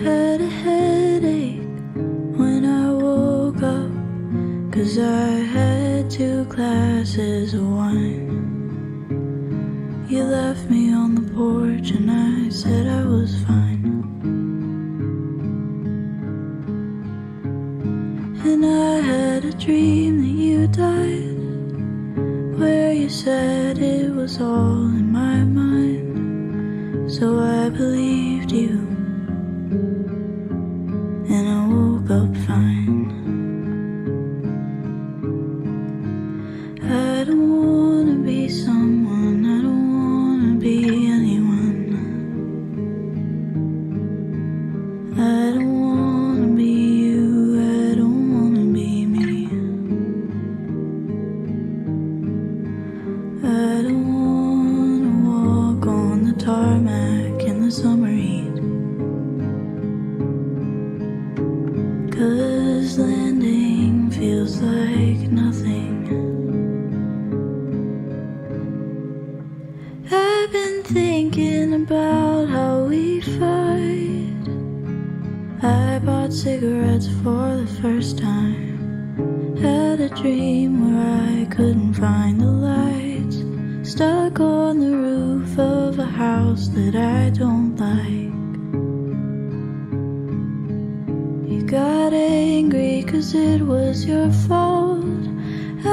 Had a headache when I woke up, 'cause I had 2 glasses of wine. You left me on the porch and I said I was fine. And I had a dream that you died, where you said it was all in my mind. So I believed you, and I woke up fine. I don't wanna be someone, I don't wanna be anyone. I don't wanna be you, I don't wanna be me. I don't wanna walk on the tarmac in the summer heat, 'cause landing feels like nothing. I've been thinking about how we fight. I bought cigarettes for the first time. Had a dream where I couldn't find the lights, stuck on the roof of a house that I don't like. You got angry 'cause it was your fault.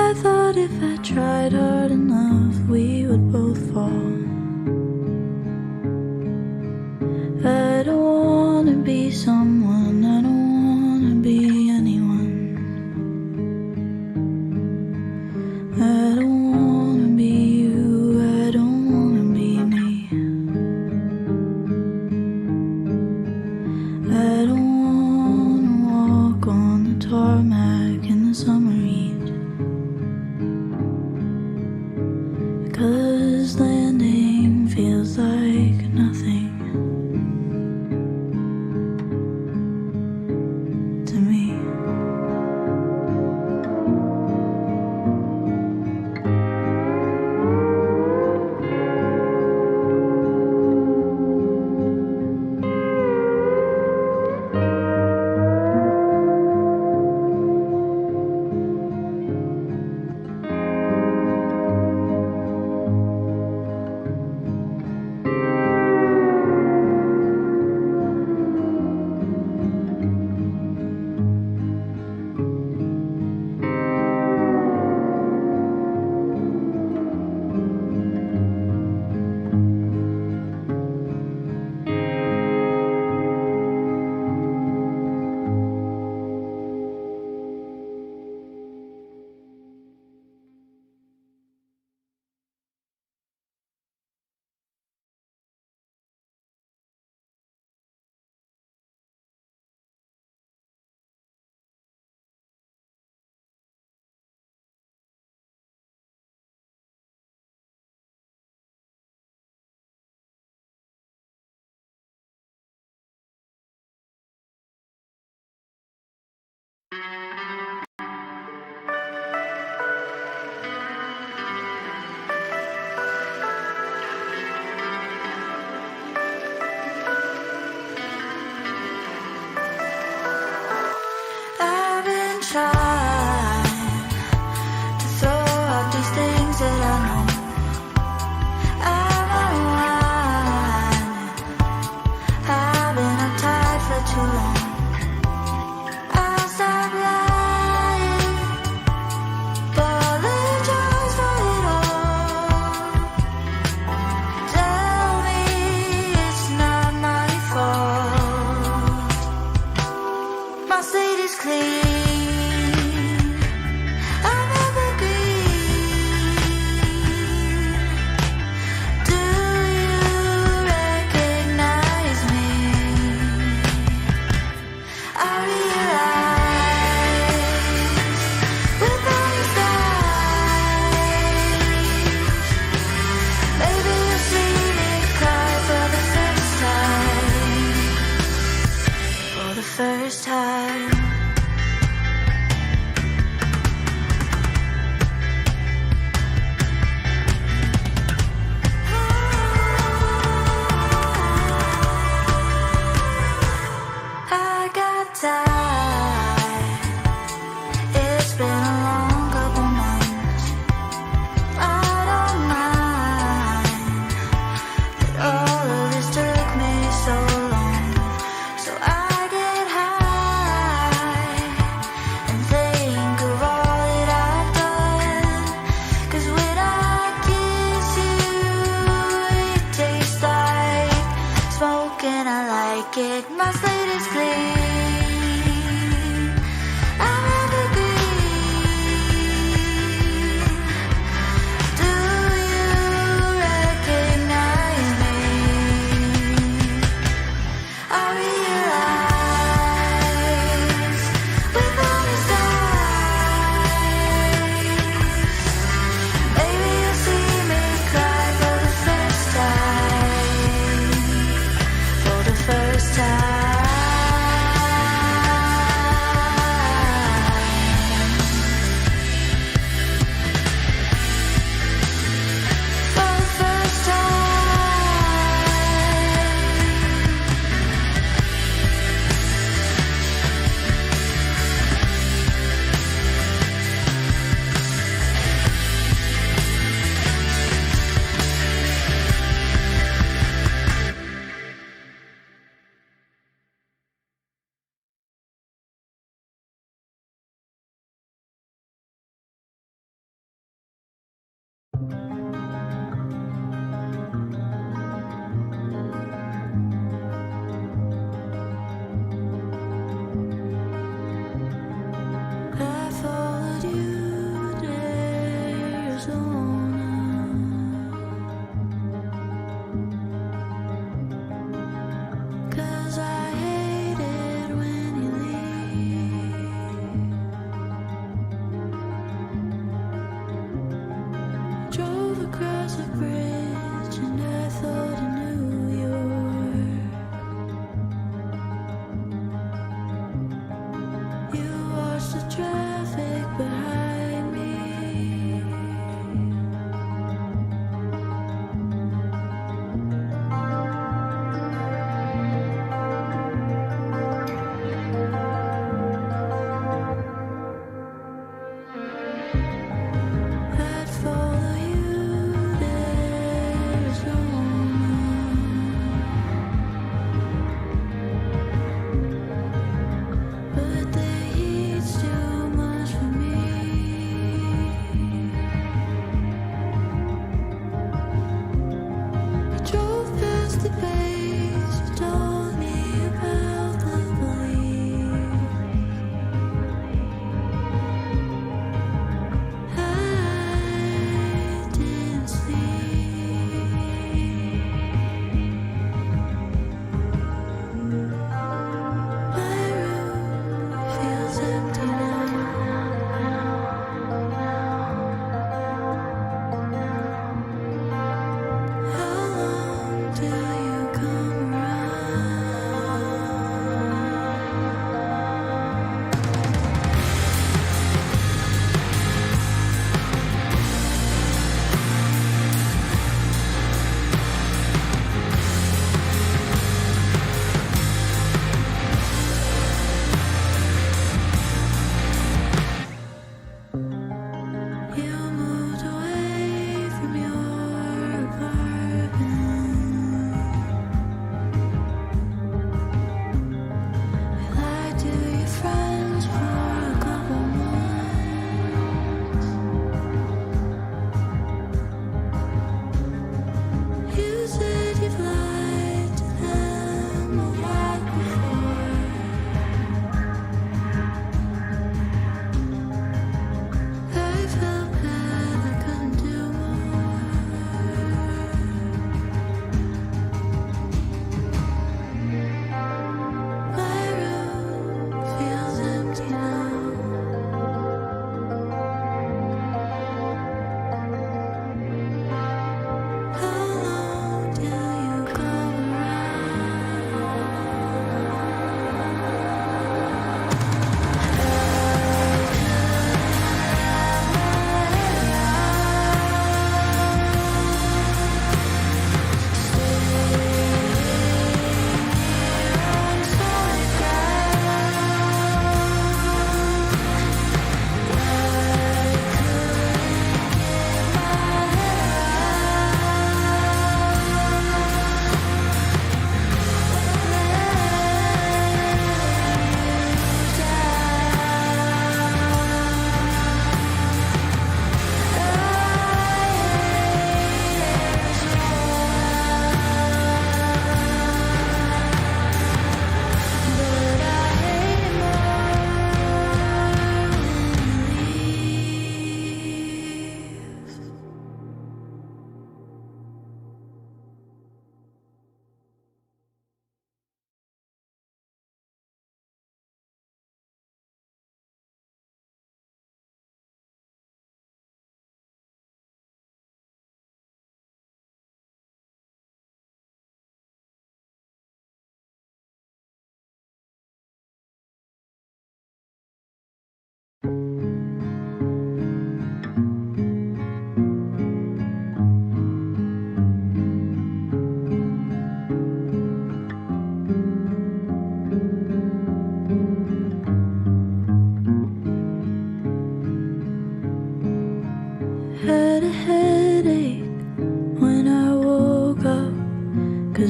I thought if I tried hard enough we would both fall. I don't wanna be someone, I don't wanna be anyone. I don't wanna be you, I don't wanna be me. I don't wanna walk on the tarmac in the summer heat, 'cause landing feels like nothing. slate is clean. I'm evergreen. Do you recognize me? I realize with honest eyes, maybe you'll see me cry for the first time. For the first time. For the first I followed you to Arizona, 'cause I hate it when you leave. Drove across a bridge and I thought of New York. You watched the traffic behind me. I'd follow you to Arizona, but the heat's too much.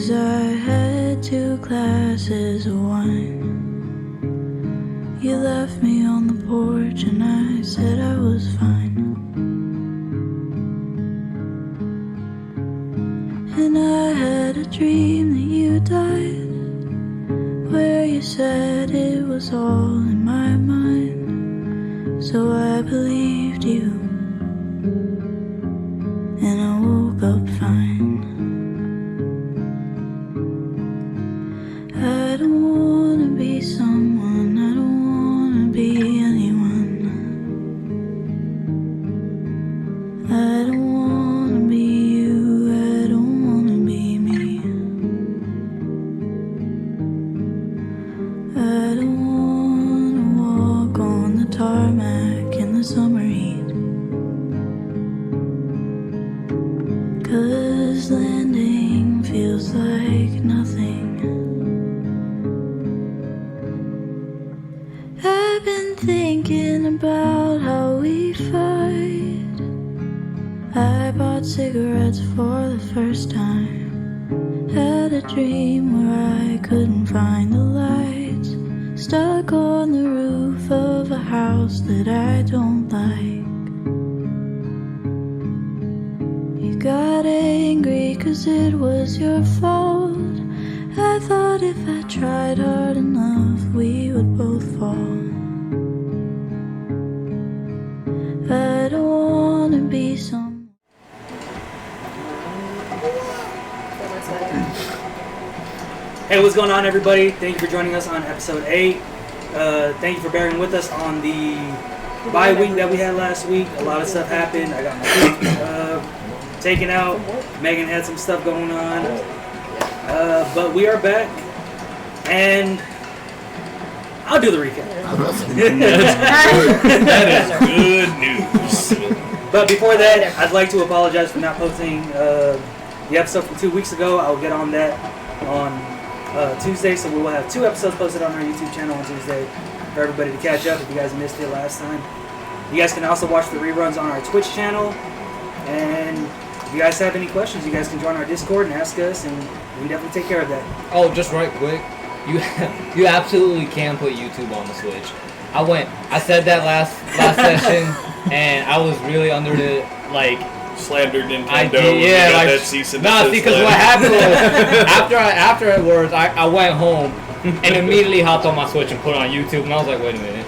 'cause I had 2 glasses of wine. You left me on the porch and I said I was fine. And I had a dream that you died, where you said it was all in my mind. So I believed you, and I woke up fine. I don't wanna be someone, I don't wanna be anyone. I don't wanna be you, I don't wanna be me. I don't wanna walk on the tarmac in the summer heat, 'cause landing feels like nothing. I've been thinking about how we fight. I bought cigarettes for the first time. Had a dream where I couldn't find the lights. Stuck on the roof of a house that I don't like. You got angry 'cause it was your fault. I thought if I tried hard enough we would both fall. I don't wanna be some. Hey, what's going on, everybody? Thank you for joining us on episode 8. Thank you for bearing with us on the bye week that we had last week. A lot of stuff happened. I got my week taken out. Megan had some stuff going on. But we are back, and I'll do the recap. That is good news. But before that, I'd like to apologize for not posting the episode from 2 weeks ago. I'll get on that on Tuesday, so we will have 2 episodes posted on our YouTube channel on Tuesday for everybody to catch up if you guys missed it last time. You guys can also watch the reruns on our Twitch channel, and if you guys have any questions, you guys can join our Discord and ask us, and we definitely take care of that. Oh, just right quick, you absolutely can put YouTube on the Switch. I said that last session, and I was really under the Slandered Nintendo. Yeah, got that cease and desist because letter. what happened was afterwards I went home and immediately hopped on my Switch and put it on YouTube, and I was like, wait a minute.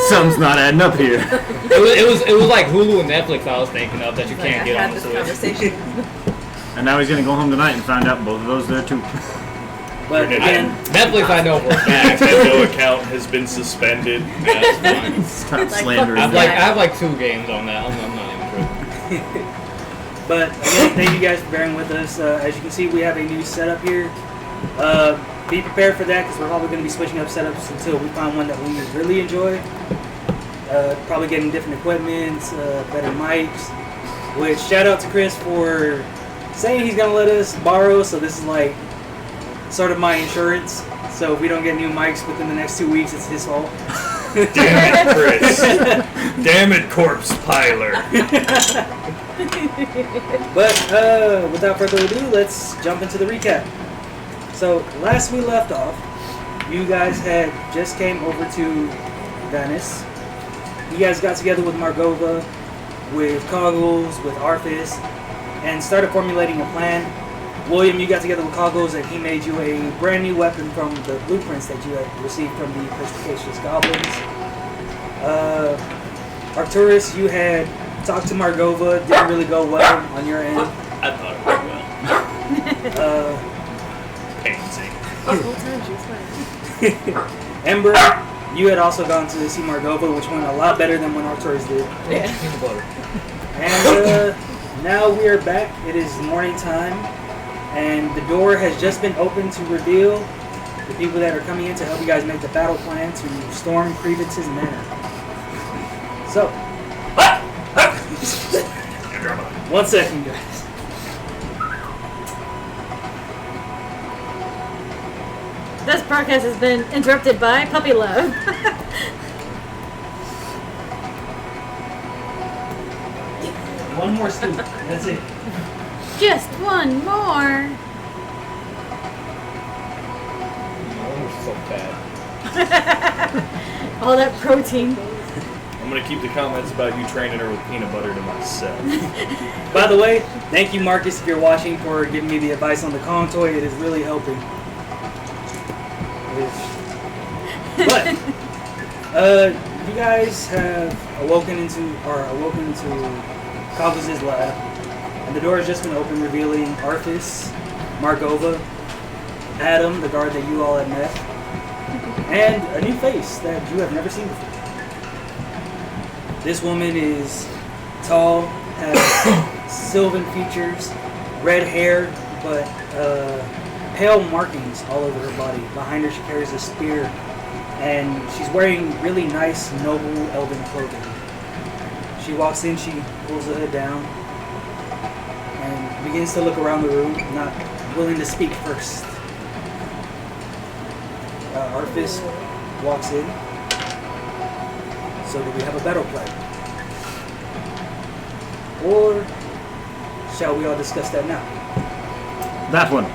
Something's not adding up here. It was like Hulu and Netflix I was thinking of that you can't get on the Switch. And now he's gonna go home tonight and find out both of those there too. But again, Netflix I know for a fact. Nintendo account has been suspended. That's fine. Stop slandering. I have like 2 games on that. I'm not even sure. But again, thank you guys for bearing with us. As you can see, we have a new setup here. Be prepared for that because we're probably going to be switching up setups until we find one that we really enjoy. Probably getting different equipment, better mics. Which, shout out to Chris for saying he's going to let us borrow, so this is like sort of my insurance. So if we don't get new mics within the next 2 weeks, it's his fault. Damn it, Chris. Damn it, corpse piler. But without further ado, let's jump into the recap. So last we left off, you guys had just came over to Vanis. You guys got together with Margova, with Coggles, with Arfis, and started formulating a plan. William, you got together with Coggles and he made you a brand new weapon from the blueprints that you had received from the perspicacious goblins. Arcturus, you had talked to Margova, didn't really go well on your end. I thought it went well. Pansy. The whole time she was fine. Ember, you had also gone to see Margova, which went a lot better than when Arcturus did. Yeah. And now we are back. It is morning time, and the door has just been opened to reveal the people that are coming in to help you guys make the battle plan to storm Creevance's Manor. So, 1 second, guys. This podcast has been interrupted by puppy love. One more scoop. That's it. Just one more. You're so bad. All that protein. I'm gonna keep the comments about you training her with peanut butter to myself. By the way, thank you, Marcus, if you're watching, for giving me the advice on the Kong toy. It is really helping. But you guys have awoken into Kavuz's lab, and the door has just been opened, revealing Arfis, Margova, Adam, the guard that you all had met, and a new face that you have never seen before. This woman is tall, has sylvan features, red hair, but pale markings all over her body. Behind her, she carries a spear, and she's wearing really nice, noble elven clothing. She walks in, she pulls the hood down, and begins to look around the room, not willing to speak first. Arfis walks in. So do we have a battle plan? Or shall we all discuss that now? That one.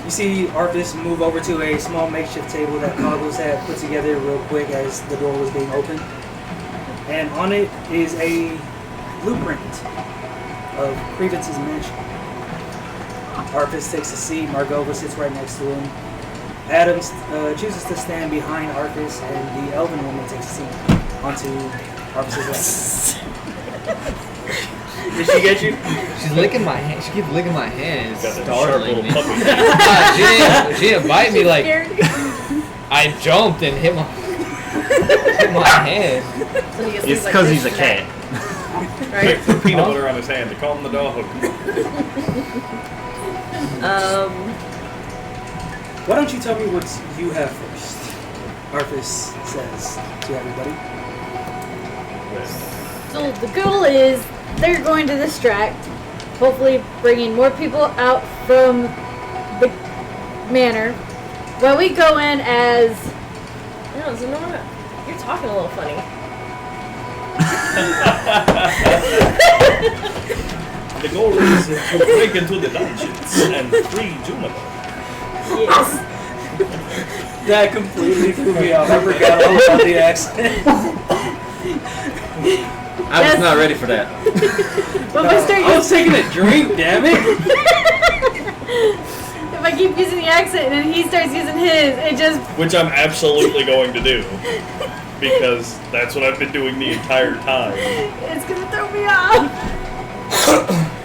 You see Arfis move over to a small makeshift table that Kavuz had put together real quick as the door was being opened. And on it is a blueprint of Creevance's mansion. Arfis takes a seat, Margova sits right next to him. Adam chooses to stand behind Arfis, and the elven woman takes a seat onto Arfis' lap. Did she get you? She's licking my hand. She keeps licking my hand. It's Got that sharp startling little me. puppy. She didn't bite me like I jumped and hit my hand. So he just It's seems like because this he's a cat. Right? Put peanut butter on his hand to calm the dog. Why don't you tell me what you have first? Arfis says to everybody. So the goal is they're going to distract, hopefully bringing more people out from the manor. While we go in as... No, Zenora, you're talking a little funny. The goal is to break into the dungeons and free Juniper. Yes. That completely threw me off. I forgot all about the accent. I was not ready for that. But if I start I was taking a drink, damn it. if I keep using the accent and then he starts using his, it just... Which I'm absolutely going to do. Because that's what I've been doing the entire time. It's gonna throw me off.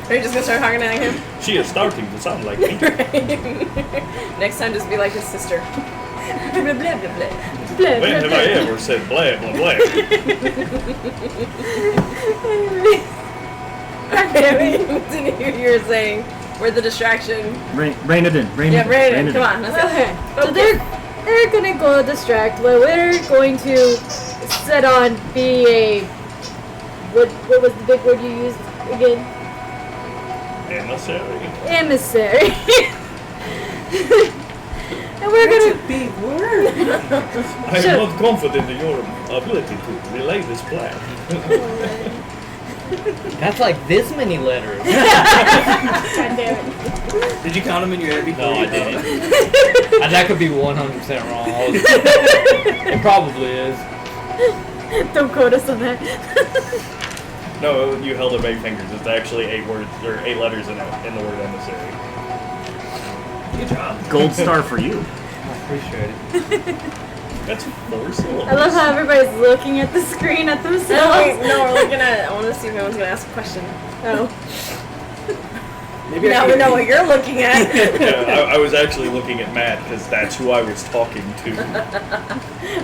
Are you just gonna start talking at him? She is starting to sound like me. Next time, just be like his sister. Blah, blah, blah, blah. Blah, When blah, have blah. I ever said blah, blah, blah? Anyway. Didn't hear you were saying. We're the distraction. Rein it in. Rein Yeah, it Reno, in. come on. Let's go. Okay, so they're gonna go distract, but we're going to set on be a... What was the big word you used again? Emissary. Emissary. And we're That's gonna... a big word. I am not confident in your ability to relay this plan. That's like this many letters. God damn it. Did you count them in your head before? No, I you- didn't. And that could be 100% wrong. It probably is. Don't quote us on that. No, you held up 8 fingers. It's actually 8 words or 8 letters in the word emissary. Good job. Gold star for you. I appreciate it. That's 4 syllables. I love how everybody's looking at the screen at No, themselves. wait, no, we're looking at it. I want to see if anyone's gonna ask a question. Oh. Maybe Now I we should- know what you're looking at. Yeah, I was actually looking at Matt because that's who I was talking to.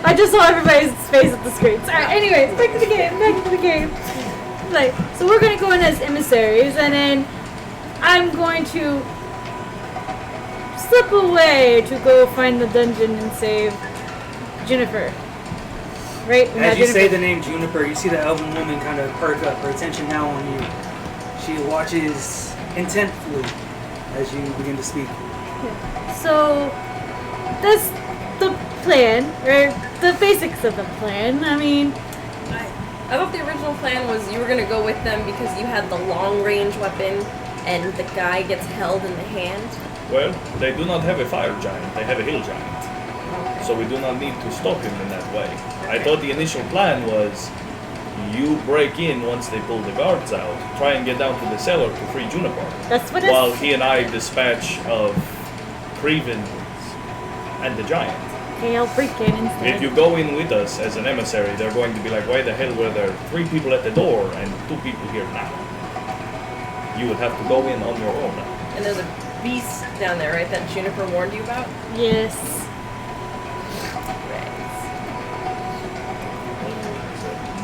I just saw everybody's face at the screen. Sorry, anyways, back to the game. Like, so we're gonna go in as emissaries, and then I'm going to slip away to go find the dungeon and save Juniper. Right? We have As you say Juniper. the name Juniper, you see the elven woman kind of perk up, her attention now on you. She watches intently as you begin to speak. So, that's the plan, or the basics of the plan. I mean, I thought the original plan was you were gonna go with them because you had the long range weapon and the guy gets held in the hand. Well, they do not have a fire giant, they have a hill giant. So we do not need to stop him in that way. I thought the initial plan was you break in once they pull the guards out, try and get down to the cellar to free Juniper. That's what While he and I dispatch of Creevance and the giant. Okay, I'll break in instead. If you go in with us as an emissary, they're going to be like, why the hell were there 3 people at the door and 2 people here now? You would have to go in on your own now. And there's a beast down there, right, that Juniper warned you about? Yes.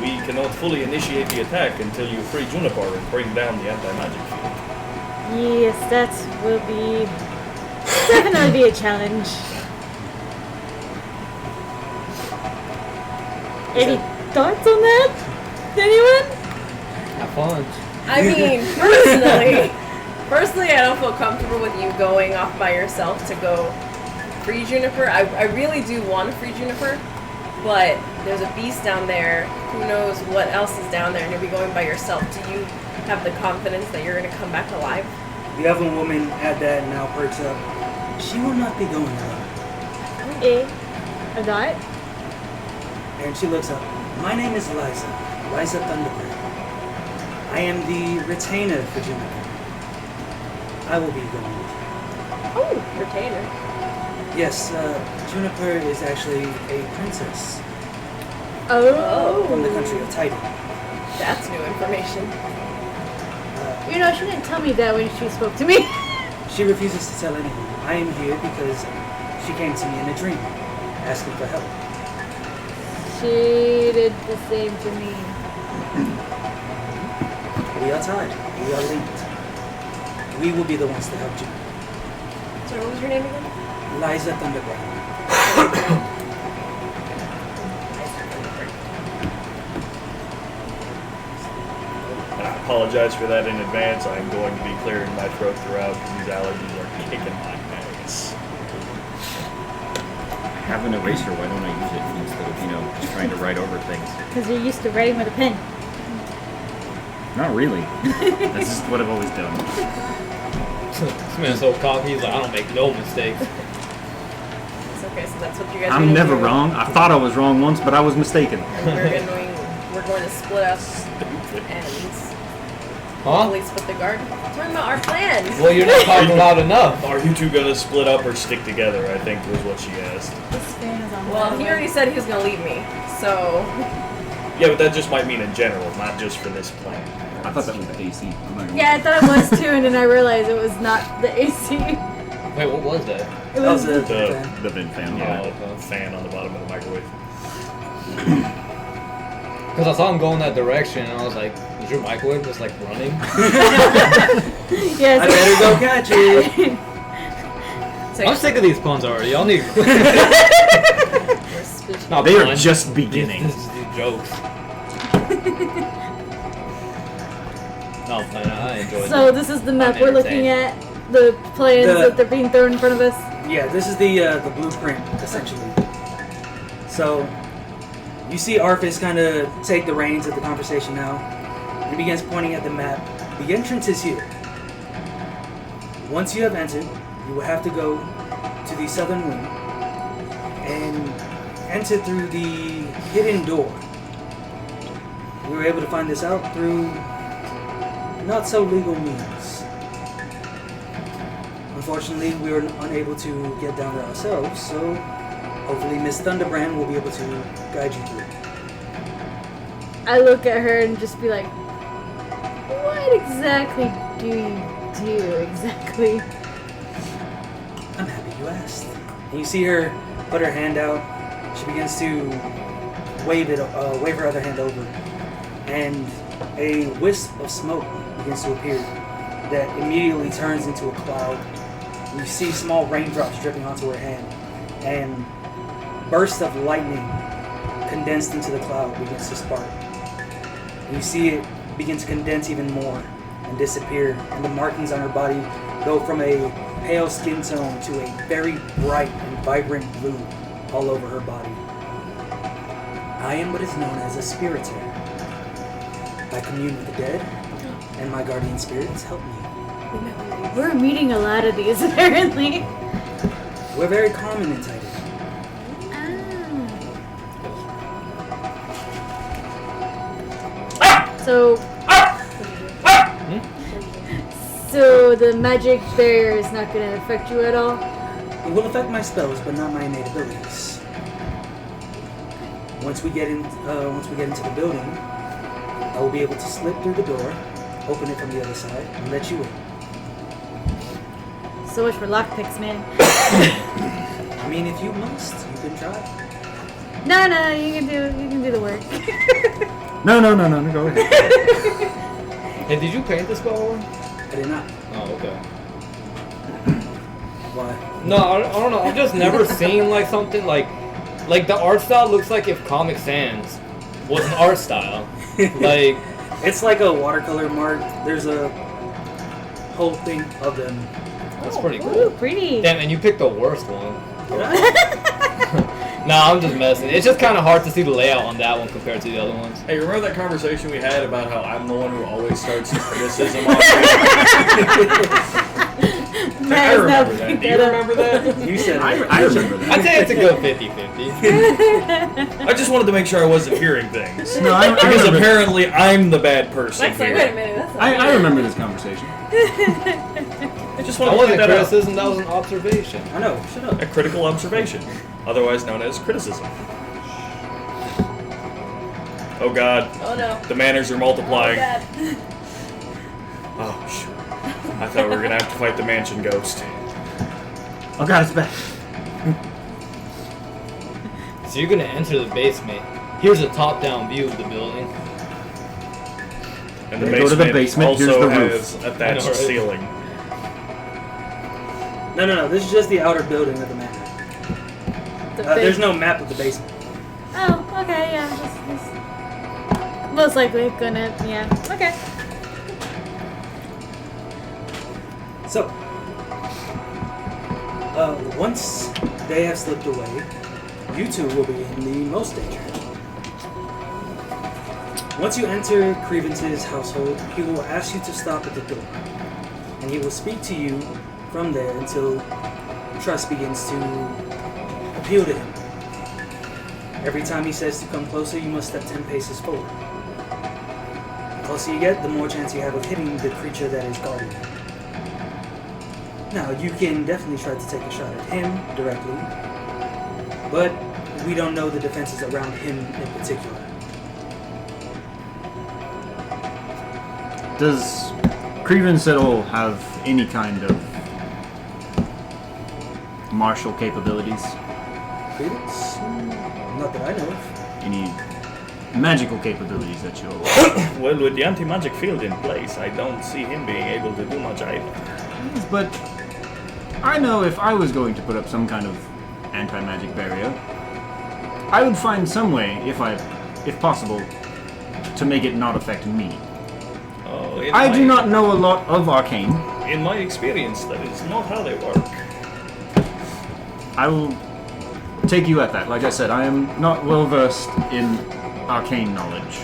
We cannot fully initiate the attack until you free Juniper and bring down the anti-magic field. Yes, that will be definitely be a challenge. Any thoughts on that? Anyone? Have fun. I mean, personally, I don't feel comfortable with you going off by yourself to go free Juniper. I really do want to free Juniper, but there's a beast down there. Who knows what else is down there, and you'll be going by yourself. Do you have the confidence that you're going to come back alive? The other woman had that and now perks up. She will not be going alone. A dot? And she looks up. My name is Liza Thunderbird. I am the retainer for Juniper. I will be going with you. Oh, retainer. Yes, Juniper is actually a princess Oh. from the country of Titan. That's new information. You know, she didn't tell me that when she spoke to me. She refuses to tell anyone. I am here because she came to me in a dream, asking for help. She did the same to me. We are tied. We are linked. We will be the ones to help you. So what was your name again? Liza Thunderbird. I apologize for that in advance. I'm going to be clearing my throat throughout because these allergies are kicking my ass. I have an eraser, why don't I use it instead of, just trying to write over things? Because you're used to writing with a pen. Not really. That's just what I've always done. This man's so cocky, he's like, I don't make no mistakes. It's okay, so that's what you guys are I'm gonna never do. wrong. I thought I was wrong once, but I was mistaken. We're going to split up and Huh? hopefully split the guard. We're talking about our plans. Well, you're not talking loud enough. Are you two gonna split up or stick together? I think was what she asked. This fan is on. Well, he already said he was going to leave me, so... Yeah, but that just might mean in general, not just for this plan. I thought that was the AC. I'm not gonna Yeah, I thought it was too, and then I realized it was not the AC. Wait, what was that? It That was was. The The vent fan. yeah, Oh, the fan on the bottom of the microwave. Because I saw him going that direction, and I was like, is your microwave just like running? Yes. I better go catch it. It's like, I'm sick of these puns already. Y'all need. we're switching. Not They are puns. just beginning. This is the jokes. No, I enjoyed So it. this is the map I'm we're looking entertained. at. The plans that they're being thrown in front of us. Yeah, this is the blueprint, essentially. So, you see Arfis kind of take the reins of the conversation now. He begins pointing at the map. The entrance is here. Once you have entered, you will have to go to the southern wing and enter through the hidden door. We were able to find this out through not so legal means. Unfortunately, we were unable to get down there ourselves, so hopefully Miss Thunderbrand will be able to guide you through. I look at her and just be like, what exactly do you do exactly? I'm happy you asked. And you see her put her hand out. She begins to wave her other hand over, and a wisp of smoke begins to appear that immediately turns into a cloud. You see small raindrops dripping onto her hand, and bursts of lightning condensed into the cloud begins to spark. And you see it begin to condense even more and disappear, and the markings on her body go from a pale skin tone to a very bright and vibrant blue all over her body. I am what is known as a spiritor. I commune with the dead, and my guardian spirits help me. We're meeting a lot of these, apparently. We're very calm and entitled. So the magic barrier is not going to affect you at all? It will affect my spells, but not my innate abilities. Once we get into the building, I will be able to slip through the door, open it from the other side, and let you in. So much for lockpicks, man. I mean, if you must, you can try. No, you can do the work. No, go ahead. Hey, did you paint this spell? I did not. Oh, okay. Why? No, I don't know. I've just never seen like something like the art style looks like if Comic Sans was an art style. Like It's like a watercolor mark. There's a whole thing of them. that's pretty cool. Ooh, pretty. Damn, and you picked the worst one. Did I? Nah, I'm just messing. It's just kind of hard to see the layout on that one compared to the other ones. Hey, remember that conversation we had about how I'm the one who always starts the criticism on I remember that. Do you remember that? You said it. I remember that. I'd say it's a good 50-50. I just wanted to make sure I wasn't hearing things. No, I Because remember. apparently I'm the bad person Lex, like, here. wait a minute, that's not I remember this conversation. I just That wanted to wasn't point that out. criticism, that was an observation. I know. Shut up. A critical observation, otherwise known as criticism. Oh god, Oh no. the manners are Oh multiplying. god. Oh, shoot. I thought we were gonna have to fight the mansion ghost. Oh god, it's back. So you're gonna enter the basement. Here's a top-down view of the building. And the Go basement, to the basement, also here's the roof. has a I know, thatched right? ceiling. No. This is just the outer building of the manor. There's no map of the basement. Oh, okay, yeah. Just most likely gonna, yeah. Okay. So, once they have slipped away, you two will be in the most danger. Once you enter Creevance's household, he will ask you to stop at the door, and he will speak to you from there until trust begins to appeal to him. Every time he says to come closer, you must step 10 paces forward. The closer you get, the more chance you have of hitting the creature that is guarding you. Now, you can definitely try to take a shot at him directly, but we don't know the defenses around him in particular. Does Creevance at all have any kind of martial capabilities? Credence? Not that I know of. Any magical capabilities that you're... Well, with the anti-magic field in place, I don't see him being able to do much either. But I know if I was going to put up some kind of anti-magic barrier, I would find some way, if possible, to make it not affect me. Oh, I do not know a lot of arcane. In my experience, that is not how they work. I will take you at that. Like I said, I am not well versed in arcane knowledge.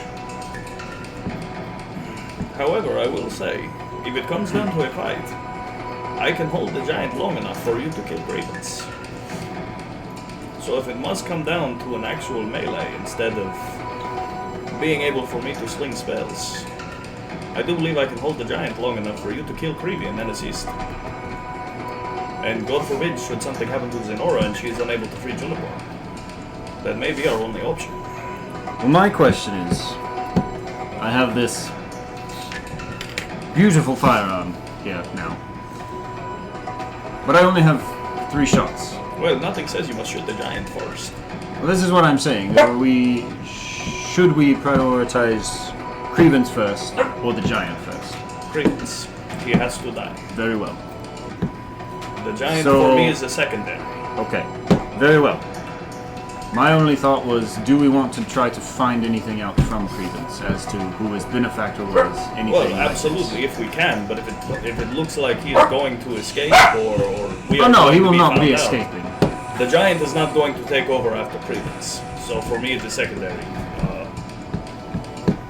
However, I will say, if it comes down to a fight, I can hold the giant long enough for you to kill Creevance. So if it must come down to an actual melee instead of being able for me to sling spells, I do believe I can hold the giant long enough for you to kill Creevance and assist. And God forbid, should something happen to Zenora and she is unable to free Juniper, that may be our only option. Well, my question is, I have this beautiful firearm here now, but I only have 3 shots. Well, nothing says you must shoot the giant first. Well, this is what I'm saying. Should we prioritize Creevance first or the giant first? Creevance, he has to die. Very well. The giant So- for me is a secondary. Okay. Very well. My only thought was, do we want to try to find anything out from Creevance as to who his benefactor was? Anything Well, like absolutely, this? if we can, but if it looks like he is going to escape or we are Oh no, going he to will be not be found out, escaping. the giant is not going to take over after Creevance. So for me, it is secondary.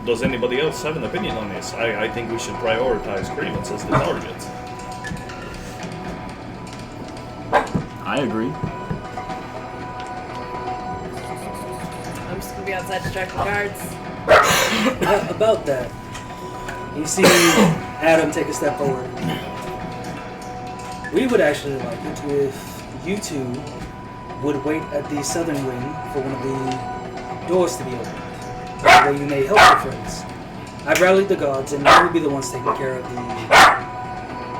Does anybody else have an opinion on this? I think we should prioritize Creevance as the target. I agree. I'm just gonna be outside distracting guards. About that, you see Adam take a step forward. We would actually like it if you two would wait at the southern wing for one of the doors to be opened. That way you may help your friends. I've rallied the gods, and you will be the ones taking care of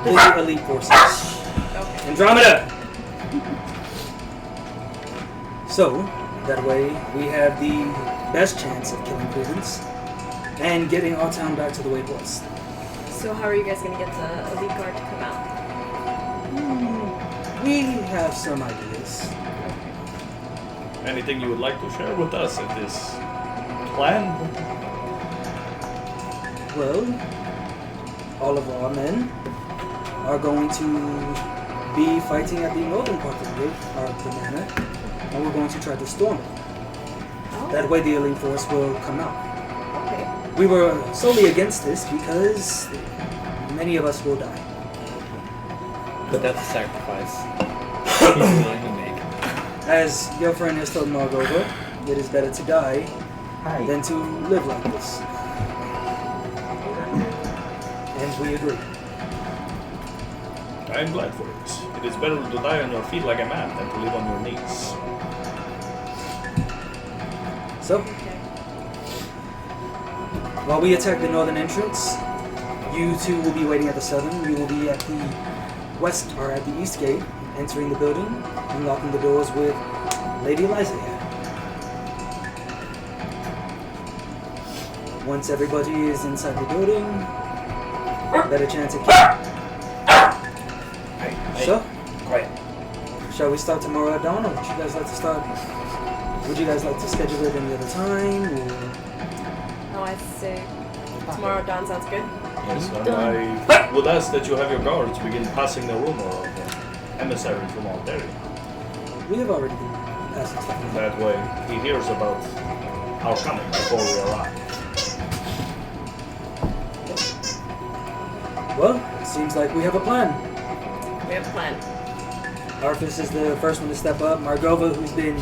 the elite forces. Okay. Andromeda! So, that way we have the best chance of killing Creevance and getting our town back to the way it was. So how are you guys gonna get the elite guard to come out? We have some ideas. Anything you would like to share with us at this plan? Well, all of our men are going to be fighting at the northern part of the manor, and we're going to try to storm it. Oh, That way the elite force will come out. okay. We were solely against this because many of us will die. But that's a sacrifice he's willing to make. As your friend has told Margova, it is better to die than to live like this. And we agree. I am glad for it. It is better to die on your feet like a man than to live on your knees. So, while we attack the northern entrance, you two will be waiting at the southern. You will be at the west or at the east gate, entering the building, unlocking the doors with Lady Eliza here. Once everybody is inside the building, better chance at killing. So, Quiet. shall we start tomorrow at dawn, or would you guys like to start? Would you guys like to schedule it any other time, or? Oh, I'd say tomorrow dawn sounds good. Yes, and I would ask that you have your guards begin passing the rumor of the emissary from Altaria. We have already been passing stuff. That way he hears about our coming before we arrive. Well, it seems like we have a plan. We have a plan. Arfis is the first one to step up. Margova, who's been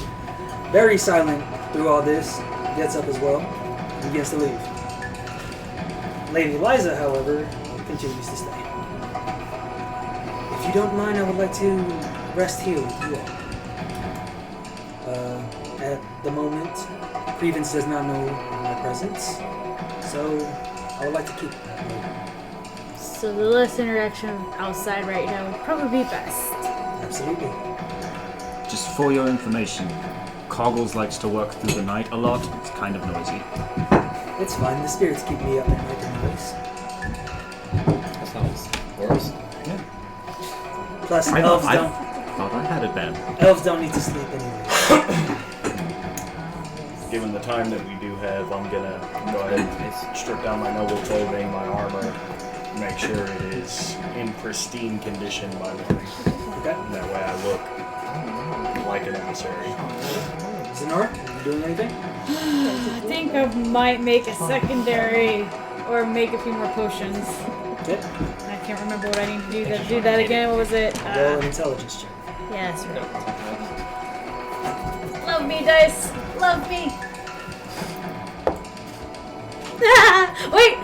very silent through all this, gets up as well and begins to leave. Lady Eliza, however, continues to stay. If you don't mind, I would like to rest here with you all. At the moment, Creevance does not know of my presence, so I would like to keep it that way. So the less interaction outside right now would probably be best. Absolutely. Just for your information, Coggles likes to work through the night a lot. It's kind of noisy. It's fine. The spirits keep me up at night anyways. That sounds worse. Plus, I elves thought I had it bad. elves don't need to sleep anyways. Given the time that we do have, I'm gonna go ahead and strip down my noble clothing, my armor, make sure it is in pristine condition by morning. Okay. And that way I look like an emissary. Zenora, are you doing anything? I think I might make a secondary or make a few more potions. Okay. I can't remember what I need to do to do that again. What was it? Roll an intelligence check. Yeah, that's right. Love me, dice. Love me. Wait.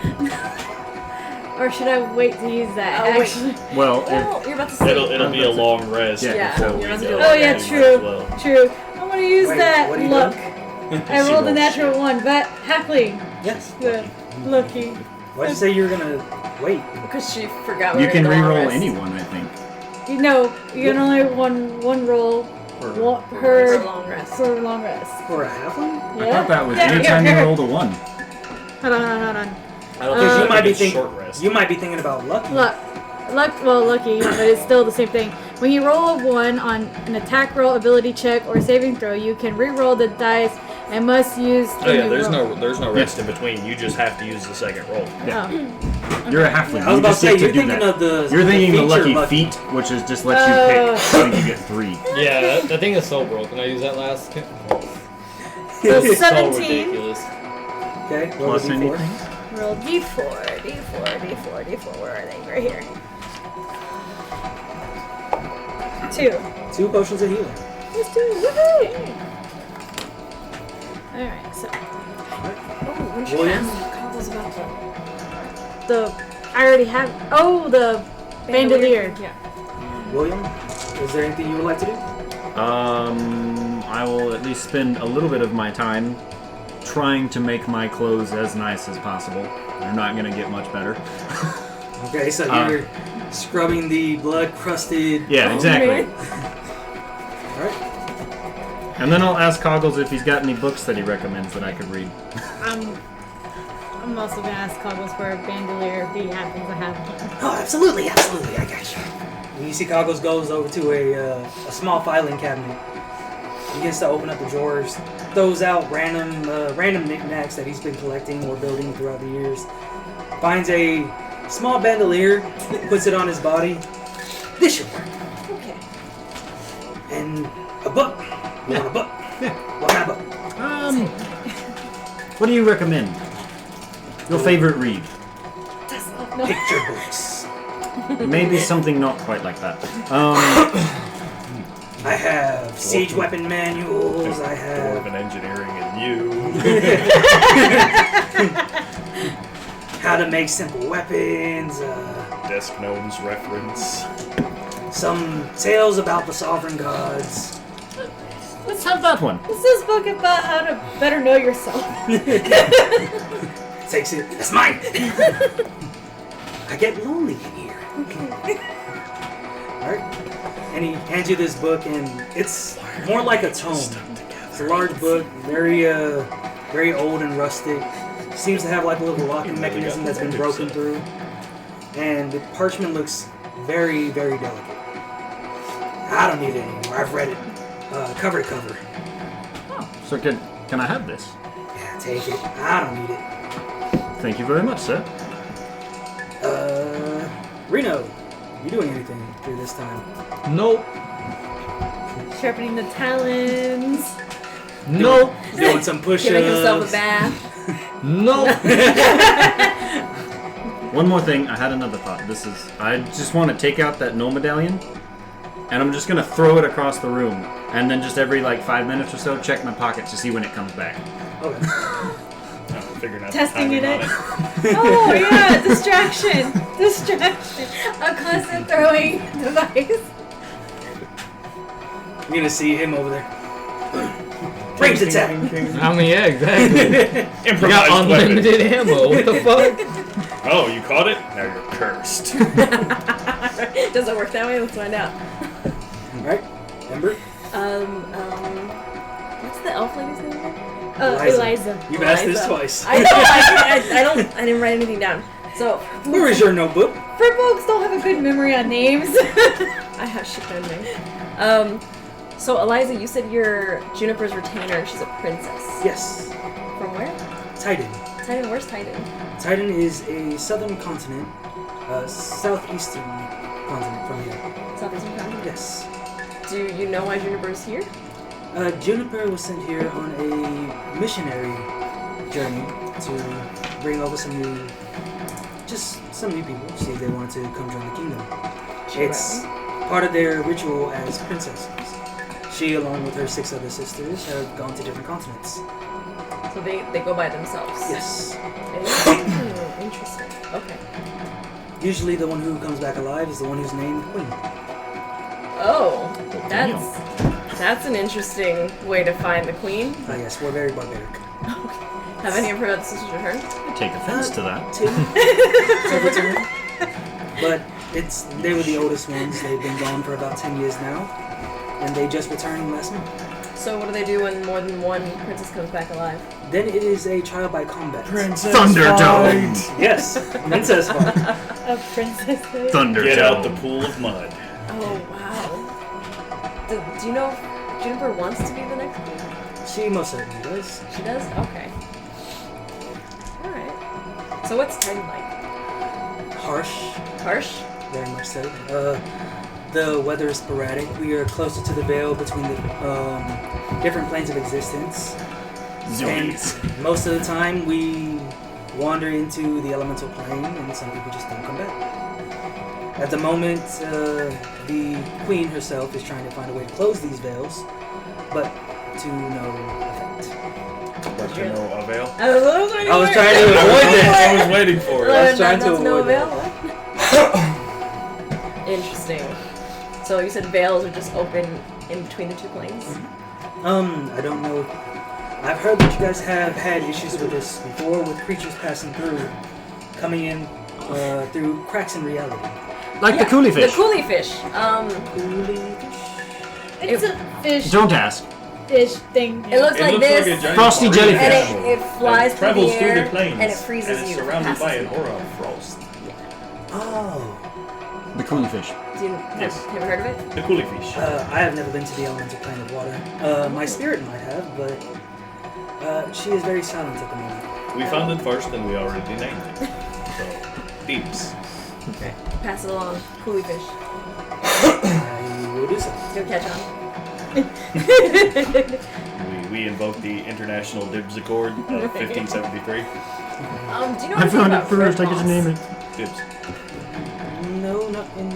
Or should I wait to use that? Oh, wait. actually? Well, Well, you're about to sleep. It'll be a long rest Yeah, before we you're about to go. do a Oh long yeah, rest. true. Well. True. I'm gonna use Wait, that what are you luck. doing? I rolled a rolled natural shit. one, but halfling. Yes. Good. Lucky. Why'd you say you were gonna wait? Because she forgot we you were can in the long re-roll rest. anyone, I think. You know, you can only have one roll For For a per long rest. for a long rest. For a halfling? Yeah. I thought that was Yeah, anytime here, you here. rolled a 1. Hold on. I don't Because think you might be it's thinking. short rest. You might be thinking about lucky. Lucky, but it's still the same thing. When you roll a 1 on an attack roll, ability check, or saving throw, you can re-roll the dice and must use. Oh yeah, new there's roll. no rest in between. You just have to use the second roll. Yeah. Oh. You're a halfling. I was You about to just say get you're to do thinking that. of the. You're thinking the feature lucky feat, which is just lets you pick. I think you get 3. Yeah, that thing is so broken. I use that last. So It's so 17. ridiculous. Okay. Roll Plus a D4. anything? Roll D4. Where are they? Right here. 2. 2 potions of healing. Let's do it. Woohoo! Alright, so Oh, when should I William? ask Coggles about I already have. Oh, the bandolier. Yeah. William, is there anything you would like to do? I will at least spend a little bit of my time trying to make my clothes as nice as possible. They're not going to get much better. Okay, so you're scrubbing the blood-crusted... Yeah, exactly. Alright. And then I'll ask Coggles if he's got any books that he recommends that I could read. I'm also gonna ask Coggles for a bandolier if he happens to have one. Oh, absolutely, I got you. And you see Coggles goes over to a small filing cabinet. He begins to open up the drawers, throws out random knickknacks that he's been collecting or building throughout the years. Finds a small bandolier, puts it on his body. This should work. Okay. And a book. You want a book? Yeah. What kind of book? What do you recommend? Your favorite read? Picture books. Maybe something not quite like that. I have siege weapon manuals. I have Dwarven engineering and you. how to make simple weapons. Desk gnomes reference. Some tales about the sovereign gods. Let's have that one. This is a book about how to better know yourself. Takes it. That's mine. I get lonely in here. All right. And he hands you this book, and it's more like a tome. It's a large book, very old and rustic. Seems to have like a little locking mechanism that's been broken through, and the parchment looks very, very delicate. I don't need it anymore. I've read it cover to cover. So can I have this? Yeah, take it. I don't need it. Thank you very much, sir. Reno, you doing anything through this time? Nope. Sharpening the talons. Nope. Doing some push-ups. Giving himself a bath. Nope. One more thing, I had another thought. I just want to take out that no medallion, and I'm just going to throw it across the room, and then just every 5 minutes or so, check my pocket to see when it comes back. Okay. Figuring out Testing the it timing in. on Oh yeah, distraction. A constant throwing device. You're gonna see him over there. Ranged attack. I mean, yeah, exactly. You got Improvised weapon. unlimited ammo. What the fuck? Oh, you caught it? Now you're cursed. Does it work that way? Let's find out. Alright, Ember. What's the elf lady's name again? Eliza. You've asked this Eliza. twice. I know. I didn't write anything down. So Where is your notebook? For folks don't have a good memory on names. I have shit on me. So Eliza, you said you're Juniper's retainer. She's a princess. Yes. From where? Titan. Titan. Where's Titan? Titan is a southern continent, southeastern continent from here. Southeastern continent. Yes. Do you know why Juniper's here? Juniper was sent here on a missionary journey to bring over some new people, see if they wanted to come join the kingdom. It's part of their ritual as princesses. She, along with her 6 other sisters, have gone to different continents. So they go by themselves. Yes. Interesting. Okay. Usually the one who comes back alive is the one who's named Queen. Oh, that's an interesting way to find the queen. Yes, we're very barbaric. Have any of her other sisters returned? I take offense to that. 2 have returned. But they were the oldest ones. They've been gone for about 10 years now. And they just returned last month. So what do they do when more than one princess comes back alive? Then it is a trial by combat. Thunderdome! Yes, princess fight. A princess. Thunderdome. Get out the pool of mud. Oh wow. Do you know if Juniper wants to be the next queen? She most certainly does. She does? Okay. Alright. So what's Titan like? Harsh, Harsh? very much so. The weather is sporadic. We are closer to the veil between the different planes of existence. Zoids. And most of the time we wander into the elemental plane and some people just don't come back. At the moment, the queen herself is trying to find a way to close these veils, but to no effect. But to no avail. I was trying to avoid that. I was waiting for it. I was trying to no avoid avail. Interesting. So you said veils are just open in between the two planes? I don't know. I've heard that you guys have had issues with this before, with creatures passing through, coming in through cracks in reality. Like the coolie The fish. coolie fish. It's a fish Don't ask. thing. It looks It like looks this. like a giant Frosty marine jellyfish. And animal it flies that travels through the air, the planes, and it freezes and it's you. surrounded by an passes aura of frost. Oh. The coolie fish. you. Do you Yes. have you ever heard of it? The coolie fish. I have never been to the elemental plane of water. My spirit might have, but she is very silent at the moment. We found it first and we already named it. So, deeps. Okay. Pass it along. Coolie fish. I will do so. Go catch on. We invoked the International Dibs Accord of 1573. Do you know I found it about first. I red get to moss? name it. Dibs. No, not in.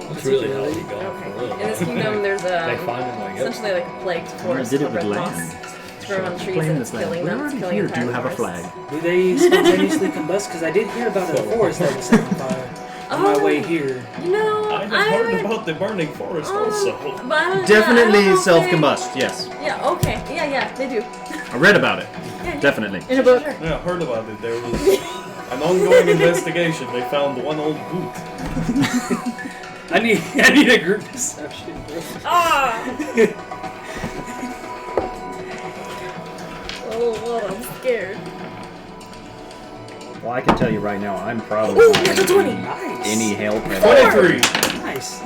That's really how you go. Okay. For real. In this kingdom, there's They find them like, yep. essentially like a plagued forest did it of with red land. moss. It's growing on trees Claim and the it's flag. killing We're them. It's already killing here. entire Do you have a forests. flag? Do they spontaneously combust? Because I did hear about a forest that was set on fire on my way here. You know, I have heard about the burning forest also. But I don't- Definitely yeah, I don't know if self-combust, yes. Yeah, okay. Yeah, they do. I read about it. Yeah, Definitely. in a book. Sure. Yeah, I heard about it. There was an ongoing investigation. They found one old boot. I need a group deception. Ah! Oh, Lord, I'm scared. Well, I can tell you right now, I'm probably Ooh, not natural gonna 20. need Nice. any help. 23! Nice.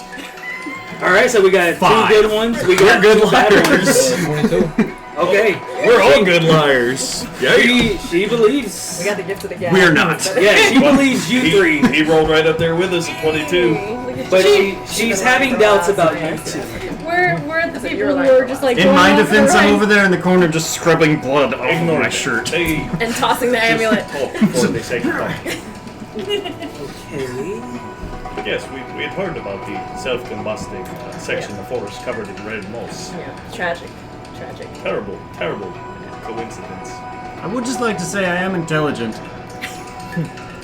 All right, so we got 5. two good ones. We got good two bad ones. 22. Okay. We're all good liars. She believes. We got the gift of the gab. We're not. Yeah, she believes you three. He rolled right up there with us at 22. Look at But you. she's having doubts about you two. We're the That's what people you're who like are for just us. like In going my off the defense, I'm right. over there in the corner just scrubbing blood off of Ignore my it. shirt. They And tossing the amulet. talk before they say goodbye. Okay. But yes, we had heard about the self-combusting section of forest covered in red moss. Yeah, tragic. Terrible coincidence. I would just like to say I am intelligent.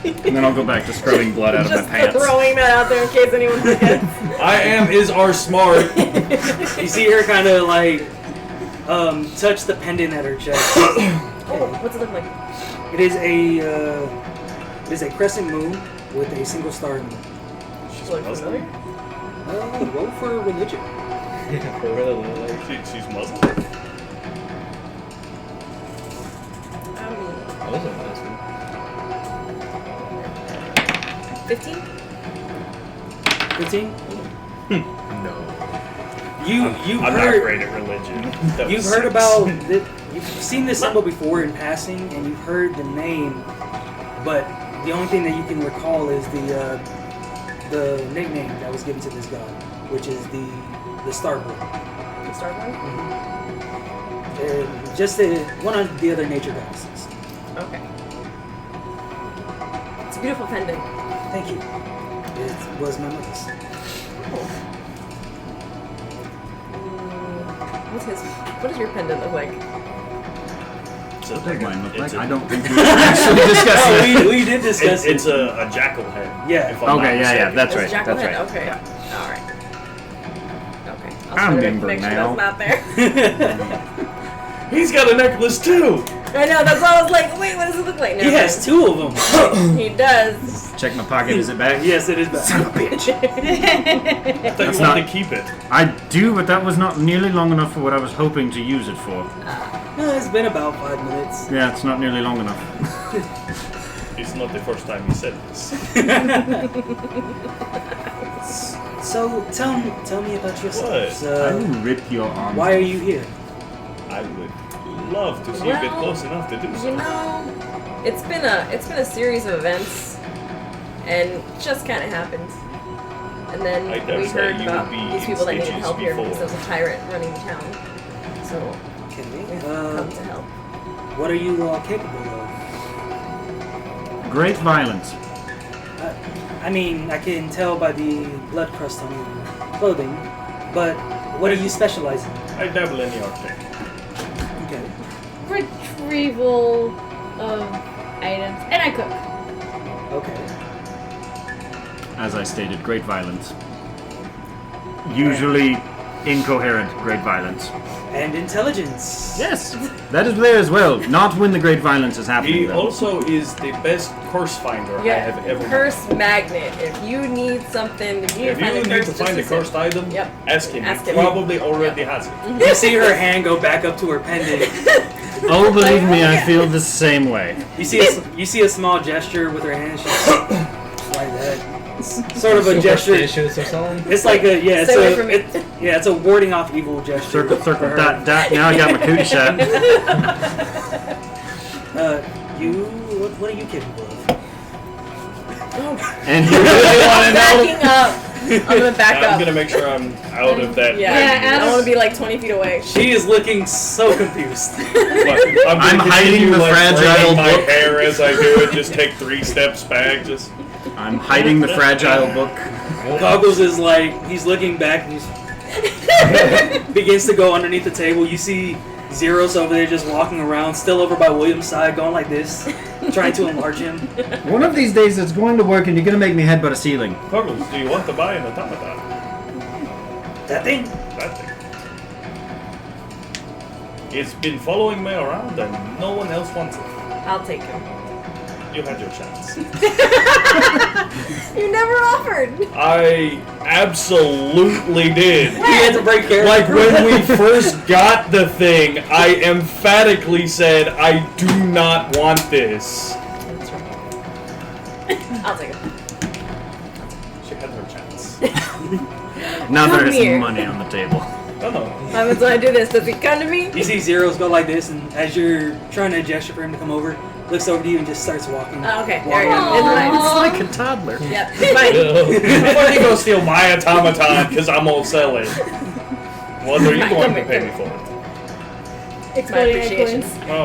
And then I'll go back to scrubbing blood out of Just my pants. throwing that out there in case anyone forgets. are smart. You see her kind of like touch the pendant at her chest. Oh, what's it look like? It is a crescent moon with a single star in it. She's Look Muslim. familiar? Roll for religion. For real, like, She's Muslim. I wasn't listening. 15? 15. No. You've I'm not heard great at religion. That you've was heard 6. about you've seen this symbol before in passing, and you've heard the name, but the only thing that you can recall is the nickname that was given to this god, which is the Starboard. The star one? Just one of the other nature goddesses. Okay. It's a beautiful pendant. Thank you. It was my mother's. What does your pendant look like? It's What does mine look like? it's a- I don't think we actually discussed Oh, it. we did discuss It's it. a jackal head. Yeah. if I'm not Okay, yeah, mistaken. that's It's right. Jackal That's head? right. Okay. Yeah. Alright. Okay. I I'll try to remember make sure now. that's not there. He's got a necklace too. I know, that's why I was like, wait, what does it look like? He Never has 2 of them. mind. He does. Check my pocket. Is it back? Yes, it is back. Son of a bitch. I thought That's you wanted not- to keep it. I do, but that was not nearly long enough for what I was hoping to use it for. It's been about 5 minutes. Yeah, it's not nearly long enough. It's not the first time he said this. So tell me about yourselves. I will rip your arm. Why are you here? I would love to see you get Well, close enough to do You so. know, it's been a series of events, and it just kind of happened. And then I dare we say heard you about would be these in people that needed stitches help here before. because there was a tyrant running the town. So Okay. we've come to help. What are you all capable of? Great violence. I mean, I can tell by the blood crust on your clothing, but what do you specialize in? I dabble in the Arctic. Okay. Retrieval of items. And I cook. Okay. As I stated, great violence. Usually incoherent great violence. And intelligence. Yes, that is there as well. Not when the great violence is happening. He though. also is the best curse finder I have ever met. Curse magnet. If you need something, if you If you need to find a cursed item, Yep. ask him. Ask He him. probably already has it. You see her hand go back up to her pendant. Oh, believe me, I feel the same way. You see a small gesture with her hand. She's like that. It's sort of a gesture. Superstitious or something. It's like a Stay away from me. it's a warding off evil gesture. Circle, for circle, her. dot, dot. Now I got my cootie shot. What are you capable of? And you really want to know? Backing up. I'm gonna back up. I'm gonna make sure I'm out of that. Yeah, Yeah, I want to be like 20 feet away. She is looking so confused. I'm hiding the fragile my book. hair as I do it. Just take 3 steps back. Just I'm hiding the fragile book. Goggles is like he's looking back and he begins to go underneath the table. You see Zeros over there just walking around, still over by William's side, going like this, trying to enlarge him. One of these days it's going to work and you're going to make me headbutt a ceiling. Goggles, do you want to buy an automaton? That thing? That thing. It's been following me around and no one else wants it. I'll take him. You had your chance. You never offered. I absolutely did. He had to break character. Like when we first got the thing, I emphatically said, I do not want this. I'll take him. She had her chance. Now Come there is here. money on the table. No, no. When I do this, does he come to me? You see Zeros go like this, and as you're trying to gesture for him to come over, looks over to you and just starts walking. Oh, okay. There walking you go. It's fine. It's like a toddler. Yep. It's fine. Before you go steal my automaton, because I'm all selling. What are you Come going to here, pay come me for it? My Exploding appreciation. coins. No.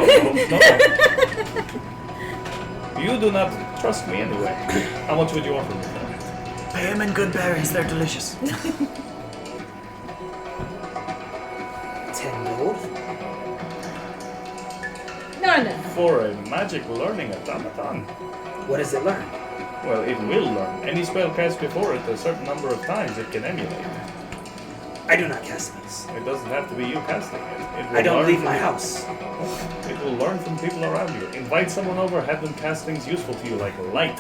You do not trust me anyway. How much would you offer me for it? Pay him in good berries, they're delicious. 10 gold. No. For a magic learning automaton? What does it learn? Well, it will learn. Any spell cast before it a certain number of times it can emulate. I do not cast these. It doesn't have to be you casting it. It will I don't learn leave from my you. house. It will learn from people around you. Invite someone over, have them cast things useful to you like light.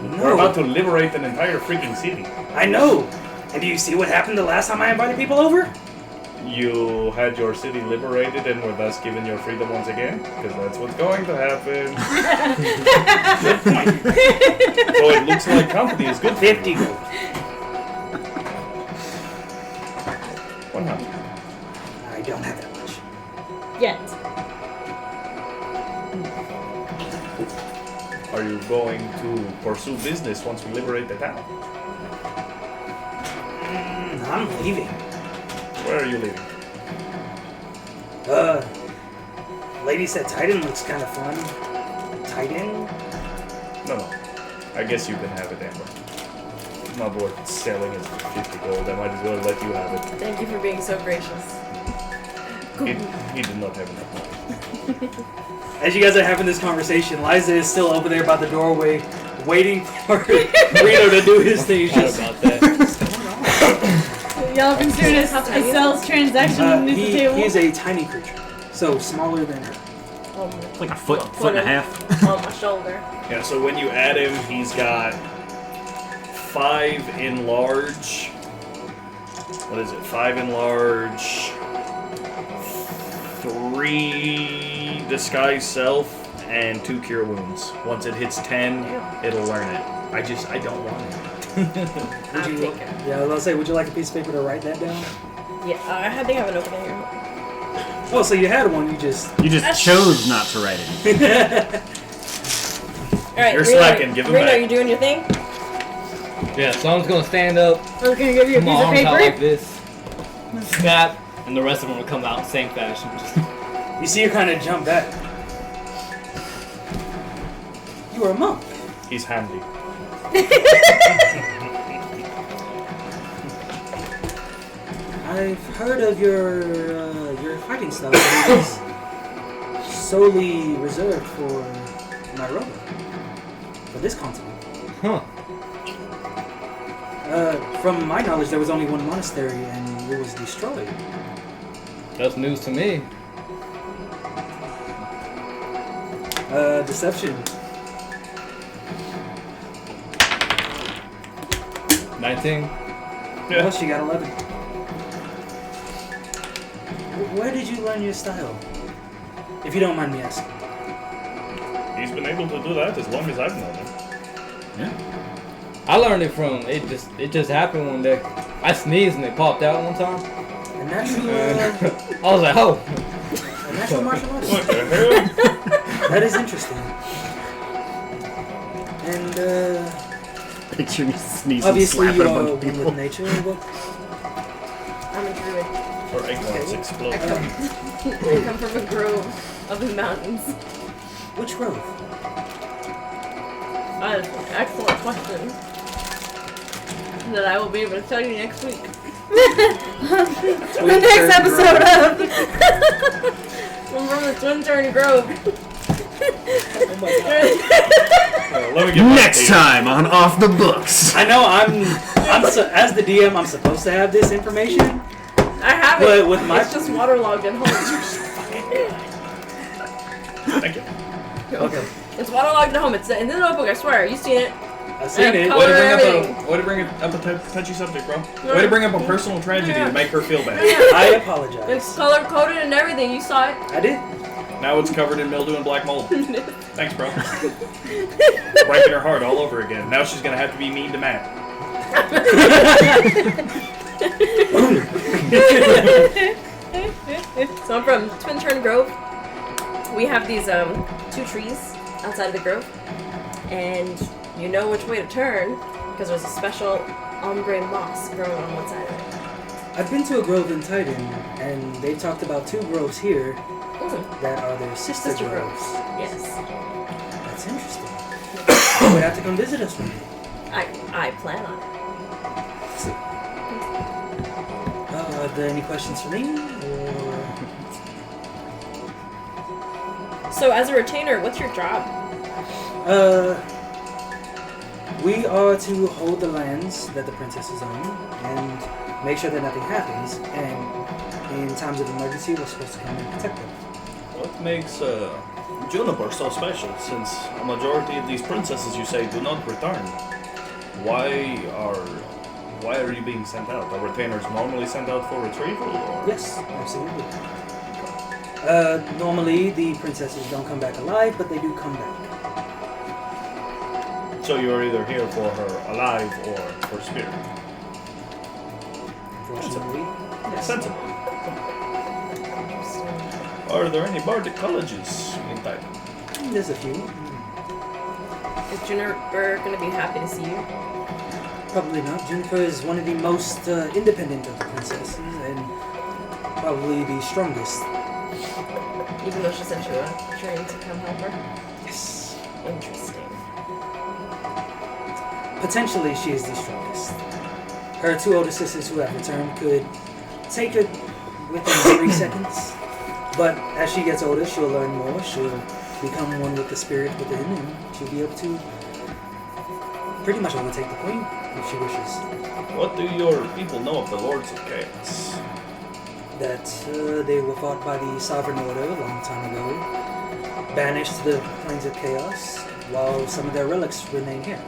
We're No. about to liberate an entire freaking city. I know. And do you see what happened the last time I invited people over? You had your city liberated and were thus given your freedom once again? Because that's what's going to happen. So it looks like company is good. 50 gold. 100. I don't have that much. Yet. Are you going to pursue business once we liberate the town? I'm leaving. Where are you leaving? Lady said Titan looks kind of fun. Titan? No. I guess you can have it, Ember. It's not worth selling it for 50 gold. I might as well let you have it. Thank you for being so gracious. He did not have enough money. As you guys are having this conversation, Liza is still over there by the doorway, waiting for Reno to do his thing. He's just, about that. Y'all been doing a sales transaction underneath the table. he's a tiny creature, so smaller than her. It's like a foot and a half. On my shoulder. Yeah, so when you add him, he's got 5 in large. What is it? 5 in large. 3 disguise self and 2 cure wounds. Once it hits 10, it'll learn it. I don't want it. I'll take it. Yeah, I was gonna say, would you like a piece of paper to write that down? Yeah, I think I have an opening here. Oh, so you had one, you just... You just chose not to write it. Alright, You're Reno, slacking, give him Reno, back. you doing your thing? Yeah, someone's gonna stand up, I was gonna give you a put my piece of arms out like paper. this, snap, and the rest of them will come out same fashion. Just You see her kind of jump back. for a monk. He's handy. I've heard of your fighting style. It is solely reserved for Margova, for this continent. Huh. From my knowledge, there was only one monastery, and it was destroyed. That's news to me. Deception. 19. Well, she got 11. Where did you learn your style? If you don't mind me asking. He's been able to do that as long as I've known him. Yeah. I learned it from it just happened one day. I sneezed and it popped out one time. A natural, I was like, oh. a natural martial artist. What the hell? That is interesting. And Picture me sneezing, obviously slapping you a are bunch of one people. with nature. What? I'm a druid. Or eggnogs explode. I come from a grove of the mountains. Which grove? Excellent question. That I will be able to tell you next week. The next episode of. I'm from the Twin Turn Grove. Let me get Next time on Off the Books. I know as the DM, I'm supposed to have this information. I have But it. with my- It's just waterlogged at home. Thank you. Okay, It's waterlogged at home. It's in the notebook. I swear. You've seen it. I've seen it. Color everything. Way to bring up a touchy subject, bro. Way to bring up a personal tragedy to make her feel bad. I apologize. It's color coded and everything. You saw it. I did. Now it's covered in mildew and black mold. Thanks, bro. Breaking her heart all over again. Now she's gonna have to be mean to Matt. So I'm from Twin Turn Grove. We have these 2 trees outside of the grove, and you know which way to turn because there's a special ombre moss growing on one side of it. I've been to a grove in Titan, and they talked about 2 groves here that are their sister groves. groves. Yes. That's interesting. You would have to come visit us one day. I plan on it. Are there any questions for me? Or... So as a retainer, what's your job? We are to hold the lands that the princesses own and make sure that nothing happens. And in times of emergency, we're supposed to come and protect them. What makes Juniper so special, since a majority of these princesses you say do not return? Why are you being sent out? Are retainers normally sent out for retrieval, or? Yes, absolutely. Normally, the princesses don't come back alive, but they do come back. So you're either here for her alive or for spirit? Fortunately, yes. Sensible. Are there any bardic colleges in Titan? There's a few. Is Juniper going to be happy to see you? Probably not. Juniper is one of the most independent of the princesses, and probably the strongest. Even though she sent you a train to come help her? Yes. Interesting. Potentially, she is the strongest. Her 2 older sisters who have returned could take her within 3 seconds, but as she gets older, she'll learn more. She'll become one with the spirit within, and she'll be able to pretty much overtake the queen if she wishes. What do your people know of the Lords of Chaos? That they were fought by the Sovereign Order a long time ago, banished to the plains of chaos, while some of their relics remain here.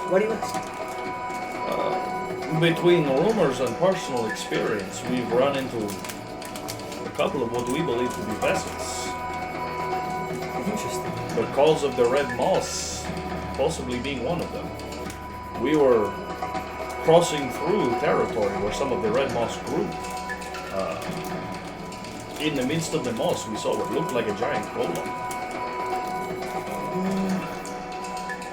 Why do you ask? Between rumors and personal experience, we've run into a couple of what we believe to be vessels. Interesting. The cause of the Red Moss possibly being one of them. We were crossing through territory where some of the Red Moss grew. In the midst of the moss, we saw what looked like a giant golem.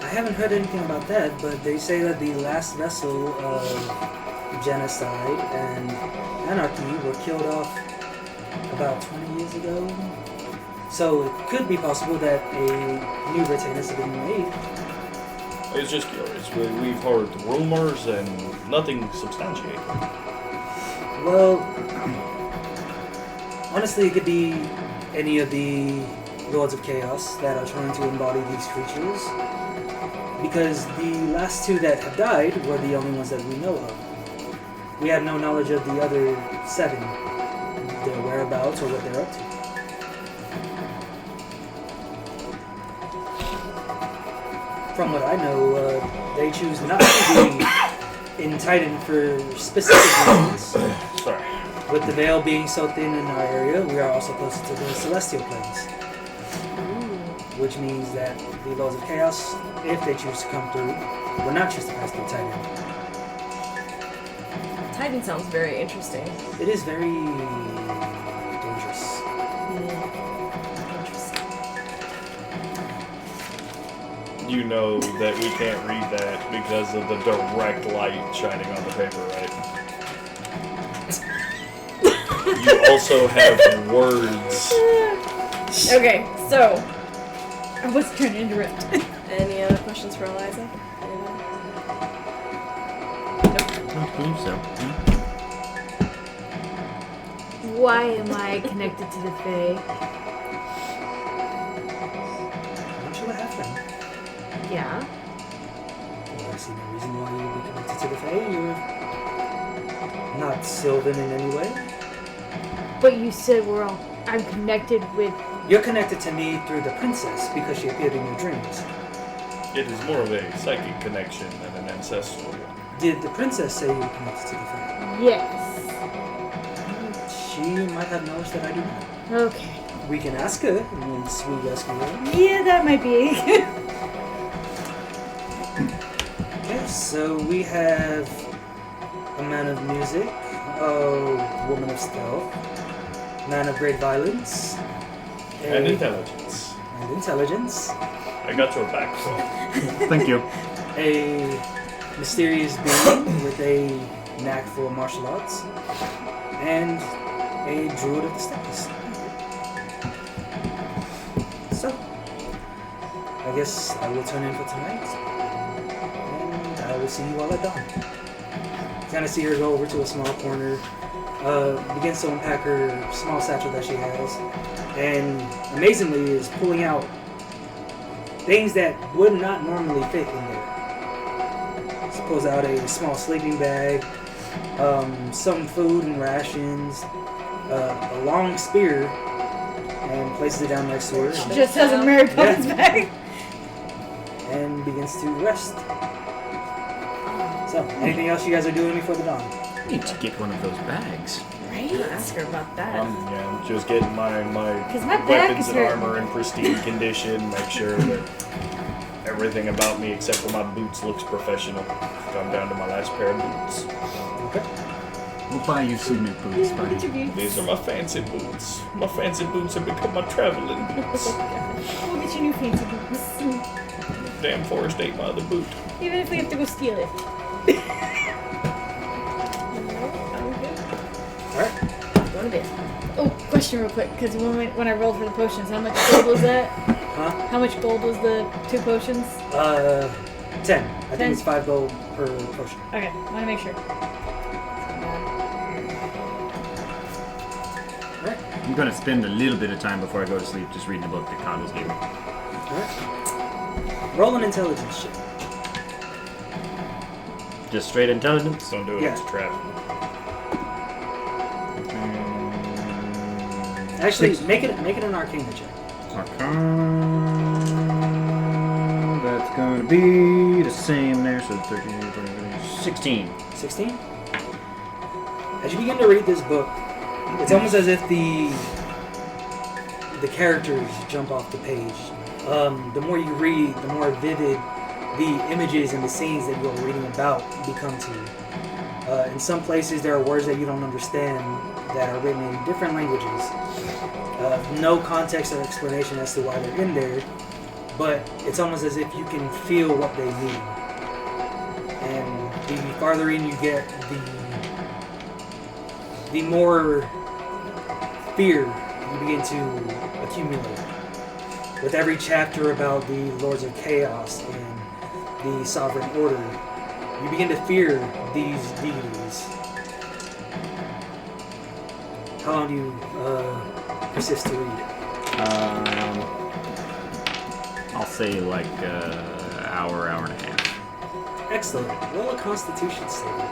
I haven't heard anything about that, but they say that the last vessel of genocide and anarchy were killed off about 20 years ago. So it could be possible that a new retain has been made. It's just curious. We've heard rumors and nothing substantiated. Well, honestly, it could be any of the Lords of Chaos that are trying to embody these creatures. Because the last two that have died were the only ones that we know of. We have no knowledge of the other 7, their whereabouts or what they're up to. From what I know, they choose not to be in Titan for specific reasons. Sorry. With the veil being so thin in our area, we are also closer to the celestial planes. Which means that the Lords of Chaos, if they choose to come through, will not choose to pass through Titan. Titan sounds very interesting. It is very dangerous. Interesting. You know that we can't read that because of the direct light shining on the paper, right? You also have words. Okay, so I was trying to interrupt. Any other questions for Eliza? Anybody? I don't believe so. Why am I connected to the Fae? Aren't you a halfling? Yeah. Well, I see no reason why you would be connected to the Fae. You're not Sylvan in any way. But you said I'm connected with. You're connected to me through the princess because she appeared in your dreams. It is more of a psychic connection than an ancestral one. Did the princess say you were connected to the Fae? Yes. She might have knowledge that I do not. Okay. We can ask her once we rescue her. Yeah, that might be. Okay, so we have a man of music, a woman of stealth, man of great violence, And intelligence. and intelligence, I got your back, so. Thank you. a mysterious being with a knack for martial arts, and a druid of the steppes. So, I guess I will turn in for tonight, and I will see you all at dawn. Kind of see her go over to a small corner, begins to unpack her small satchel that she has, and amazingly is pulling out things that would not normally fit in there. She pulls out a small sleeping bag, some food and rations, a long spear, and places it down next to her, Just has a Mary Poppins bag. and begins to rest. So, anything else you guys are doing before the dawn? Need to get one of those bags. I'm gonna ask her about that. I'm just getting my 'Cause my back weapons is and hurting. armor in pristine condition, make sure that everything about me except for my boots looks professional. I'm down to my last pair of boots. Okay. We'll buy you some new boots, buddy. These are my fancy boots. My fancy boots have become my traveling boots. We'll get you new fancy boots. Damn forest ate my other boot. Even if we have to go steal it. Alright. Go to bed. Oh, question real quick, because when I rolled for the potions, how much gold was that? Huh? How much gold was the 2 potions? 10. I 10? think it's 5 gold per potion. Okay, want to make sure. Alright. I'm gonna spend a little bit of time before I go to sleep just reading the book that Condo's gave me. Alright. Roll an intelligence check. Just straight intelligence. Don't do it, Yeah. it's a trap. Actually, Six. make it an arcana check. Arcana. That's going to be the same there, so 13, 16. 16. As you begin to read this book, it's almost as if the characters jump off the page. The more you read, the more vivid the images and the scenes that you're reading about become to you. In some places, there are words that you don't understand that are written in different languages. No context or explanation as to why they're in there, but it's almost as if you can feel what they mean. And the farther in you get, the more fear you begin to accumulate. With every chapter about the Lords of Chaos and the Sovereign Order, you begin to fear these deities. How long do you persist to read? I'll say like hour and a half. Excellent. Roll a Constitution saving.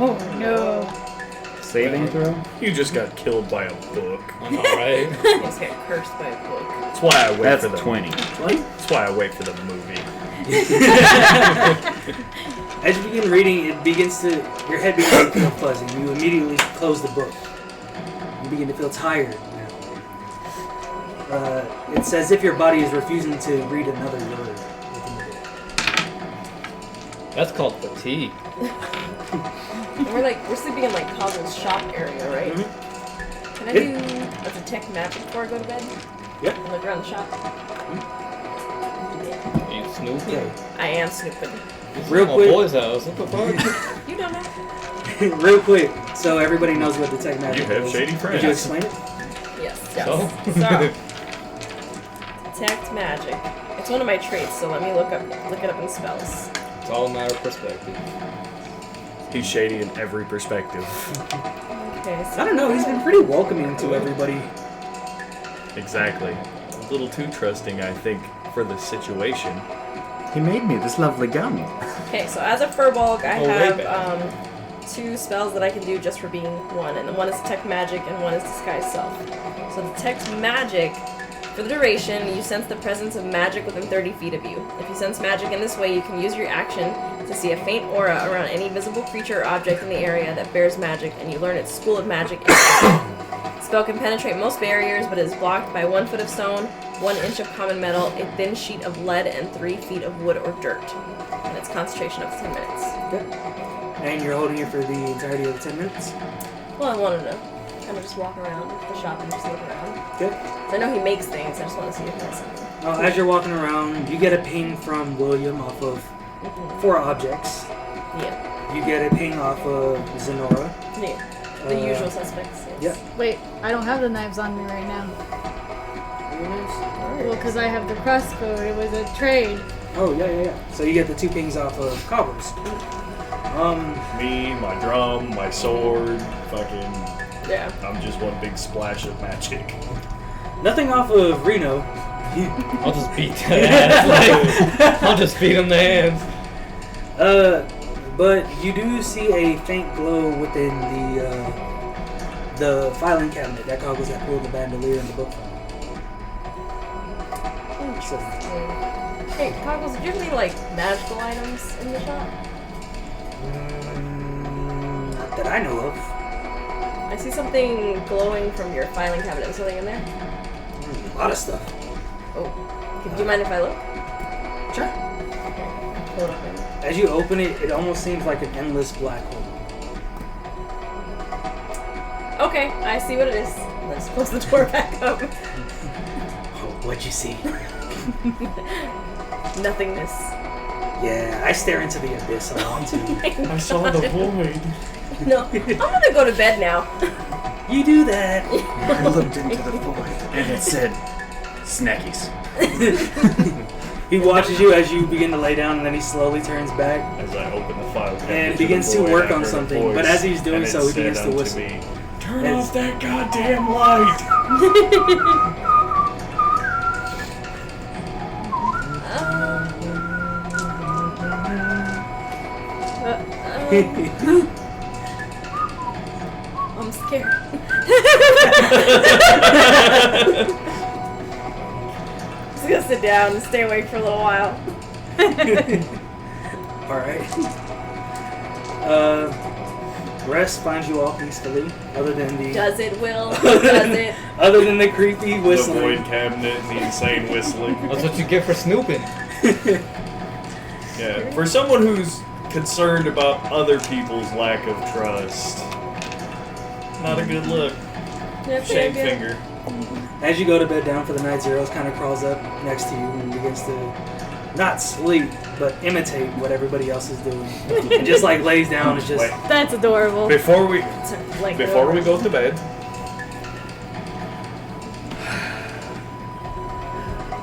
Oh no. Saving throw? You just got killed by a book. I know, right? You just get cursed by a book. That's why I wait That's for the 20. 20? That's why I wait for the movie. As you begin reading, your head begins to feel fuzzy. You immediately close the book. You begin to feel tired now. It's as if your body is refusing to read another word within the book. That's called fatigue. And we're sleeping in like Cobble's shop area, right? Mm-hmm. Can I do a detect magic before I go to bed? Yep. And look around the shop. You snooping? Okay. I am snooping. This is Real my quick. boy's house. What the fuck? You don't know. Real quick, so everybody knows what detect magic You have is. shady friends. Did you explain it? Yes. So? So, detect magic. It's one of my traits, so let me look it up in spells. It's all a matter of perspective. He's shady in every perspective. Okay, so I don't know, he's been pretty welcoming to everybody. Exactly. A little too trusting, I think, for the situation. He made me this lovely gun. Okay, so as a furbolg, I Oh, way have back. 2 spells that I can do just for being one, and one is detect magic and one is disguise self. So detect magic, for the duration, you sense the presence of magic within 30 feet of you. If you sense magic in this way, you can use your action to see a faint aura around any visible creature or object in the area that bears magic, and you learn its school of magic instantly. The spell can penetrate most barriers, but is blocked by 1 foot of stone, 1 inch of common metal, a thin sheet of lead, and 3 feet of wood or dirt. And its concentration up to 10 minutes. Good. And you're holding it for the entirety of the 10 minutes? Well, I wanted to kind of just walk around the shop and just look around. Good. I know he makes things, I just want to see if he has something. As you're walking around, you get a ping from William off of 4 objects. Yeah. You get a ping off of Zenora. Yeah. The usual suspects. Yes. Yep. Wait, I don't have the knives on me right now. Well, because I have the crossbow. It was a trade. Oh, yeah. So you get the 2 pings off of Cobbers. Me, my drum, my sword, fucking... Yeah. I'm just one big splash of magic. Nothing off of Reno. I'll just beat that ass. Like, I'll just beat him the hands. But you do see a faint glow within the filing cabinet that Cobbers that pulled the bandolier and the book from. So, Hey, Coggles, do you have any, like, magical items in the shop? not that I know of. I see something glowing from your filing cabinet. Is something in there? A lot of stuff. Oh. Do you mind if I look? Sure. Pull it up in. As you open it, it almost seems like an endless black hole. Okay, I see what it is. Let's close the door back up. Oh, what'd you see? Nothingness. Yeah, I stare into the abyss a lot too. I saw the void. No, I'm gonna go to bed now. You do that. I looked into the void and it said, snackies. He watches you as you begin to lay down, and then he slowly turns back As I open the file cabinet and the begins to void, work I on heard a something. voice, But as he's doing and it so, he said begins to unto whistle. me, Turn As- off that goddamn light! I'm scared. Just gonna sit down and stay awake for a little while. Alright. Rest finds you all peacefully, other than the Does it, Will? Does it? other than the creepy The whistling. void cabinet and the insane whistling. That's what you get for snooping. Yeah, for someone who's concerned about other people's lack of trust, not a good look. That's a Shame good idea. finger. As you go to bed down for the night, Zeros kind of crawls up next to you and begins to not sleep, but imitate what everybody else is doing. And just like lays down, it's just Wait, That's adorable. before we Like, go to bed,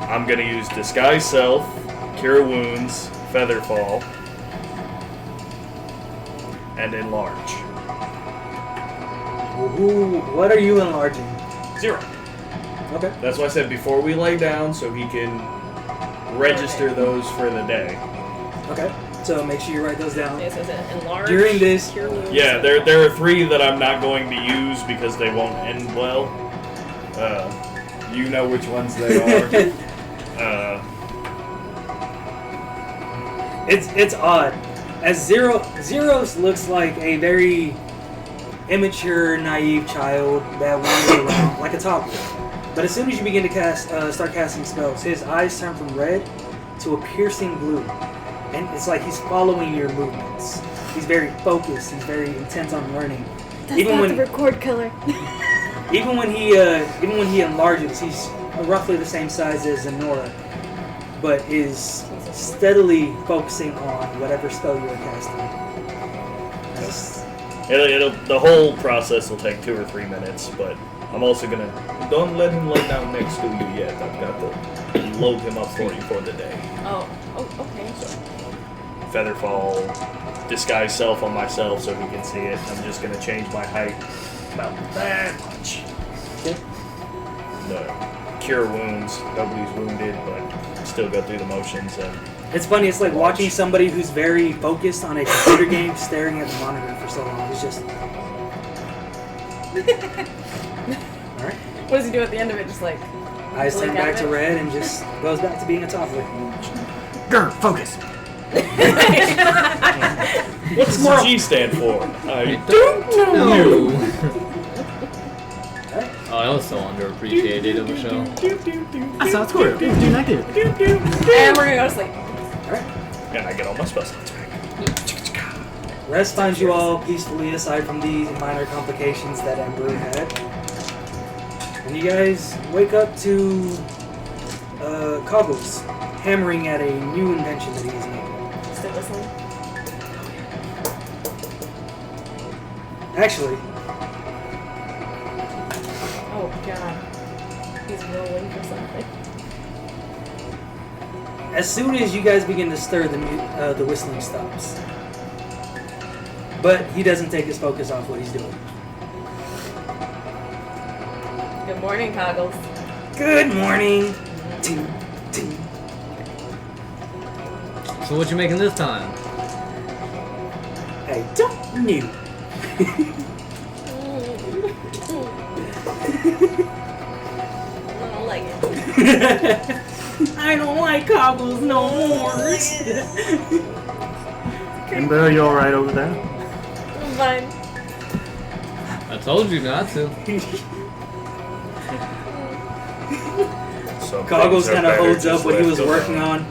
I'm gonna use Disguise Self, Cure Wounds, Feather Fall, and Enlarge. What are you enlarging? 0. Okay. That's why I said before we lay down, so he can register those for the day. Okay. So make sure you write those down. This is an enlarge. During this- Cure wounds. Yeah, there are 3 that I'm not going to use because they won't end well. You know which ones they are. It's odd. As Zeros looks like a very immature, naive child that wanders around like a toddler. But as soon as you begin to start casting spells, his eyes turn from red to a piercing blue, and it's like he's following your movements. He's very focused. He's very intent on learning. That's not the record color. Even when he enlarges, he's roughly the same size as Zenora, but is steadily focusing on whatever spell you are casting. The whole process will take 2 or 3 minutes, but I'm also gonna don't let him lay down next to you yet. I've got to load him up for you for the day. Oh, okay. So, Featherfall, Disguise Self on myself so he can see it. I'm just gonna change my height about that much. Okay. The Cure Wounds, nobody's wounded, but still go through the motions and It's funny. It's like watching somebody who's very focused on a computer game staring at the monitor for so long. It's just. All right. What does he do at the end of it? Just like Eyes turn blink out back of to it? red and just goes back to being a toddler. Grr, focus. what's the G stand for? I No. Alright. Oh, that was so underappreciated of a show. I saw a squirrel. It was doing that too. And we're gonna go to sleep. Alright. and I get all my spells back. Rest finds you all peacefully aside from the minor complications that Ember had. And you guys wake up to Coggles hammering at a new invention that he is making. Still listening. Actually, Oh god. He's rolling for something. as soon as you guys begin to stir, the whistling stops. But he doesn't take his focus off what he's doing. Good morning, Coggles. Good morning. Ting, ting. So what you making this time? Hey, don't new. I don't like it. I don't like Coggles no more. Ember, you alright over there? I'm fine. I told you not to. Some Coggles things are kind of better holds up just what he was left working alone. on,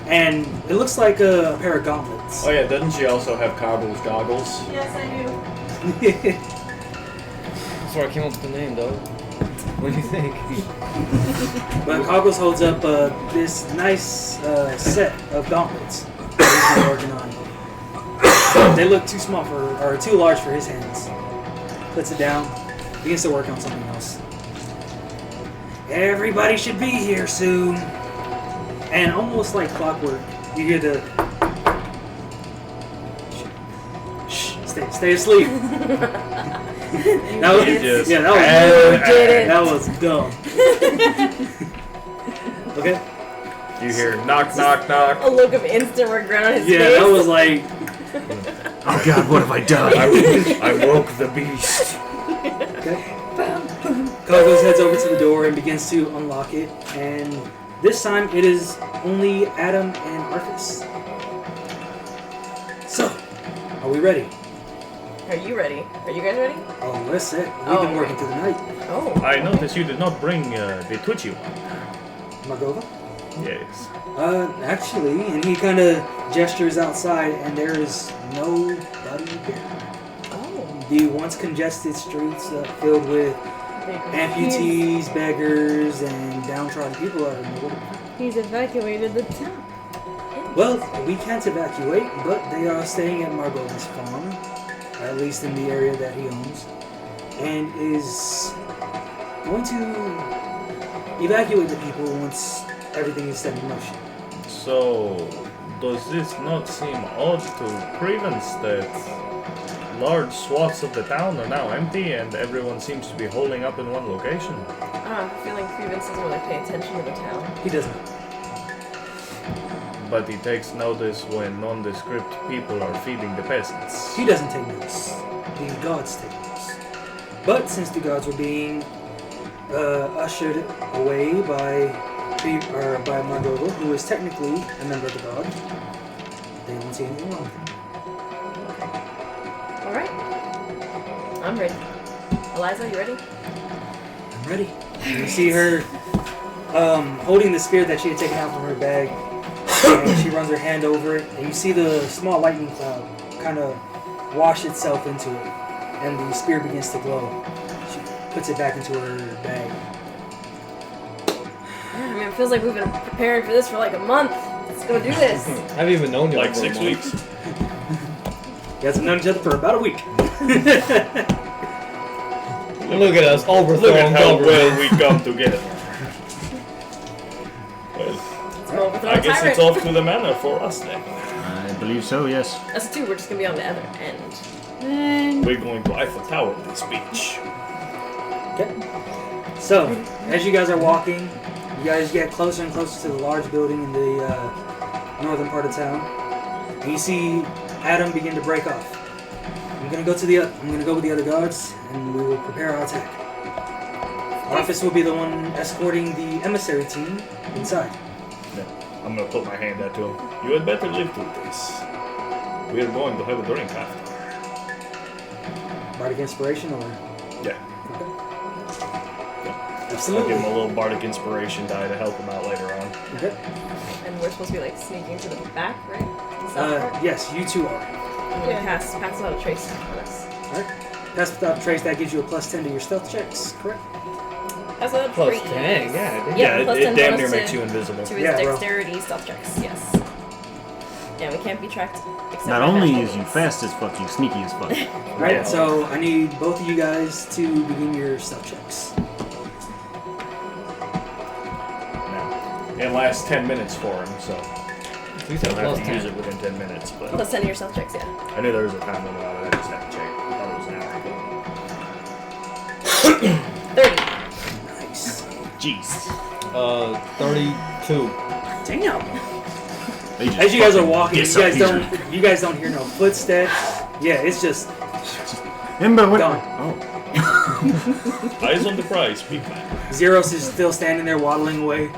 and it looks like a pair of gauntlets. Oh yeah, doesn't she also have Coggles goggles? Yes, I do. That's where I came up with the name, though. What do you think? But Coggles holds up this nice set of gauntlets that he's been working on. They look too small or too large for his hands. Puts it down, begins to work on something else. Everybody should be here soon. And almost like clockwork, you hear the shh, stay asleep. That was, Just yeah, that was dumb. Okay. You hear knock, knock, knock. A look of instant regret on his Yeah, face. that was like. Oh god, what have I done? I woke the beast. Okay. Coggles heads over to the door and begins to unlock it, and this time it is only Adam and Arfis. So, are we ready? Are you ready? Are you guys ready? Oh, we're set. We've Oh, been working through the night. Oh. I noticed you did not bring the twitchy one. Margova? Yes. Actually, and he kind of gestures outside, and there is nobody there. Oh. The once congested streets filled with amputees, beggars, and downtrodden people are nowhere. He's evacuated the town. Well, we can't evacuate, but they are staying at Margova's farm, at least in the area that he owns, and is going to evacuate the people once everything is set in motion. So, does this not seem odd to Creevance that large swaths of the town are now empty and everyone seems to be holding up in one location? I have a feeling Creevance doesn't really pay attention to the town. He doesn't. But he takes notice when nondescript people are feeding the peasants. He doesn't take notice. The gods take notice. But since the gods were being ushered away by Margova, who is technically a member of the god, they don't see anything wrong with him. Alright. I'm ready. Eliza, you ready? I'm ready. You see her holding the spear that she had taken out from her bag, and she runs her hand over it, and you see the small lightning cloud kind of wash itself into it, and the spear begins to glow. She puts it back into her bag. I mean, it feels like we've been preparing for this for like a month. Let's go do this. I haven't even known you Like for a 6 month. weeks? You guys have known each other for about a week. Look at us, overthrowing Look at how government. well we come together. Well, Let's go overthrow I a guess tyrant. it's off to the manor for us then. I believe so, yes. Us two, we're just gonna be on the other end. And We're going to Eiffel Tower this beach. Okay. So, as you guys are walking, you guys get closer and closer to the large building in the northern part of town, and you see Adam begin to break off. I'm gonna go with the other guards, and we will prepare our attack. Arfis will be the one escorting the emissary team inside. Yeah, I'm gonna put my hand out to him. You had better live through this. We are going to have a drink after. Bardic inspiration, or Yeah. okay. I'll Absolutely. give him a little bardic inspiration die to help him out later on. Okay. And we're supposed to be like sneaking to the back, right? The south part? Yes, you two are. I'm gonna pass without a trace on us. All right. Pass without trace. That gives you a +10 to your stealth checks. Correct. Pass without Plus trace. 10, yeah. Yeah, plus 10 it damn bonus near to- makes you invisible. To his Yeah, bro. dexterity stealth checks, yes. Yeah, we can't be tracked. Except Not by only natural is you means. fast as fuck, you sneaky as fuck. All right. So I need both of you guys to begin your stealth checks. Now, it lasts 10 minutes for him, so We I said don't plus have to use 10. it within 10 minutes. But Plus 10 of your stealth checks, yeah. I knew there was a time limit on it. I just had to check. I thought it was an hour ago. 30. Nice. Jeez. 32. Damn. They just As you guys are fucking walking, disappear. you guys don't hear no footsteps. Yeah, it's just Ember, what? Gone. Oh. Eyes on the prize, big man. Zeros is still standing there waddling with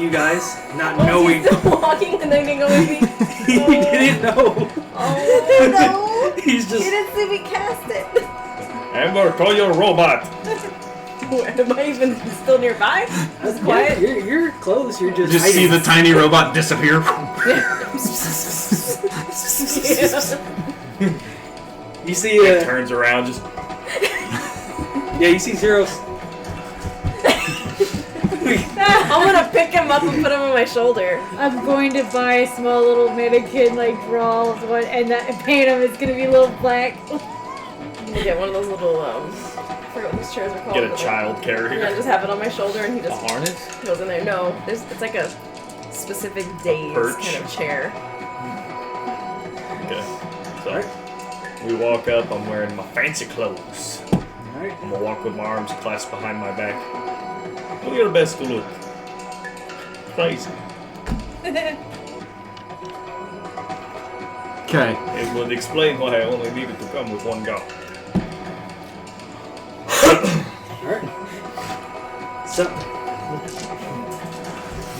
you guys, not Oh, knowing. he's still walking and then they go with me. He didn't know. Oh, no. He's You just. didn't see me cast it. Ember, call your robot. Am I even still nearby? Just quiet. You're close. You're just. Just see the tiny robot disappear. You see. It turns around, just Yeah, you see Zeros. I'm gonna pick him up and put him on my shoulder. I'm going to buy a small little mannequin like draws one, and that paint him. It's gonna be a little black. I'm gonna get one of those little I forget what those chairs are called. get a but, child Yeah, carrier. just have it on my shoulder and he A just harness? goes in there. No, it's like a specific days perch? kind of chair. Okay. So Alright. we walk up. I'm wearing my fancy clothes. Alright. I'm gonna walk with my arms clasped behind my back. Do your best to look crazy. Okay. It would explain why I only needed to come with one guard. Alright. So,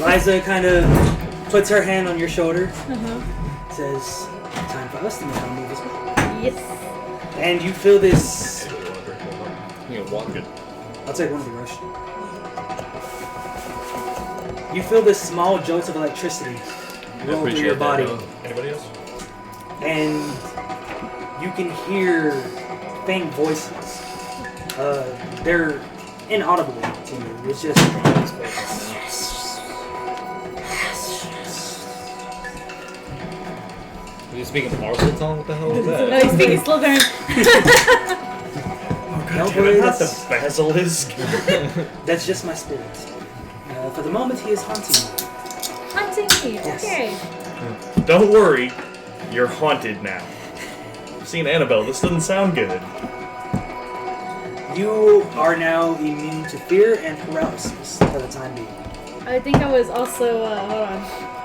Liza kind of puts her hand on your shoulder, says, time for us to make our move as well. Yes. And you feel this. Anybody want to drink one more? You know, one. Good. I'll take one of the rush. You feel this small jolt of electricity roll through your body, Anybody else? and you can hear faint voices. They're inaudible to you. It's just. Are you speaking Parselton? What the hell is No, that? he's speaking Slytherin. Don't Damn worry, it, not the that's, basilisk. that's just my spirit. For the moment, he is haunting you. Hunting me. Yes. Okay. Don't worry, you're haunted now. I've seen Annabelle, this doesn't sound good. You are now immune to fear and paralysis for the time being. I think I was also. Hold on.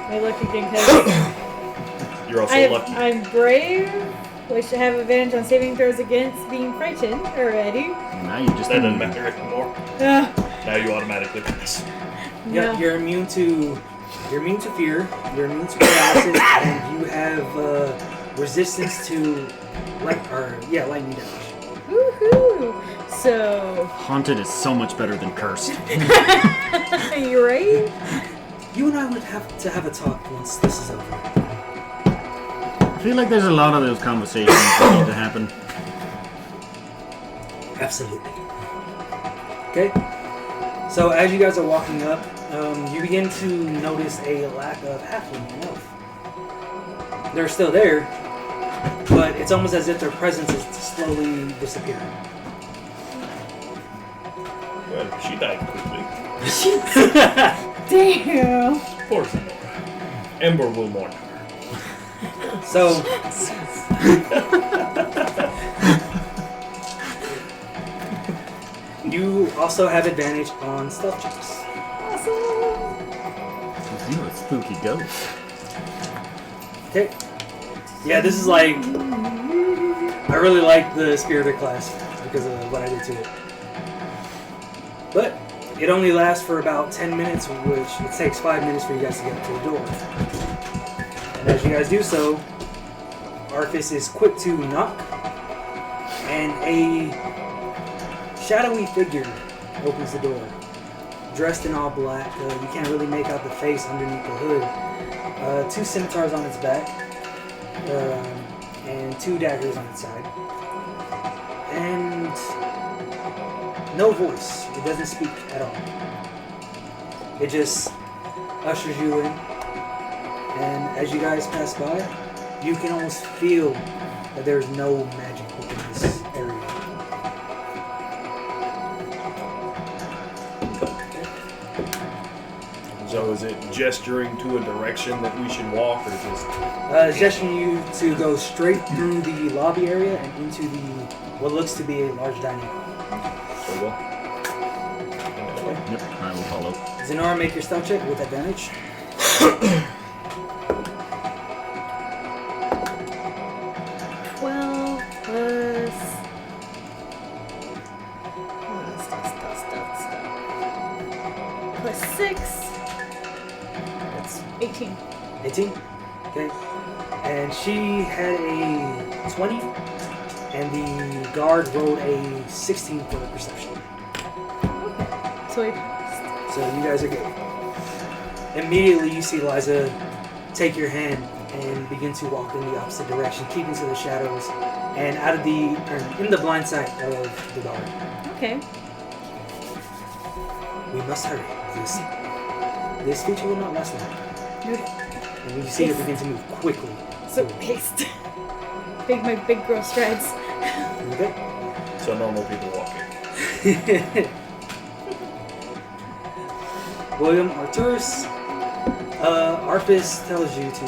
Let me look again because You're also lucky. I'm brave, which I have advantage on saving throws against being frightened already. Now you just That doesn't matter anymore. Uh, Now you automatically pass. Yeah, no. you're immune to fear, you're immune to paralysis, and you have resistance to lightning damage. Woohoo! So, Haunted is so much better than cursed. you right? You and I would have to have a talk once this is over. I feel like there's a lot of those conversations that need to happen. Absolutely. Okay. So as you guys are walking up, you begin to notice a lack of halfling and elf. They're still there, but it's almost as if their presence is slowly disappearing. Well, she died quickly. Damn. Poor Zenora. Ember will mourn her. So you also have advantage on stealth checks. You're a spooky ghost. Okay. Yeah, this is like I really like the Spirited class because of what I did to it. But it only lasts for about 10 minutes, which it takes 5 minutes for you guys to get up to the door. And as you guys do so, Arfis is quick to knock, and a shadowy figure opens the door. Dressed in all black, you can't really make out the face underneath the hood. 2 scimitars on its back, and 2 daggers on its side. And no voice. It doesn't speak at all. It just ushers you in. And as you guys pass by, you can almost feel that there's no magic within this area. So is it gesturing to a direction that we should walk, or just... Gesturing you to go straight through the lobby area and into what looks to be a large dining hall. So go? Yep, I will follow. Zenora, make your stealth check with advantage. Plus 6. That's 18. 18? Okay. And she had a 20, and the guard rolled a 16 for perception. Okay. So we passed. So you guys are good. Immediately you see Liza take your hand and begin to walk in the opposite direction, keeping to the shadows and out of in the blind sight of the guard. Okay. We must hurry. This feature will not last long. Noted. And you see her begin to move quickly. So haste. My big girl strides. Okay. So normal people walking. William Arcturus, Arfis tells you to.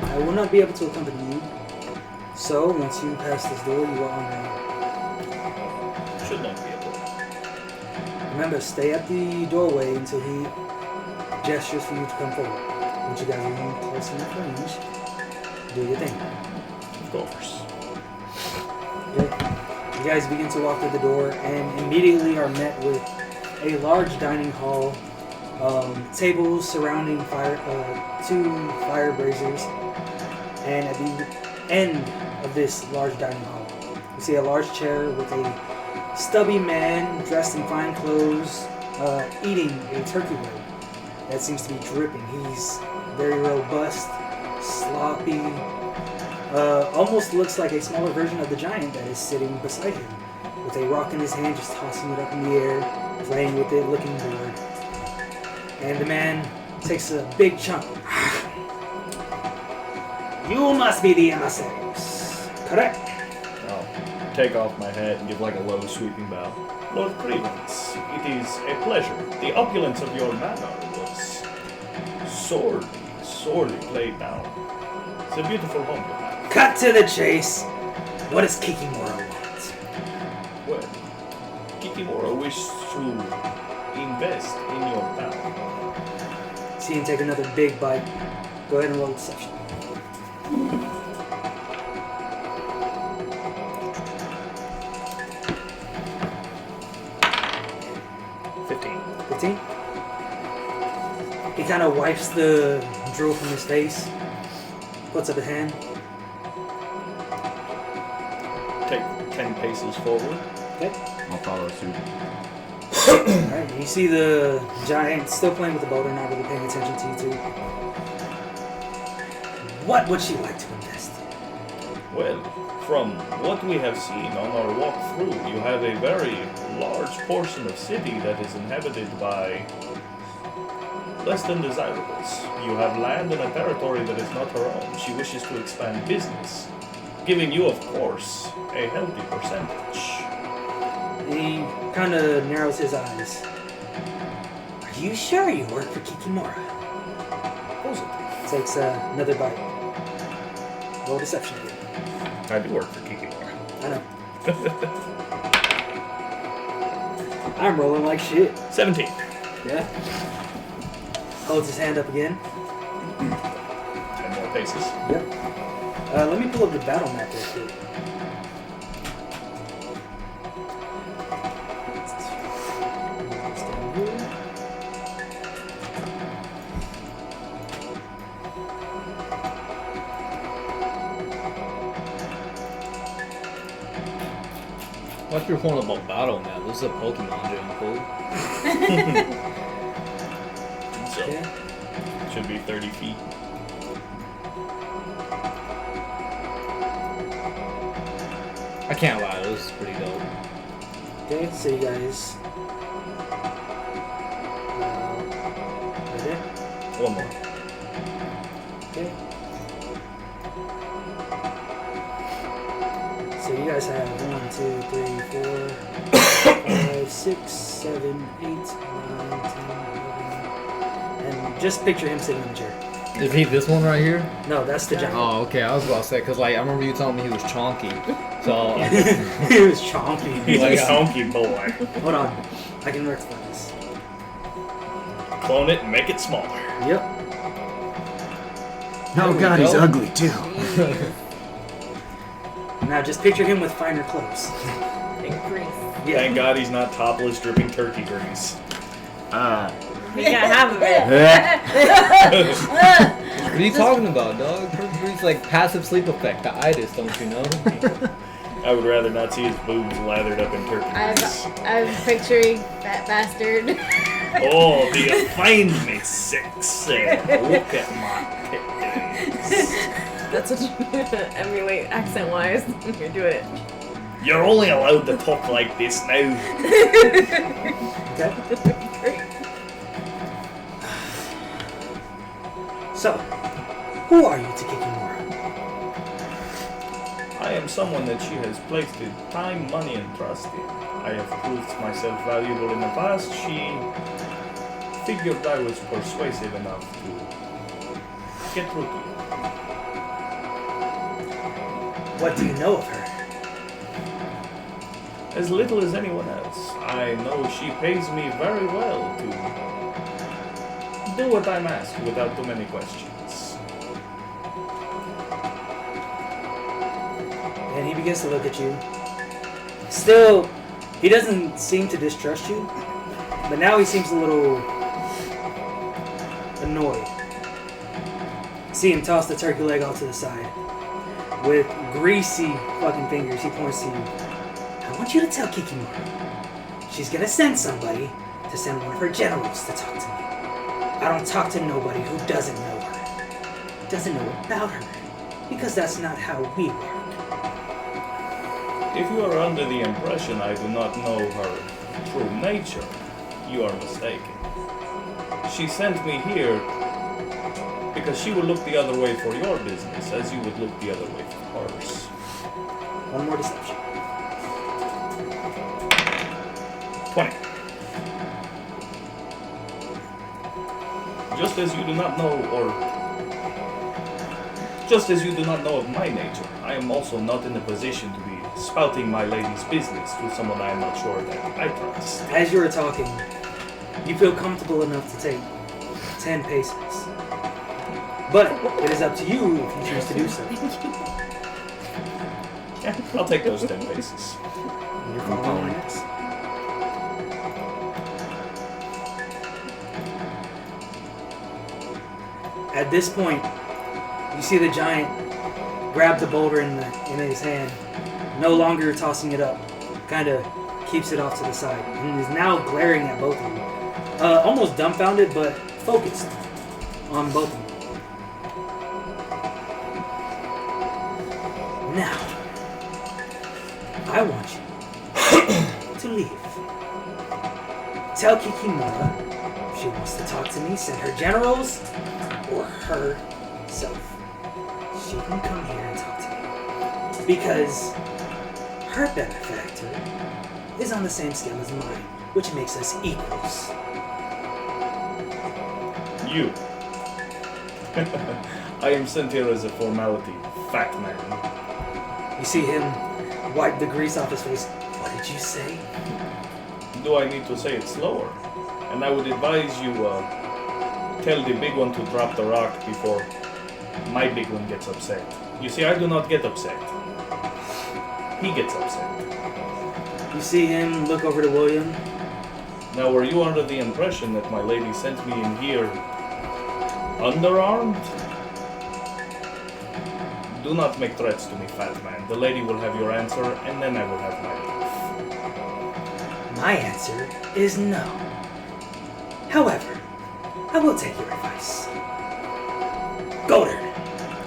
I will not be able to accompany you. So once you pass this door, you are on your own. Should not be able. Remember, stay at the doorway until he gestures for you to come forward. Once you guys are in close enough range, do your thing. Of course. Okay. You guys begin to walk through the door and immediately are met with a large dining hall, tables surrounding two fire braziers, and at the end of this large dining hall, you see a large chair with a stubby man dressed in fine clothes, eating a turkey leg that seems to be dripping. He's very robust, sloppy, almost looks like a smaller version of the giant that is sitting beside him, with a rock in his hand, just tossing it up in the air, playing with it, looking bored. And the man takes a big chunk. You must be the emissaries, correct? No. take off my hat and give like a low sweeping bow. Lord Creevance, it is a pleasure. The opulence of your manor was sorely played down. It's a beautiful home you have. Cut to the chase. What does Kikimora want? Well, Kikimora wishes to invest in your town. See him take another big bite. Go ahead and roll deception. 15. He kind of wipes the drool from his face, puts up a hand. Take 10 paces forward. Okay. I'll follow suit. Alright, you see the giant still playing with the boulder, not really paying attention to you two. What would she like to invest in? Well, from what we have seen on our walk through, you have a very large portion of city that is inhabited by less than desirables. You have land in a territory that is not her own. She wishes to expand business, giving you, of course, a healthy percentage. He kind of narrows his eyes. Are you sure you work for Kikimora? Positive. Takes another bite. Roll deception again. I do work for Kikimora. I know. I'm rolling like shit. 17. Yeah. Holds his hand up again. 10 more paces. Yep. Let me pull up the battle map real quick. What's your point about battle map? This is a Pokemon gym, cool. So, Okay. should be 30 feet. I can't lie, this is pretty dope. Okay, so you guys. Right there. One more. Okay. So you guys have 1, 2, 3, 4, 5, 6, 7, 8, 9, 10, 11. And just picture him sitting in the chair. Is he this one right here? No, that's the giant. Oh, okay, I was about to say, because like, I remember you telling me he was chonky. So, He was chompy. He's Like, a chunky boy. Hold on. I can rectify this. Clone it and make it smaller. Yep. Oh we god, he's go. ugly too. Now just picture him with finer clothes. And grease. Yeah. Thank God he's not topless, dripping turkey grease. We got half of it. what are you talking about, dog? It's like passive sleep effect, the itis, don't you know? I would rather not see his boobs lathered up in turkey grease. I'm picturing that bastard. Oh, do you find me sexy? Look at my titties. That's what you emulate accent-wise. You're doing it. You're only allowed to talk like this now. Okay. Great. So, who are you to Kikimora? I am someone that she has placed time, money, and trust in. I have proved myself valuable in the past. She figured I was persuasive enough to get through to you. What do you know of her? As little as anyone else. I know she pays me very well to do what I'm asked without too many questions. And he begins to look at you. Still, he doesn't seem to distrust you, but now he seems a little annoyed. See him toss the turkey leg off to the side. With greasy fucking fingers, he points to you. I want you to tell Kikimora. She's gonna send somebody to send one of her generals to talk to me. I don't talk to nobody who doesn't know her. Doesn't know about her. Because that's not how we work. If you are under the impression I do not know her true nature, you are mistaken. She sent me here because she will look the other way for your business as you would look the other way for hers. One more deception. 20. Just as you do not know of my nature, I am also not in a position to be spouting my lady's business to someone I am not sure that I trust. As you were talking, you feel comfortable enough to take 10 paces. But it is up to you if you choose to do so. Yeah, I'll take those 10 paces. You're following next. At this point, you see the giant grab the boulder in his hand, no longer tossing it up, kind of keeps it off to the side, and is now glaring at both of you. Almost dumbfounded, but focused on both of you. Now, I want you to leave. Tell Kikimora if she wants to talk to me, send her generals or herself. She can come here and talk to me. Because her benefactor is on the same scale as mine, which makes us equals. You. I am sent here as a formality, fat man. You see him wipe the grease off his face. What did you say? Do I need to say it slower? And I would advise you tell the big one to drop the rock before my big one gets upset. You see, I do not get upset. He gets upset. You see him look over to William. Now, were you under the impression that my lady sent me in here underarmed? Do not make threats to me, fat man. The lady will have your answer, and then I will have my leave. My answer is no. However, I will take your advice. Go there.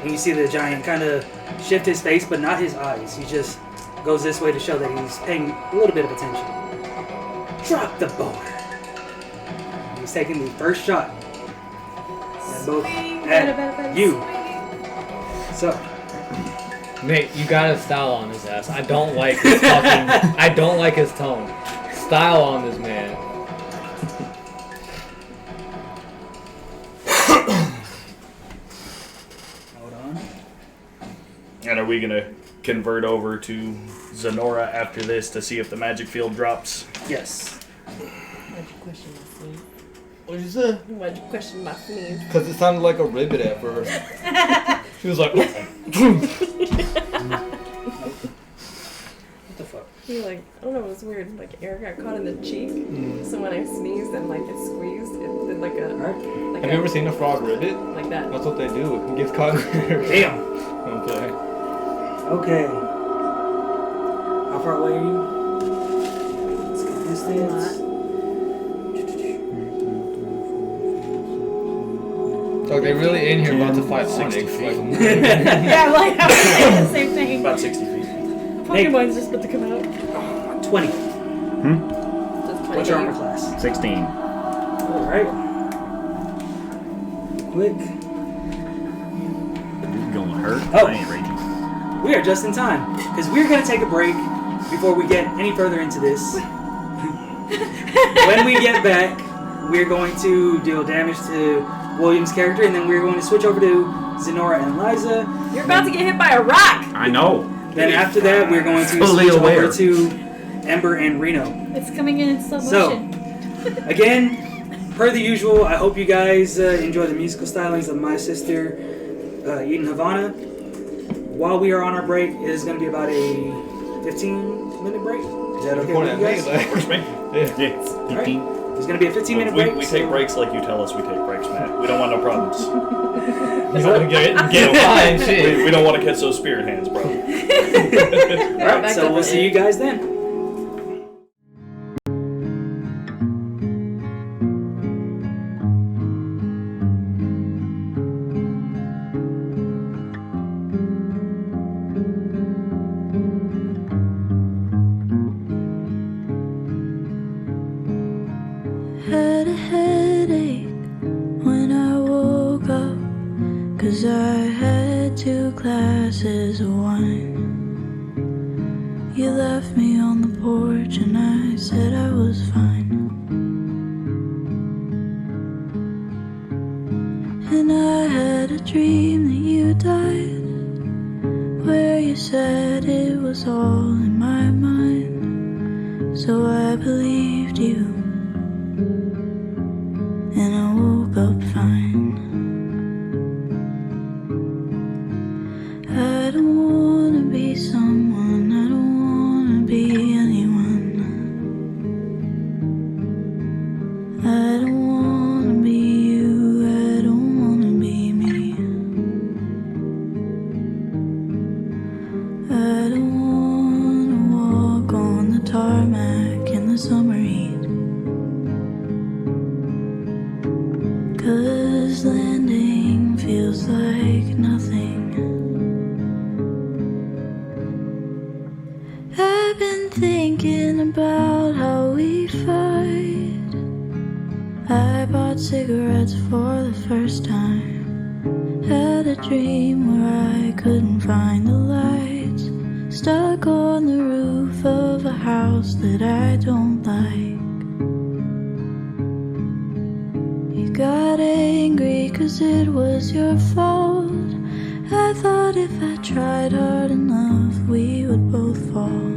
And you see the giant kind of shift his face, but not his eyes. He just goes this way to show that he's paying a little bit of attention. Drop the boulder. And he's taking the first shot at both at you. So, Mate, you gotta style on his ass. I don't like his fucking. I don't like his tone. Style on this man. hold on. And are we gonna convert over to Zenora after this to see if the magic field drops? Yes. Why'd you question my sneeze? What did you say? Why'd you question my sneeze? Because it sounded like a ribbit at first. She was like, What the fuck? He I don't know, it was weird. Like air got caught in the cheek, so when I sneezed and it squeezed, it did like a. Alright. Like have you ever seen a frog ribbit? Like that. That's what they do. It gets caught. Damn. Okay. Okay. How far away are you? Let's get this distance. So they really in here about to fight 60 Onyx. feet. Like, Yeah, like I was saying the same thing. About 60 feet. Pokemon's just about to come out. 20. Just What's your armor class? 16. Alright. Quick. You gonna hurt? Oh. I ain't raging. We are just in time, because we're going to take a break before we get any further into this. When we get back, we're going to deal damage to William's character, and then we're going to switch over to Zenora and Liza. You're about to get hit by a rock! I know. Then after that, we're going to Fully switch aware. over to Ember and Reno. It's coming in slow So, motion. again, per the usual, I hope you guys enjoy the musical stylings of my sister, Eden Havana. While we are on our break, it is going to be about a 15-minute break. Is that okay with you guys? Works for me. Yeah. Alright. There's going to be a 15-minute break. We take breaks like you tell us we take breaks, Matt. We don't want no problems. you want to get fine shit. We don't want to catch those spirit hands, bro. Alright, so we'll see you guys then. Had a headache when I woke up, 'cause I had 2 glasses of wine. You left left me on the porch and I said I was fine. And I had a dream that you died, where you said it was all in my mind. So I believed you, and I woke up fine. I don't wanna be someone, I don't wanna be anyone. I don't wanna be you, I don't wanna be me. I don't wanna walk on the tarmac in the summer heat, 'cause landing feels like nothing. I've been thinking about how we fight. I bought cigarettes for the first time. Had a dream where I couldn't find the lights. Stuck on the roof of a house that I don't like. You got angry 'cause it was your fault. I thought if I tried hard enough we would both fall.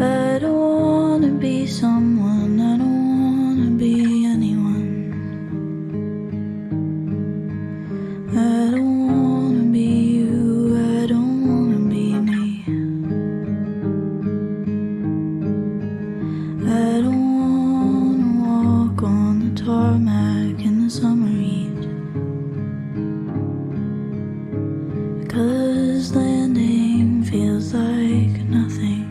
I don't wanna be someone, I don't wanna be anyone. I don't wanna be you, I don't wanna be me. I don't wanna walk on the tarmac in the summer heat, 'cause landing feels like nothing.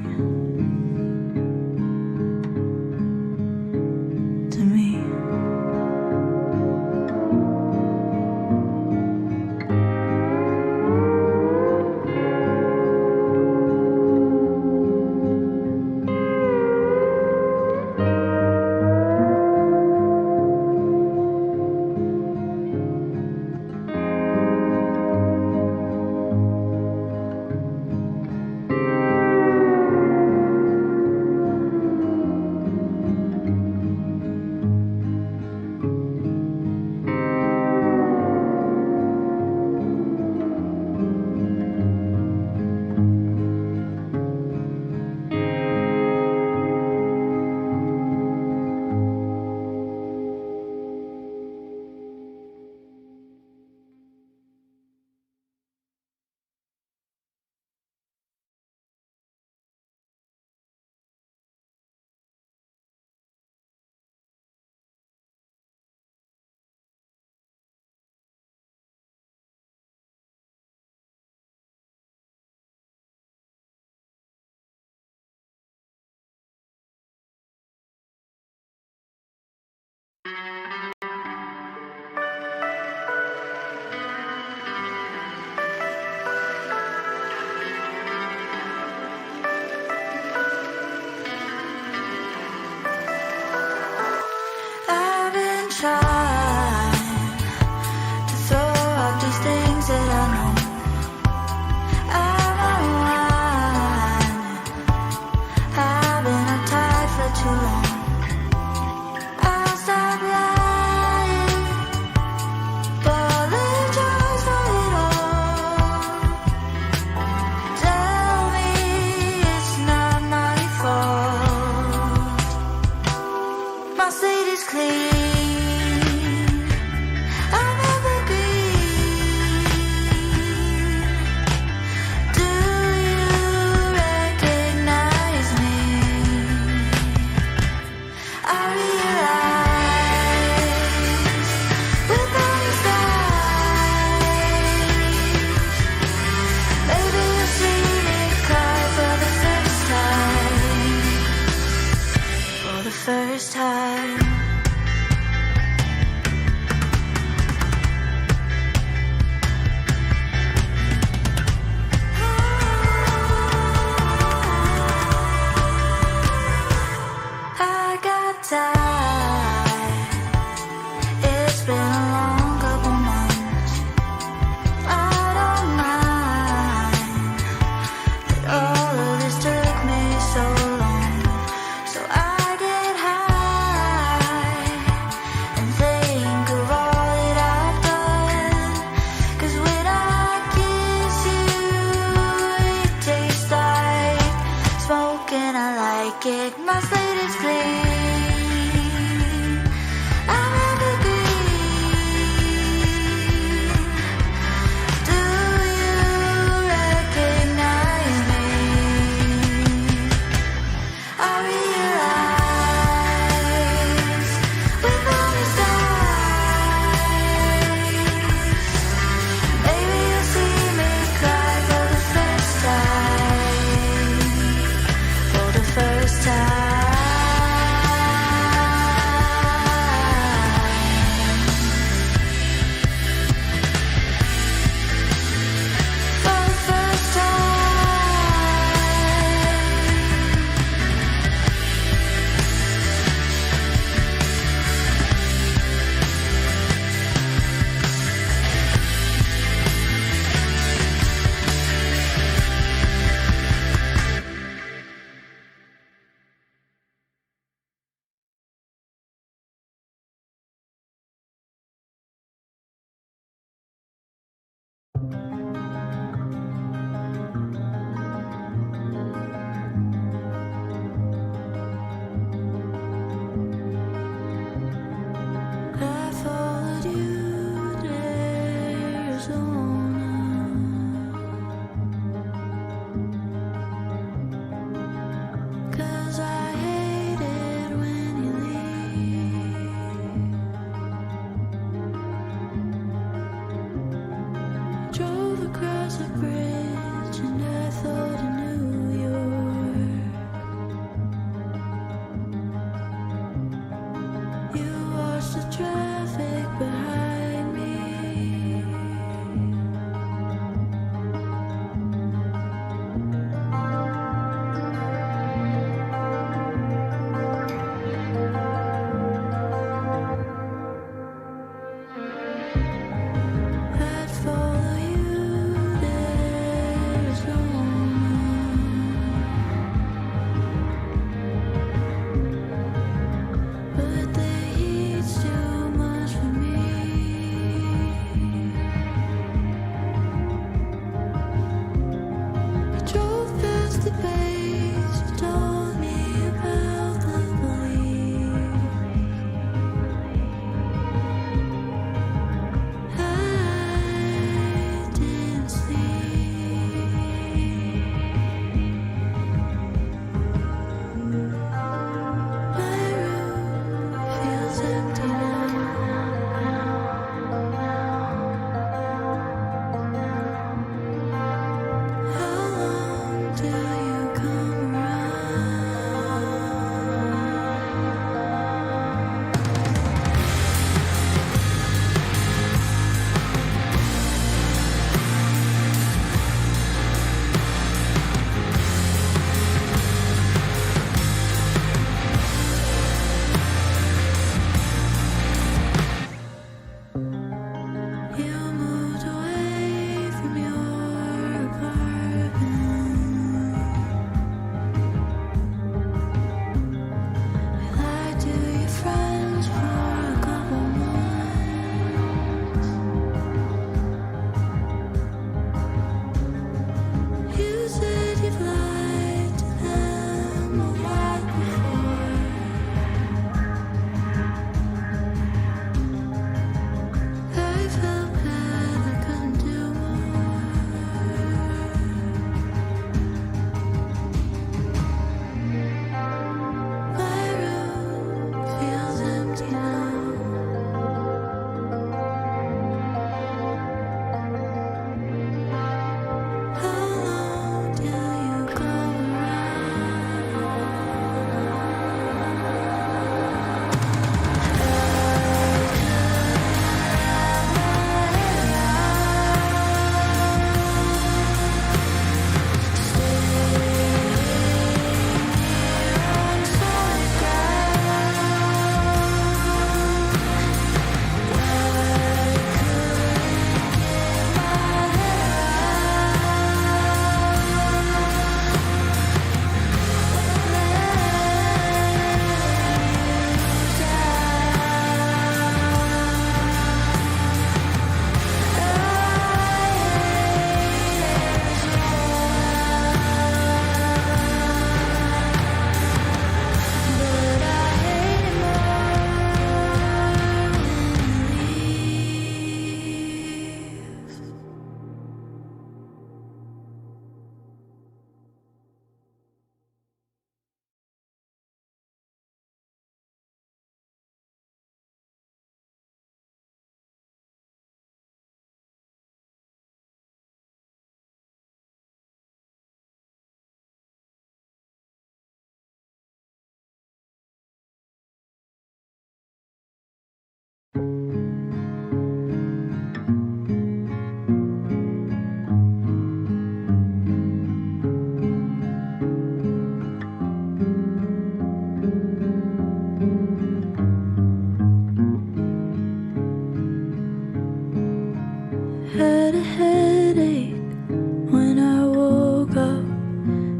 psychic, my slate is clean. I'm evergreen. Do you recognize me? I realize we've always died. Maybe you'll see me cry for the first time. For the first time.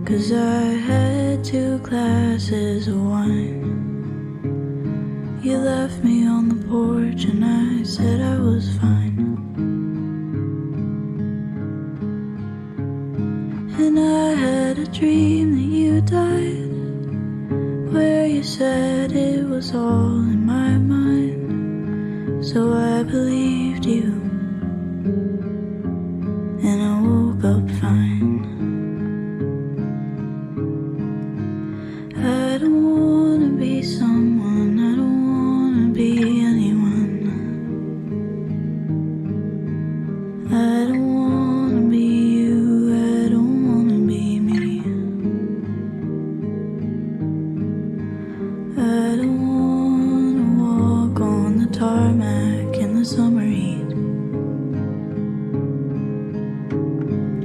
'cause I had 2 glasses of wine. You left me on the porch and I said I was fine. And I had a dream that you died, where you said it was all in my mind. So I believed you, and I woke up fine. I don't wanna be someone, I don't wanna be anyone. I don't wanna be you, I don't wanna be me. I don't wanna walk on the tarmac in the summer heat,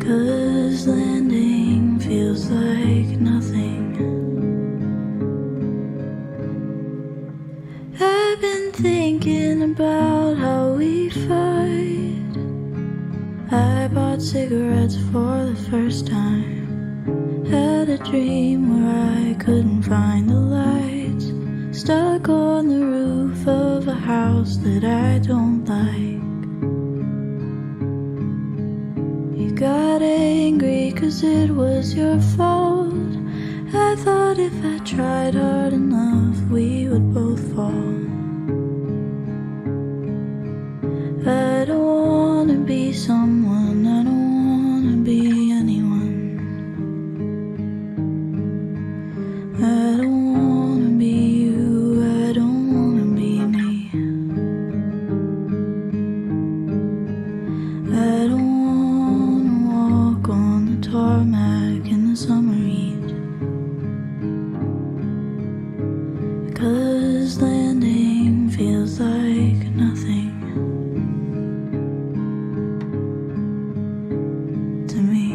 'cause landing feels like nothing. I've been thinking about how we fight. I bought cigarettes for the first time. Had a dream where I couldn't find the lights. Stuck on the roof of a house that I don't like. You got angry 'cause it was your fault. I thought if I tried hard enough we would both fall. I don't wanna be someone, I don't wanna be anyone. I don't wanna be you, I don't wanna be me. I don't wanna walk on the tarmac in the summer heat, 'cause landing feels like nothing to me.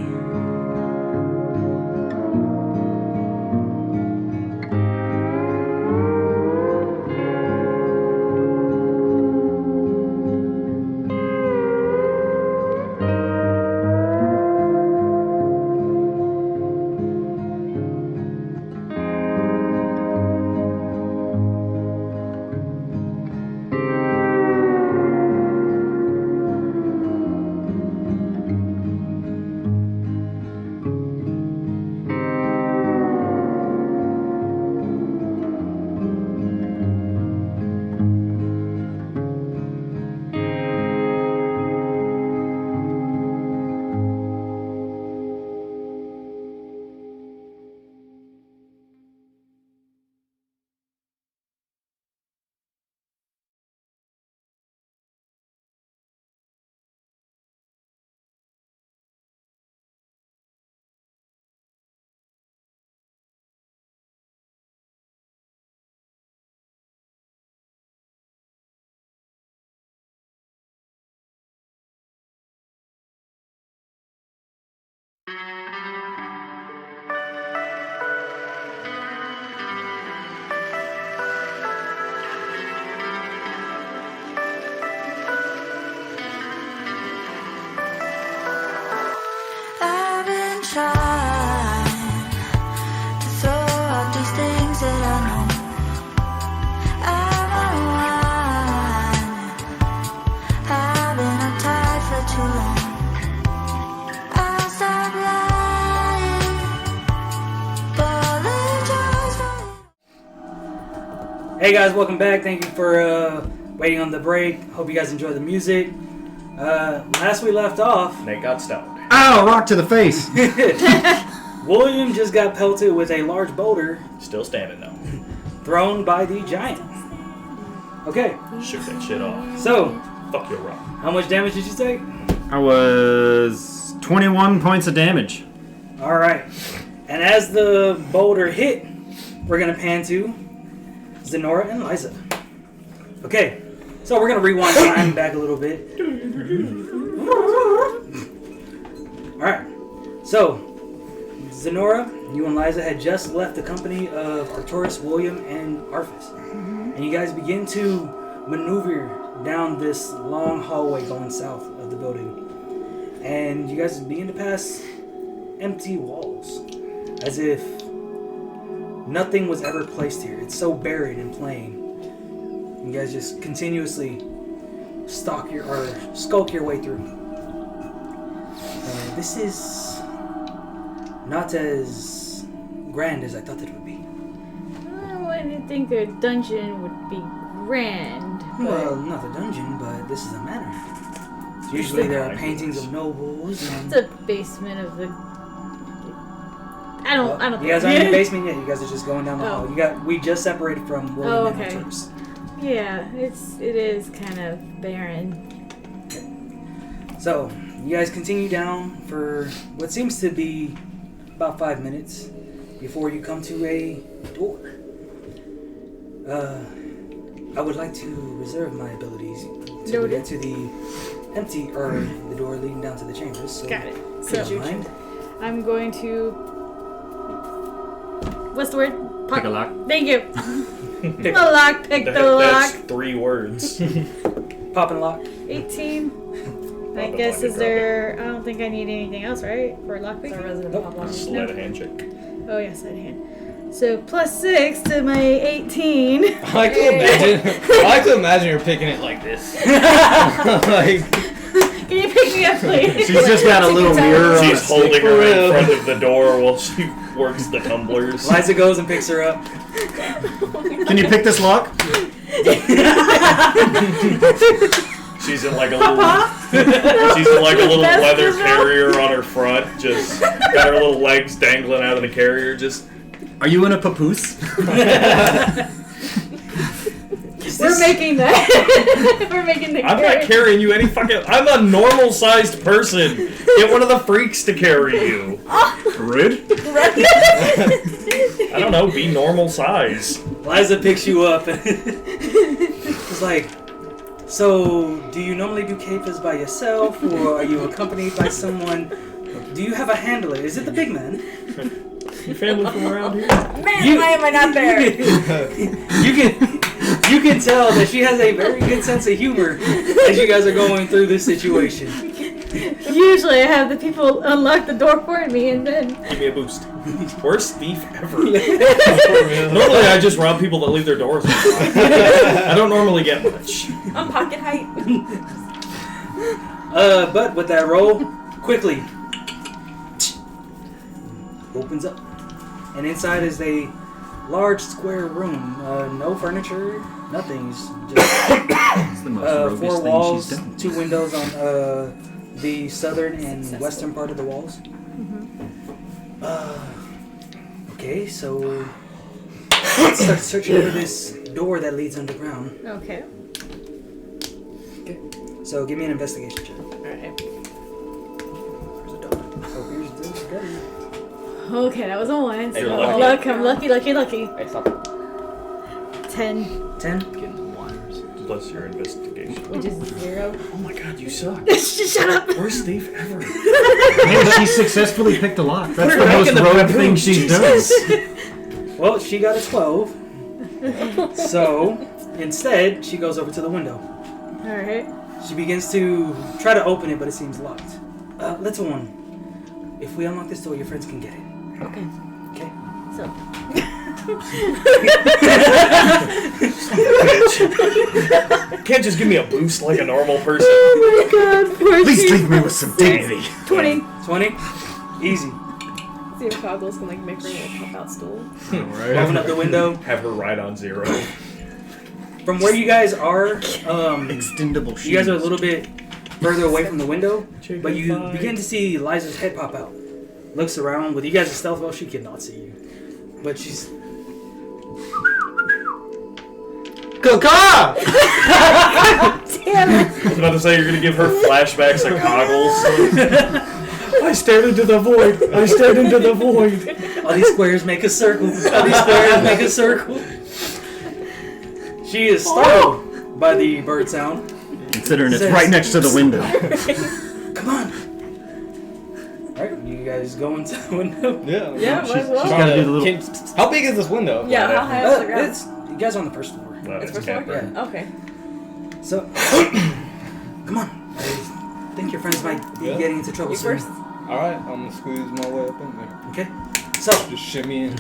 I've been trying to throw out these things that I know. I'm unwinding. I've been uptight for too long. I'll stop lying, apologize for. Hey guys, welcome back. Thank you for waiting on the break. Hope you guys enjoy the music. Last we left off, They got stoned. Ow! Rock to the face! William just got pelted with a large boulder Still standing though. thrown by the giant. Okay, Shoot that shit off. so Fuck your rock. how much damage did you take? I was 21 points of damage. Alright, and as the boulder hit, we're going to pan to Zenora and Liza. Okay, so we're going to rewind time back a little bit. Alright, so Zenora, you and Liza had just left the company of Arcturus, William, and Arfis. And you guys begin to maneuver down this long hallway going south of the building. And you guys begin to pass empty walls. as if nothing was ever placed here. It's so buried in plain. You guys just continuously skulk your way through. This is not as grand as I thought it would be. I wouldn't think a dungeon would be grand. Well, not a dungeon, but this is a manor. Usually there are paintings of nobles and... It's a basement of the... I don't You think... guys aren't in the basement yet. You guys are just going down the Oh. hall. We just separated from William and okay. Arcturus. Yeah, it is kind of barren. So, you guys continue down for what seems to be about 5 minutes before you come to a door. I would like to reserve my abilities to get to the the door leading down to the chambers. So Got it. if you So don't mind. I'm going to... What's the word? Pick a lock. Thank you. Pick the lock. Pick the That's lock. 3 words. Pop and lock. 18. I Pop it, guess lock it, is drop there... I don't think I need anything else, right? For It's our lockpicking? resident Nope. pop lock. Sleight of hand check. Oh, yes, I can. So plus 6 to my 18. I like to imagine you're picking it like this. Like, Can you pick me up, please? She's just got a little mirror on a She's stick. holding for her in real. front of the door while she works the tumblers. Liza goes and picks her up. Can you pick this lock? She's in like a little leather carrier on her front, just got her little legs dangling out of the carrier, just Are you in a papoose? We're making that. We're making the I'm not carrying you any fucking I'm a normal sized person. Get one of the freaks to carry you. Rude? I don't know, be normal size. Liza picks you up and it's like, so do you normally do capers by yourself or are you accompanied by someone? Do you have a handler? Is it the big man? Your family from around here? Man, why am I not there? You can tell that she has a very good sense of humor as you guys are going through this situation. Usually I have the people unlock the door for me and then... Give me a boost. Worst thief ever. Normally I just rob people that leave their doors open. I don't normally get much. I'm pocket height. But with that roll, quickly opens up, and inside is a large square room. No furniture, nothing. Just It's the most roguish 4 thing walls, she's done. 2 windows on the southern and western part of the walls. Okay, so let's start searching for this door that leads underground. Okay. So give me an investigation check. Alright. So here's this guy. Okay, that was a 1. So You're lucky. I'm lucky. hey, stop. 10, 10. Getting the wires. Plus your investigation. which is 0. Oh my god, you suck. Shut up! Worst thief ever. Hey, she successfully picked a lock. That's Put the her back most in the rogue back thing room. she's Jesus. done. Well, she got a 12. So, instead, she goes over to the window. Alright. She begins to try to open it, but it seems locked. Little one, if we unlock this door, your friends can get it. Okay. Okay? So. Can't just give me a boost like a normal person. Oh my god, poor Please Chief. leave me with some dignity. 20. 20? Easy. See if Goggles can like make her little pop out stool. Open up the window. Have her ride on 0. From where you guys are, Extendable shoes. you guys are a little bit further away from the window, but you begin to see Liza's head pop out. Looks around. With you guys' stealth roll, she cannot see you. But she's... Kaka! Damn it. I was about to say you're gonna give her flashbacks of Goggles. I stared into the void. I stared into the void. All these squares make a circle. All these squares make a circle. She is startled by the bird sound. Considering it's right next to the window. Come on. Alright, you guys go into the window. Yeah. Yeah, might as well. She's gotta do the little... How big is this window? Yeah, how high is the ground? You guys are on the first floor. It's first floor? Yeah. Okay. So, come on. I think your friends might be Yeah. getting into trouble You soon. first. Alright, I'm gonna squeeze my way up in there. Okay. So, Just shimmy in.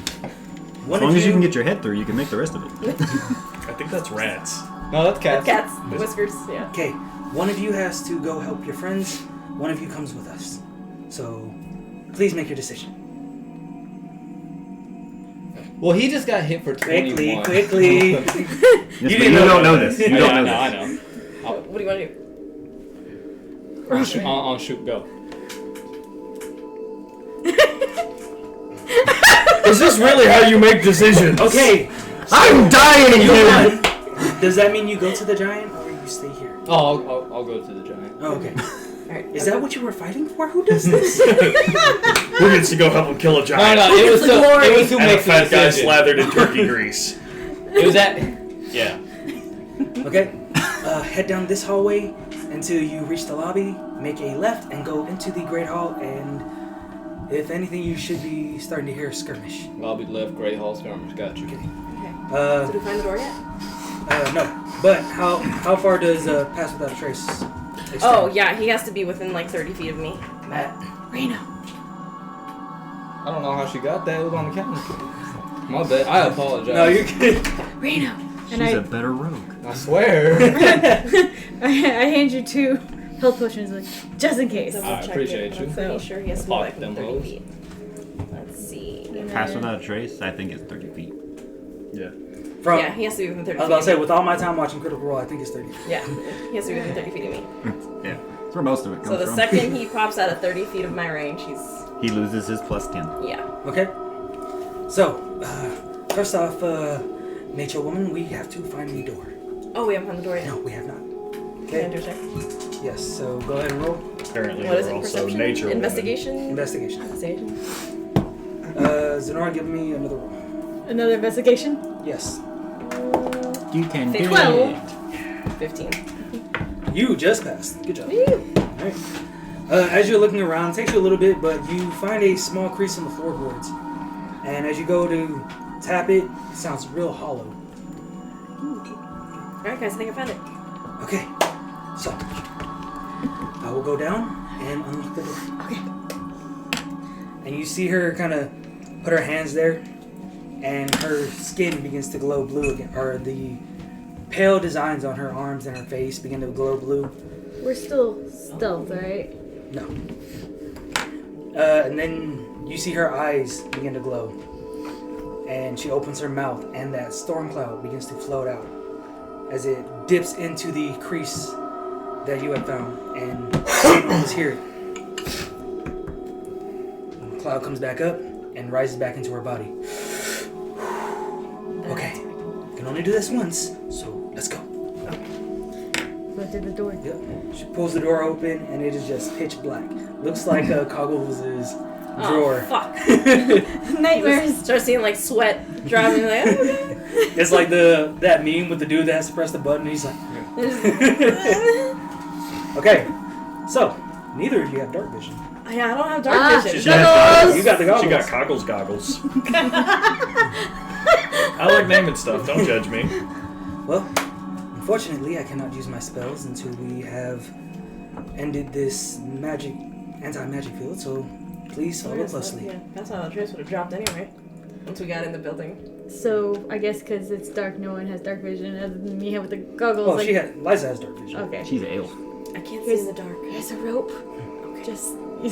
one As long of as you you can get your head through, you can make the rest of it. I think that's rats. No, that's cats. Cats, whiskers, yeah. Okay, one of you has to go help your friends. One of you comes with us. So, please make your decision. Well, he just got hit for 21. Quickly. Yes, You but didn't you know don't that. know this. You don't know this. I know. What do you want to do? On shoot, go. Is this really how you make decisions? Okay, I'm dying here! does that mean you go to the giant or you stay here? Oh, I'll go to the giant. Oh, okay. Alright. Is that what you were fighting for? Who does this? Who gets to go help him kill a No, giant? no, it was the who And a makes the fat guy decision. slathered in turkey grease. It was that. Yeah. Okay, head down this hallway until you reach the lobby, make a left, and go into the Great Hall, and if anything, you should be starting to hear a skirmish. Lobby left, Great Hall skirmish. Got you. Okay. Uh, Did we find the door yet? no. But how far does Pass Without a Trace extend? Oh, yeah, he has to be within like 30 feet of me. Matt? Reno. I don't know how she got that. It was on the counter. My bad. I apologize. No, you're good. Reno. She's And a better rogue. I swear. I hand you 2 health potions, like, just in case. Double I check appreciate it, you. I'm pretty sure he has to be Fuck like them 30 hoes. feet. Let's see. Pass without a trace, I think it's 30 feet. Yeah. From, Yeah, he has to be within 30 I was feet. about to say, with all my time watching Critical Role, I think it's 30. Yeah, he has to be within 30 feet of me. Yeah. That's where most of it comes So the from. second he pops out of 30 feet of my range, he's... He loses his plus 10. Yeah. Okay. So, first off, Nature Woman, we have to find the door. Oh, we haven't found the door yet. No, we have not. Can I Okay. do a check? Yes, so go ahead and roll. Apparently What is we're it? also Perception? nature woman. Investigation? Investigation. Investigation. Zenora, give me another roll. Another investigation? Yes. You can do 12. it. 15. You just passed. Good job. Alright. As you're looking around, it takes you a little bit, but you find a small crease in the floorboards. And as you go to tap it, it sounds real hollow. Alright, guys, I think I found it. Okay. So, I will go down and unlock the door. Okay. And you see her kind of put her hands there, and her skin begins to glow blue again, or the pale designs on her arms and her face begin to glow blue. We're still stealth, right? No. And then you see her eyes begin to glow, and she opens her mouth, and that storm cloud begins to float out as it dips into the crease that you had found, and you can almost hear it. And the cloud comes back up and rises back into her body. Okay, you can only do this once, so let's go. Go to the door. Yep. She pulls the door open, and it is just pitch black. Looks like Coggles' drawer. Oh, fuck. Nightmares. Start seeing like sweat dropping, like, oh, okay. It's like that meme with the dude that has to press the button. And he's like, okay. So neither of you have dark vision. Yeah, I don't have dark vision. She has Goggles! You got the goggles. She got goggles. I like naming stuff. Don't judge me. Well, unfortunately, I cannot use my spells until we have ended this anti-magic field. So please follow closely. Yeah, that's how the trace would have dropped anyway. Once we got in the building. So, I guess because it's dark, no one has dark vision other than me with the goggles. Oh, like, Liza has dark vision. Okay. She's a elf. I can't see in the dark. Here's a rope. Just,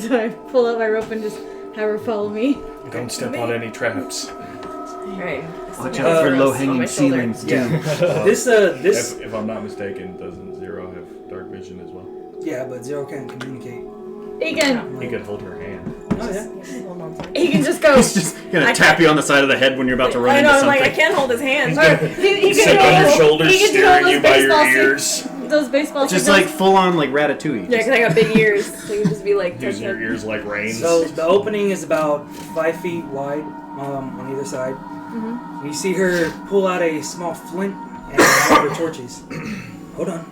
so I pull out my rope and just have her follow me. Don't step on any traps. Alright. Watch out for low-hanging ceilings, too. Yeah. This. If I'm not mistaken, doesn't Zero have dark vision as well? Yeah, but Zero can't communicate. He can, He could hold her hand. Oh yeah. Hold on. he can just go. He's just gonna tap you on the side of the head when you're about to run I into know, I'm something. like, I can't hold his hand. Or he Sit can on your go. shoulders, He can do staring all you those by your baseball ears. Those baseball Just signals. like full-on like Ratatouille. Yeah, because I got big ears. So you can just be like, Using your ears like reins. So the opening is about 5 feet wide on either side. Mm-hmm. You see her pull out a small flint and one of her torches. Hold on.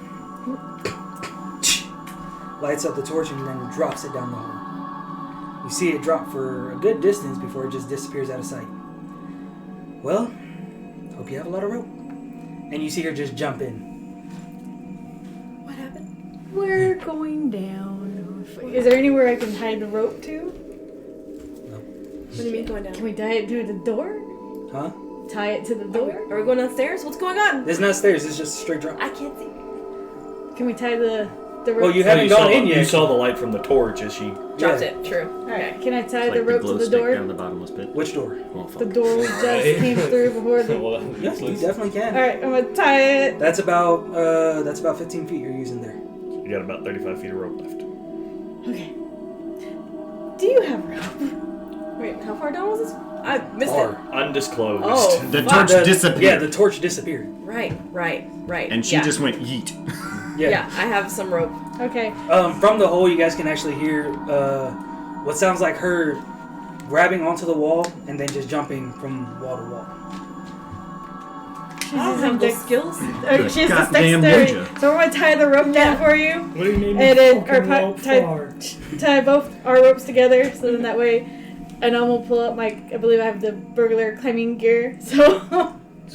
Lights up the torch and then drops it down the hole. You see it drop for a good distance before it just disappears out of sight. Well, hope you have a lot of rope. And you see her just jump in. what happened? We're going down. Is there anywhere I can hide the rope to? What do you mean going down? Can we tie it to the door? Huh? Tie it to the door? Are we going downstairs? What's going on? It's not stairs. It's just a straight drop. I can't see. Can we tie the rope? Well, you haven't gone in yet. You saw the light from the torch as she... Dropped it. True. Alright, can I tie It's the like rope the to glow the stick door? down the bottomless pit. Which door? Oh, fuck. The door we just came through before the... Well, Yeah, you definitely can. Alright, I'm gonna tie it. That's about 15 feet you're using there. You got about 35 feet of rope left. Okay. Do you have rope? Wait, how far down was this? I missed Far. it. Undisclosed. Oh. The Fuck. torch disappeared. Yeah, the torch disappeared. Right. and she just went yeet. Yeah, I have some rope. Okay. From the hole, you guys can actually hear what sounds like her grabbing onto the wall and then just jumping from wall to wall. She's I don't using have those dex- skills. She has this Goddamn dexterity. ninja. So we're gonna tie the rope down for you. What do you mean? And then tie both our ropes together, so then that way, and I'm gonna pull up my. I believe I have the burglar climbing gear, so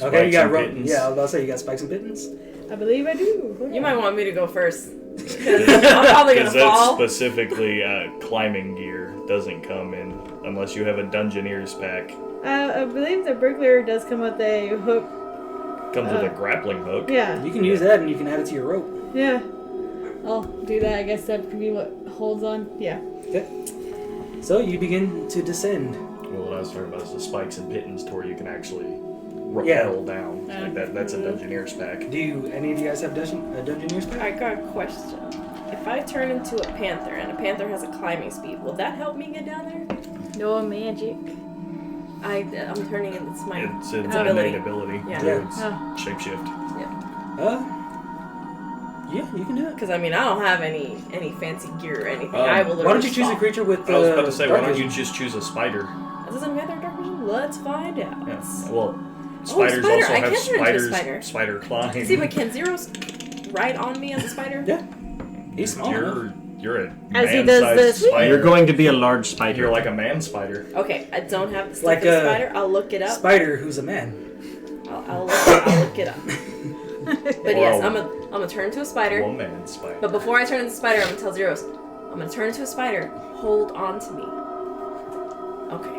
Okay, you got and rope. mittens. Yeah, I was about to say you got spikes and mittens. I believe I do. You might want me to go first. I'm probably gonna Because that's fall. specifically climbing gear doesn't come in unless you have a Dungeoneer's pack. I believe the burglar does come with a hook. Comes with a grappling hook. Yeah, You can use that and you can add it to your rope. yeah. I'll do that. I guess that could be what holds on. Yeah. Okay. So you begin to descend. Well, what I was talking about is the spikes and pittons to where you can actually rappel Yeah. down. Like that's a Dungeoneer's pack. Do you, any of you guys have Dungeoneer's pack? I got a question. If I turn into a panther and a panther has a climbing speed, will that help me get down there? No magic. I'm turning into my It's an ability. innate ability. Yeah. Yeah. It's Oh. shapeshift. Yeah, you can do it. Because I mean, I don't have any fancy gear or anything. Um, I will. Why don't you literally choose a fall. creature with I was about to say, why dark don't you vision? just choose a spider? That doesn't matter, dark vision. Let's find out. Yeah. Well, spiders spider. also I have can turn into a spiders. Spider climb. See, but can Zero's right on me as a spider? Yeah. He's small enough. You're a As he man-sized does this- spider. You're going to be a large spider. You're like a man spider. Okay, I don't have the stick Like of the a spider. I'll look it up. Spider who's a man. I'll look it up. But Or yes, a- I'm gonna turn into a spider. Woman spider. But before I turn into a spider, I'm gonna tell Zeros, I'm gonna turn into a spider. Hold on to me. Okay.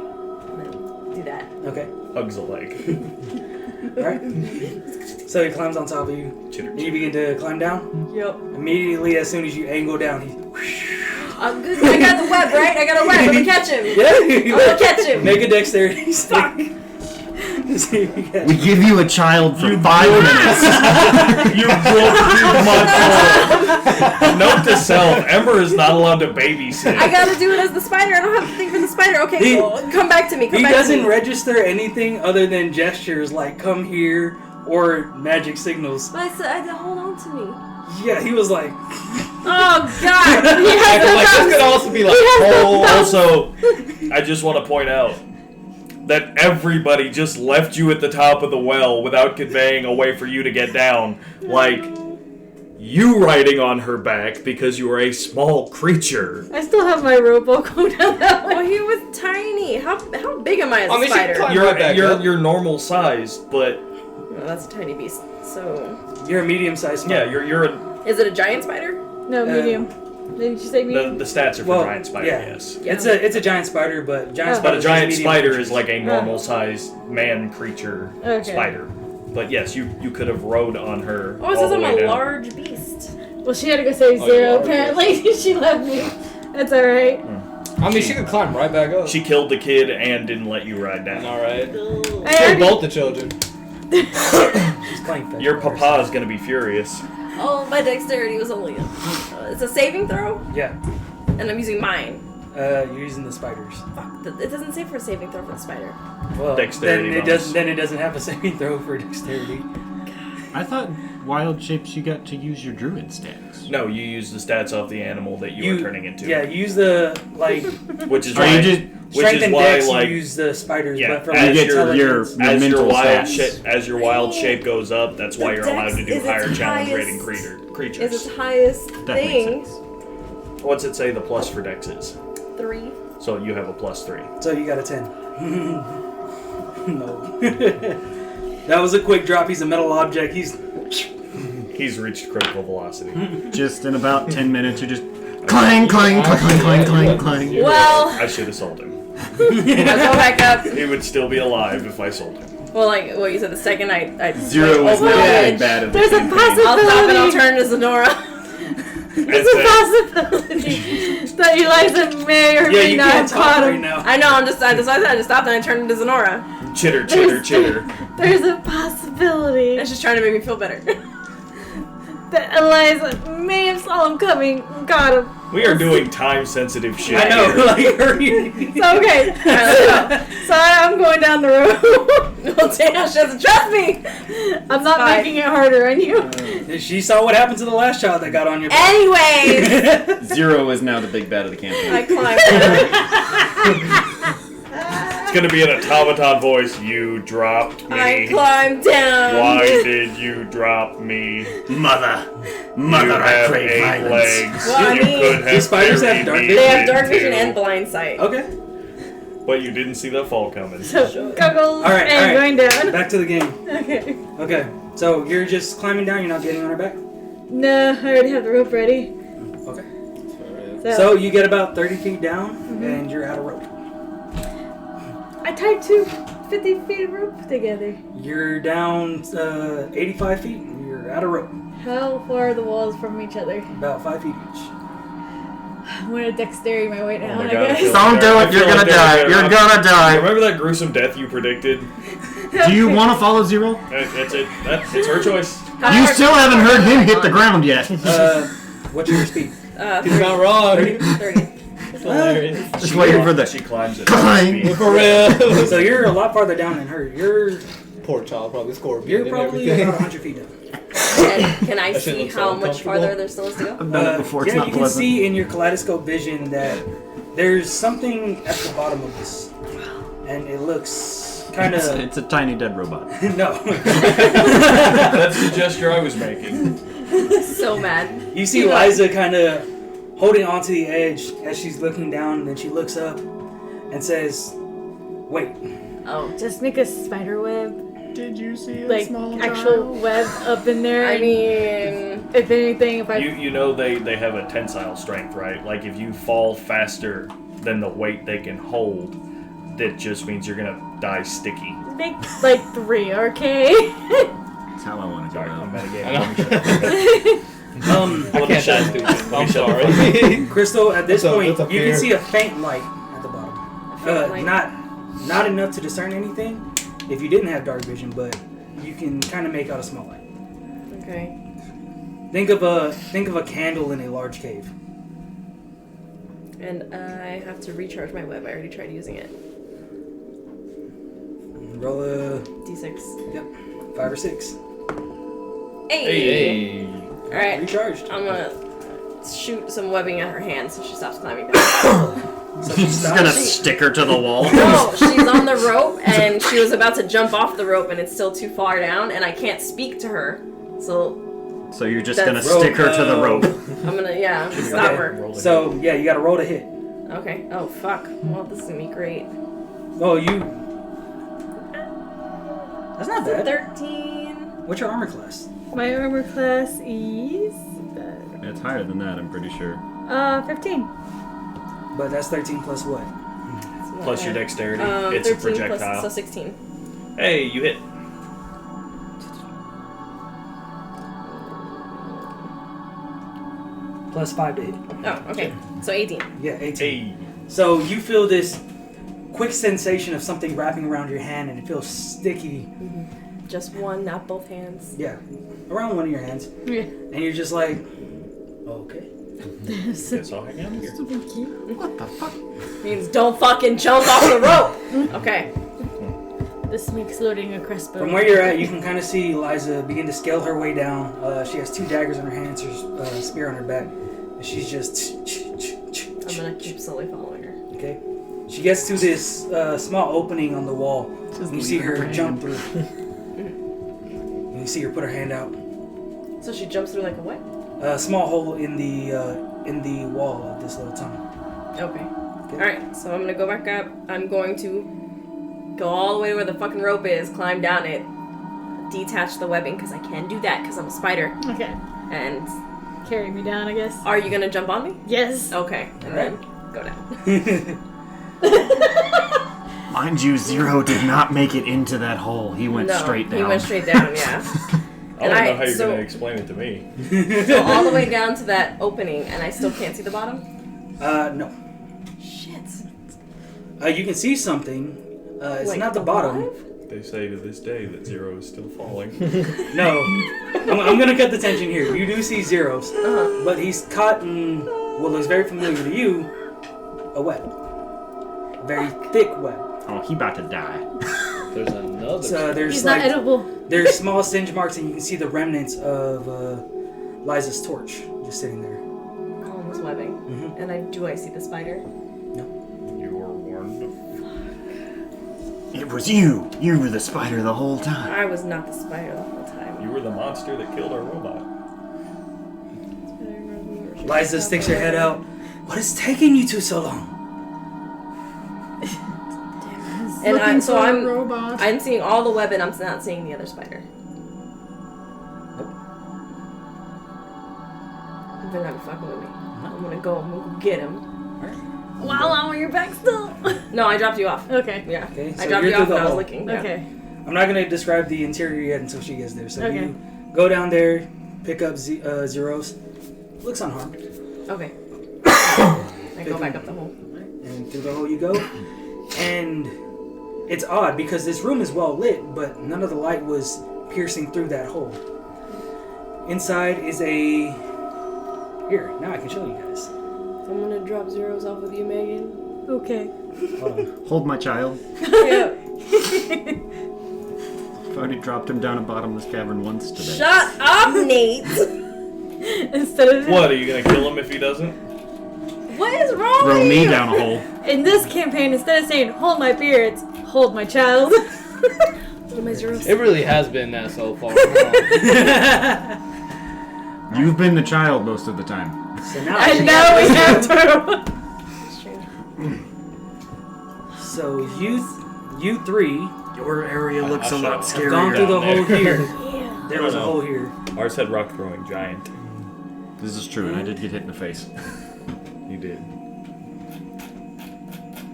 And then do that. Okay. Hugs a leg. Alright. So he climbs on top of you. Chitter. And you begin to climb down. Yep. Immediately, as soon as you angle down, he. I'm good. I got the web, right? I got a web. I'm gonna catch him. Yeah. I'm gonna catch him. Make a dexterity save. See if you catch We him. give you a child for 5 minutes. You broke 2 months old. Note to self: Ember is not allowed to babysit. I gotta do it as the spider. I don't have to think for the spider. Okay, He- cool. Come back to me. Come He back to doesn't me. register anything other than gestures like "come here" or magic signals. But I said, I said, hold on to me. Yeah, he was like, Oh God! Like, this could also be like, Also, I just want to point out that everybody just left you at the top of the well without conveying a way for you to get down. Like, you riding on her back because you are a small creature. I still have my rope. I'll go down that way. Well, he was tiny. How big am I as I a mean, she spider? can climb right back up. You're normal sized, but Oh, that's a tiny beast. So, "You're a medium-sized." yeah, spider." you're a, is it a giant spider? No, medium. Didn't you say the medium? stats are for Well, giant spider. yeah. Yes. Yeah. It's a giant spider, but giant Oh. But a spiders giant is medium spider creatures. is like a normal sized man creature Okay. spider. But yes, you could have rode on her. Oh, it all says the I'm way a down. large beast. Well, she had to go save Oh, Zero. you are. Apparently, she left me. That's all right. I mean, she could climb right back up. She killed the kid and didn't let you ride down. Alright. I Killed already- both the children. She's playing fetch Your with her. papa is gonna be furious. Oh, my dexterity was only it's a saving throw, Yeah. and I'm using mine. You're using the spiders. Fuck, it doesn't say for a saving throw for the spider. Well, Dexterity then it bonus. doesn't. Then it doesn't have a saving throw for dexterity. I thought wild shapes you got to use your druid stats. No, you use the stats off the animal that you are turning into. Yeah, you use the like Which is Are why. you just- Which strength is and why, dex. like, You use the spiders, yeah, but for as like your intelligence. as your mental wild stats. as your wild shape goes up, that's why The you're allowed to dex do is higher its challenge highest- rating Is creatures. its highest That thing makes sense. What's it say the plus for dex is? 3? So you have a +3. So you got a 10. No. That was a quick drop. He's a metal object. He's He's reached critical velocity. Just in about 10 minutes, you're just clang, clang, clang, clang, clang, clang. Well, I should assault him. go back up. He would still be alive if I sold him. Well, like what you said, the second I Zero is over not the big edge, bad of the There's a campaign. possibility. I'll stop and I'll turn to Zenora. There's a possibility that Eliza may or Yeah, may you not can't have caught talk him. right now. I know. I decided I just stopped and I turned into Zenora. Chitter, chitter, chitter. There's a possibility It's just trying to make me feel better. that Eliza may have saw him coming and got him. We are doing time-sensitive shit. I know, here. like, hurry. So, okay. So I'm going down the road. Well, damn, she doesn't trust me. I'm not fine. making it harder on you. She saw what happened to the last child that got on your back. Anyways, Zero is now the big bad of the campaign. I climbed down. It's gonna be an automaton voice. You dropped me. I climbed down. Why did you drop me? Mother, You have 8 legs. Well, I you mean- could have Do spiders have buried dark me vision? They have dark in vision two, and blind sight. Okay. But you didn't see the fall coming. So, goggles Alright, and going down. Back to the game. Okay. Okay. So you're just climbing down, you're not getting on her back? No, I already have the rope ready. Okay. So, So you get about 30 feet down, and you're out of rope. I tied 2 50 feet of rope together. You're down 85 feet, and you're out of rope. How far are the walls from each other? About 5 feet each. I'm gonna dexterity my way down, my I God, I guess. feel- Don't do I it. feel You're like gonna they're die. better You're off. gonna die. Remember that gruesome death you predicted? Do you want to follow Zero? It's her choice. You still haven't heard him hit the ground yet. What's your speed? He's not wrong. 30. It's hilarious. Just waiting for the She climbs it. climb. For real. So you're a lot farther down than her. You're Poor child probably scorpion. you're and probably everything. about 100 feet down. And can I That shit see looks how so much uncomfortable. farther there still is to go? I've done it before. It's Yeah, not you can pleasant. see in your kaleidoscope vision that there's something at the bottom of this, and it looks kind of It's a tiny dead robot. no. That's the gesture I was making. So mad. You see Liza kind of holding onto the edge as she's looking down, and then she looks up and says, "Wait." Oh, Just make a spider web, Did you see like actual web up in there. I and mean, if anything, if I You know they have a tensile strength, right? Like if you fall faster than the weight they can hold, that just means you're gonna die sticky. make like 3, okay? That's how I want to go Sorry, I'm out. metagaming. I can't die stupid. I'm shut the sorry. Crystal, at this That's a- point, that's a you can fear. see a faint light at the bottom. faint light? Not enough to discern anything if you didn't have dark vision, but you can kind of make out a small light. okay. Think of a candle in a large cave. And I have to recharge my web. I already tried using it. Roll a D6. 5 or 6. Hey. Alright. Recharged. I'm gonna shoot some webbing at her hand so she stops climbing down. So she She's stops. gonna stick her to the wall. No, she's on the rope and she was about to jump off the rope and it's still too far down and I can't speak to her. So So you're just That's- gonna stick her to the rope. I'm gonna stop Okay. her. So yeah, you got to roll to hit. Okay. Oh fuck. Well, this is gonna be great. Oh, you. That's not bad. 13. What's your armor class? My armor class is It's higher than that, I'm pretty sure. 15. But that's 13 plus what? Plus your dexterity. It's a 13 projectile. Plus, so 16. Hey, you hit. Plus 5 to hit. Oh, okay. So 18. Yeah, 18. Hey. So you feel this quick sensation of something wrapping around your hand, and it feels sticky. Just one, not both hands. Yeah, around one of your hands, Yeah. and you're just like, okay. Guess I'll hang out here. What the fuck? Means don't fucking jump off the rope. Okay. This makes loading a crisp. From where you're at, you can kind of see Liza begin to scale her way down. She has 2 daggers in her hands, her spear on her back, and she's just. I'm gonna keep slowly following her. Okay. She gets to this small opening on the wall. And you see her jump through. And you see her put her hand out. So she jumps through like a what? A small hole in the wall of this little tunnel. Okay. Alright, so I'm gonna go back up. I'm going to go all the way to where the fucking rope is, climb down it, detach the webbing, because I can do that, because I'm a spider. Okay. And Carry me down, I guess. are you gonna jump on me? Yes. Okay. And then go down. Mind you, Zero did not make it into that hole. He went straight down. He went straight down, yeah. I don't know how you're going to explain it to me. So all the way down to that opening, and I still can't see the bottom? No. Shit. You can see something. It's Like not the bottom. alive? They say to this day that Zero is still falling. No. I'm going to cut the tension here. You do see Zeros, but he's caught in what looks very familiar to you, a web. A very thick web. Oh, he about to die. There's another. So there's He's like not edible. there's small singe marks, and you can see the remnants of Liza's torch just sitting there. Colin was webbing. Mhm. And do I see the spider? You were warned. It was you. You were the spider the whole time. I was not the spider the whole time. You were the monster that killed our robot. Liza sticks her head out. What is taking you two so long? And Looking so for a robot. I'm seeing all the web, and I'm not seeing the other spider. They're not fucking with me. I'm gonna go get him. Wow, I'm on your back still. No, I dropped you off. Okay. Yeah. Okay, so I dropped you're you off through and the I was hole. looking. Yeah. Okay. I'm not going to describe the interior yet until she gets there. So Okay. you go down there, pick up Zeros. Looks unharmed. Okay. I go back up the hole. And through the hole you go. And it's odd because this room is well lit, but none of the light was piercing through that hole. Inside is a... Here, now I can show you guys. I'm gonna drop Zeros off with you, Megan. Okay. Hold on. Hold my child. Yeah. I've already dropped him down a bottomless cavern once today. Shut up, Nate! Instead of What, are you going to kill him if he doesn't? What is wrong Throw with me you? down a hole. in this campaign, instead of saying "hold my beer," it's "hold my child." What am I, Zeros? It really has been that so far. You've been the child most of the time. So now And now we have to. So you three Your area looks a lot have gone through the hole here. Yeah. There was a No. hole here. Ours had rock throwing giant. This is true, and I did get hit in the face. You did.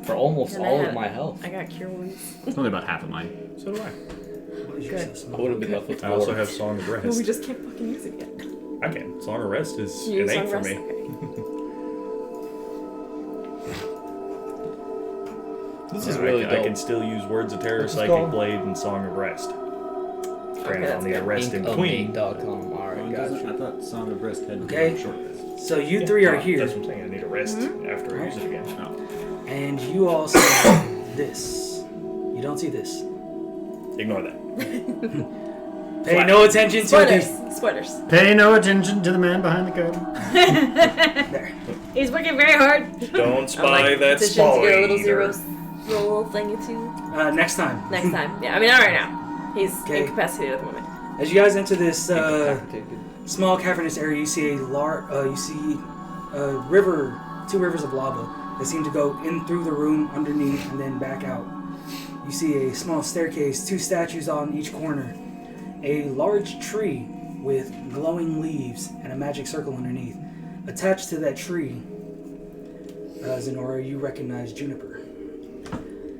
For almost And all of my health. I got cure wounds. It's only about half of mine. So do I. Good. I would have been left with I also four. have Song of Well, we Rest. just can't fucking use it yet. I can. Song of Rest is You use innate Song for of me. Rest? This So is really I dope. can still use Words of Terror, What's it Psychic called? Blade, and Song of Rest. Granted, that's I'll need a good. rest in between. Inkofnate.com. Alright, gotcha. I thought Song of Rest had Okay. short rest. So you three are here. That's what I'm saying. I need a rest after I use it again. And you all see this. You don't see this. Ignore that. Pay no attention to Spoilers. this. Spoilers. Pay no attention to the man behind the curtain. There. He's working very hard. Don't spy I'm like, that petition to get a little spider. Zeros roll thing or two. Next time. Next time. Yeah, I mean, not right now. He's Okay. incapacitated at the moment. As you guys enter this Incapacitated. small cavernous area, you see a river, two rivers of lava that seem to go in through the room, underneath, and then back out. You see a small staircase, two statues on each corner, a large tree with glowing leaves and a magic circle underneath. Attached to that tree, Zenora, you recognize Juniper.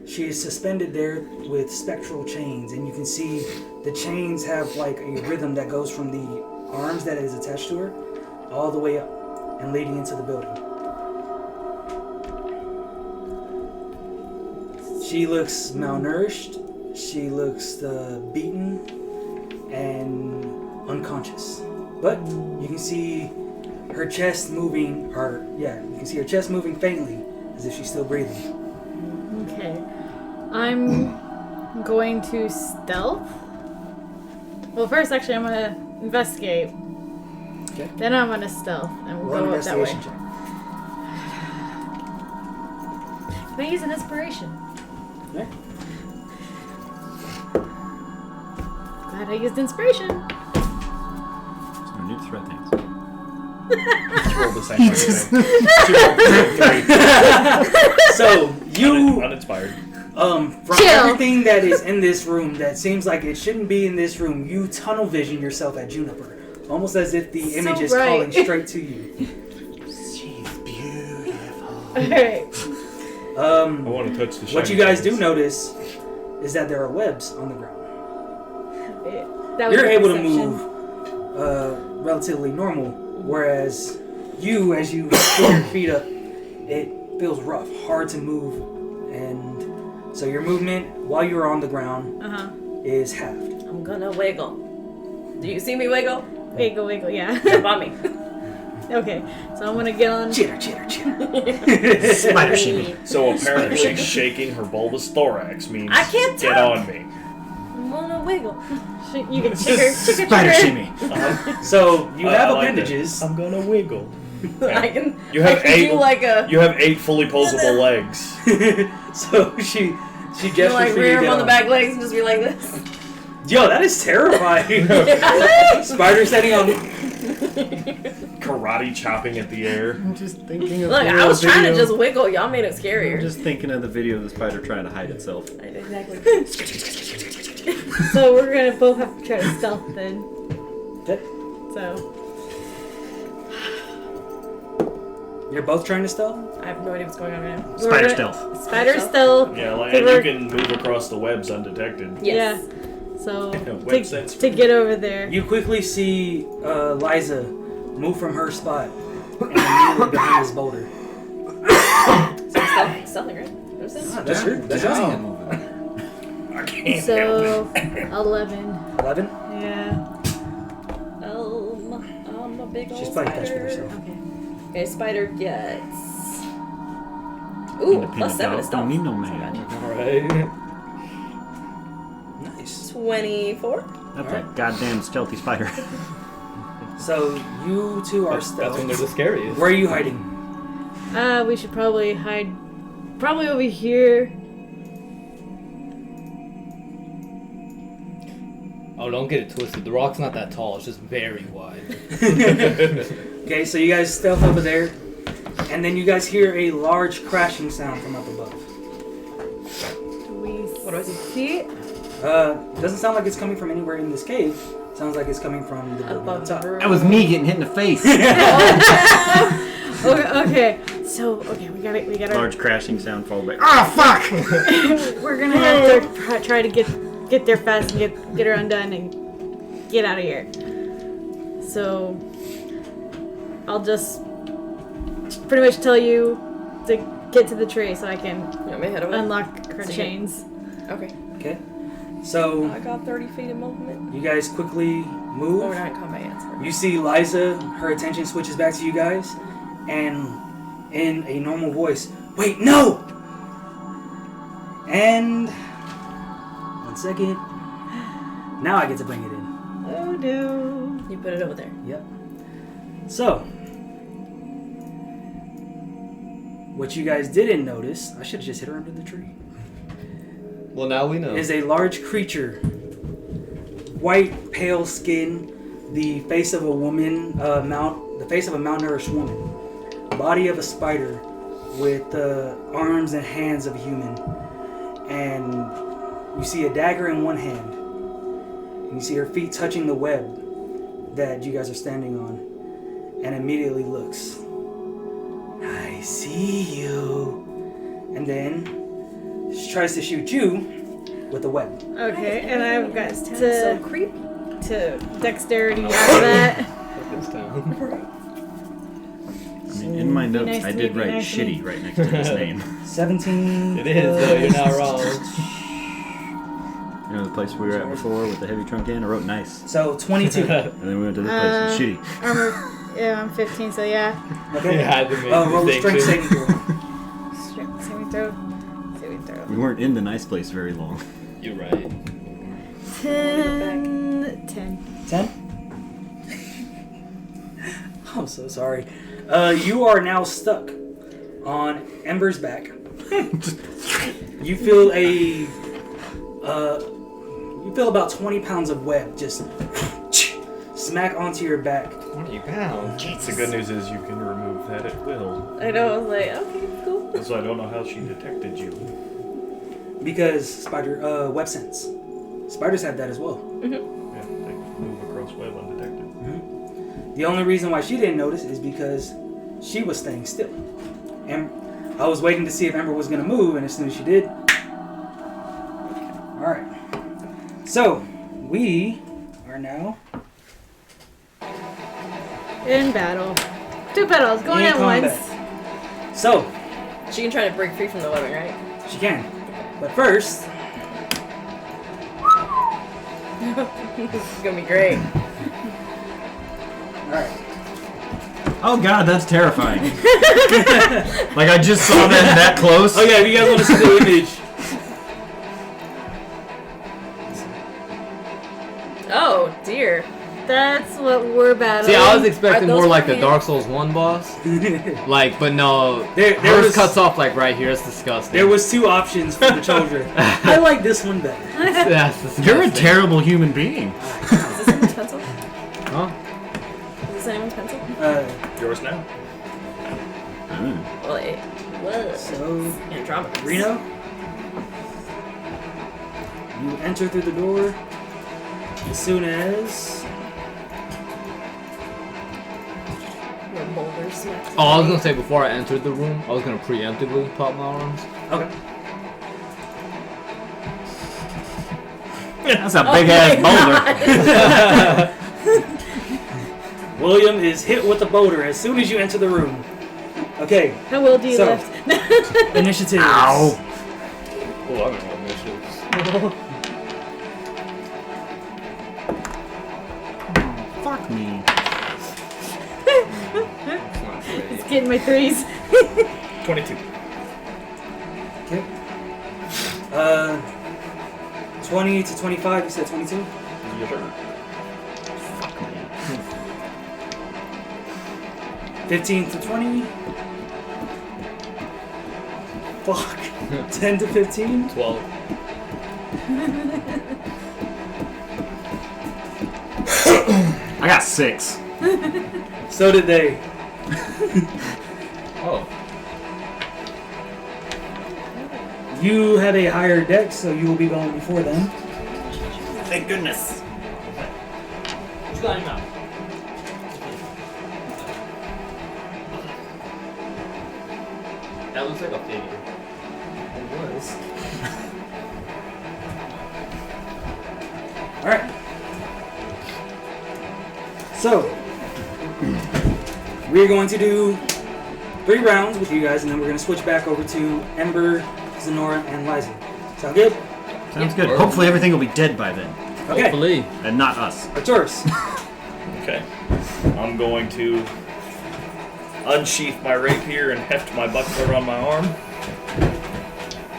She is suspended there with spectral chains, and you can see the chains have like a rhythm that goes from the arms that is attached to her all the way up and leading into the building. She looks malnourished, she looks beaten and unconscious. But you can see her chest moving, you can see her chest moving faintly as if she's still breathing. Okay. I'm going to stealth. Well, first, actually, I'm gonna investigate. Okay. Then I'm gonna stealth and we'll Roll an go up that way. investigation check. Can I use an inspiration? Yeah. Glad I used inspiration. So new threat things. Roll the same thing. So you Uninspired. from Chill. everything that is in this room that seems like it shouldn't be in this room, you tunnel vision yourself at Juniper. Almost as if the So image is bright. calling straight to you. She's beautiful. Alright. I want to touch the shiny What you guys do things. notice is that there are webs on the ground. That was You're a able to perception. move relatively normal, whereas you, as you put your feet up, it feels rough, hard to move, and so your movement while you're on the ground is halved. I'm gonna wiggle. Do you see me wiggle? Wiggle, wiggle, yeah. Jump on me. Okay, so I'm gonna get on. Chitter, chitter, chitter. Spider shimmy. So apparently shaking her bulbous thorax means I can't get talk. on me. I'm gonna wiggle. You can chicker, chicker, Spider chicker. shimmy. So you I have like appendages. that. I'm gonna wiggle. I can. You have I can 8. do like a. You have 8 fully posable legs. So she You gestures like for you rear to him get on the on. back legs and just be like this. Yo, that is terrifying. Spider standing on. Karate chopping at the air. I'm just thinking of Look, the I was trying to video. just wiggle. Y'all made it scarier. I'm just thinking of the video of the spider trying to hide itself. Exactly. So we're gonna both have to try to stealth then. Okay. So You're both trying to stealth? I have no idea what's going on right now. Spider we're- stealth. Spider stealth. Yeah, like, So and you we're- can move across the webs undetected. Yes. Yeah. So Web sense. to get over there. You quickly see Liza move from her spot and immediately behind this boulder. Something, right? What is this? That's your. That's yours. I can't So 11. 11. Yeah. I'm a big old She's playing catch for spider. herself. Okay. Okay, spider gets. Ooh, plus 7 is dog stealth. don't need no man. Alright. Nice. 24. That's a goddamn stealthy spider. So you two are That's when they're stealth. the scariest. Where are you hiding? We should probably hide. Probably over here. Oh, don't get it twisted. The rock's not that tall. It's just very wide. Okay, so you guys stealth over there, and then you guys hear a large crashing sound from up above. Do we What do I see? see it? Doesn't sound like it's coming from anywhere in this cave. Sounds like it's coming from the building on Above the top. room. That was me getting hit in the face. Okay. So we gotta. Large crashing sound followed by ah fuck. We're gonna have to try to get there fast and get her undone and get out of here. So I'll just pretty much tell you to get to the tree so I can You want me to head over? unlock her So you chains. Okay. Okay. So I got 30 feet of movement. you guys quickly Oh, move. we're not in combat yet. You see Liza, her attention switches back to you guys, and in a normal voice, wait, no! And 1 second. Now I get to bring it in. Oh no. You put it over there. Yep. So, what you guys didn't notice, I should have just hit her under the tree, Well, now we know. is a large creature. White, pale skin, the face of a woman, the face of a malnourished woman, body of a spider with the arms and hands of a human, and you see a dagger in one hand. And you see her feet touching the web that you guys are standing on, and immediately looks. I see you. And then she tries to shoot you with the web. Okay, and I've got So to creepy. dexterity out of that. Fuck this town. I mean, in my notes, nice I to did meet you, write nice to shitty meet right next to his name. 17. It is, though. You're not wrong. You know the place we were at before with the heavy trunk in? I wrote nice. So 22. And then we went to this place and shitty. Armor. Yeah, I'm 15, so yeah. Okay. You had to make Roll a strength distinctions. saving throw. Strength saving throw. Saving throw. We weren't in the nice place very long. You're right. 10. 10? I'm so sorry. You are now stuck on Ember's back. You feel about 20 pounds of web just smack onto your back. 20 pounds. The good news is you can remove that at will. I know. I was like, okay, cool. So I don't know how she detected you. Because web sense. Spiders have that as well. Yeah, they move across web undetected. The only reason why she didn't notice is because she was staying still. And I was waiting to see if Ember was going to move, and as soon as she did... Alright. So, we are now... In battle. 2 battles going in at combat. once. So, She can try to break free from the webbing, right? she can. But first... This is gonna be great. Alright. Oh god, that's terrifying. Like, I just saw them that close. Oh yeah, if you guys want to see the image. Oh dear. That's what we're battling. See, I was expecting Are those more like the right? Dark Souls 1 boss. Like, but no. There Hers was- cuts off like right here. It's disgusting. There was 2 options for the children. I like this one better. That's disgusting. You're a terrible human being. Is this anyone's pencil? Huh? Is this anyone's pencil? Yours now. Well, it was So, Andromeda. Reno, you enter through the door as soon as... Your boulder smacks. Oh, I was gonna say before I entered the room, I was gonna preemptively pop my arms. Okay. That's a big ass boulder. William is hit with the boulder as soon as you enter the room. Okay, How well do you So- lift? initiative. Ow. Oh, I'm in one initiatives. Fuck me. It's getting my 3s. 22. Okay. 20 to 25, you said 22? Yes, sir. 15 to 20. Fuck. 10 to 15. 12. I got 6. So did they. Oh. You have a higher dex, so you will be going before them. Thank goodness. What's going on? That looks like a figure. It was. Alright. So, we're going to do 3 rounds with you guys, and then we're going to switch back over to Ember, Zenora, and Liza. Sound good? Sounds good. Hopefully everything will be dead by then. Okay. Hopefully. And not us. Arcturus. Okay. I'm going to unsheath my rapier and heft my buckler on my arm.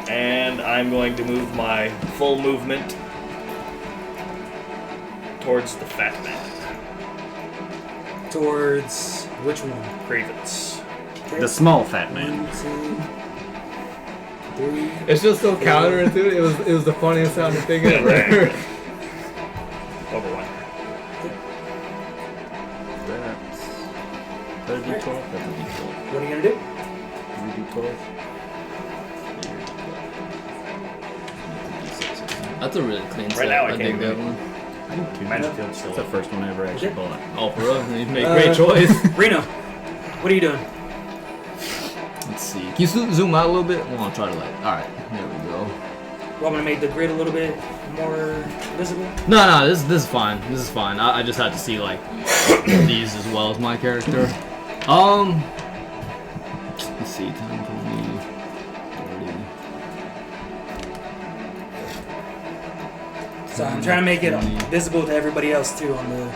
And I'm going to move my full movement towards the fat man. Towards which one? Creevance. Okay. The small fat man. 1, 2, 3. It's just so counterintuitive. It was the funniest sounding thing ever. Over 1. That's a D12. That's a D12. What are you going to do? 3D12. That's a really clean set. now I I can't dig that even- one. Magic field still. That's the first one I ever actually pulled out. Oh, for real? You made a great choice. Reno, what are you doing? Let's see. Can you zoom out a little bit? I want to try to like. All right, there we go. Want me to make the grid a little bit more visible? No, this is fine. This is fine. I just had to see like these as well as my character. Let's see. Time for me. 30. So I'm trying to make it visible to everybody else too on the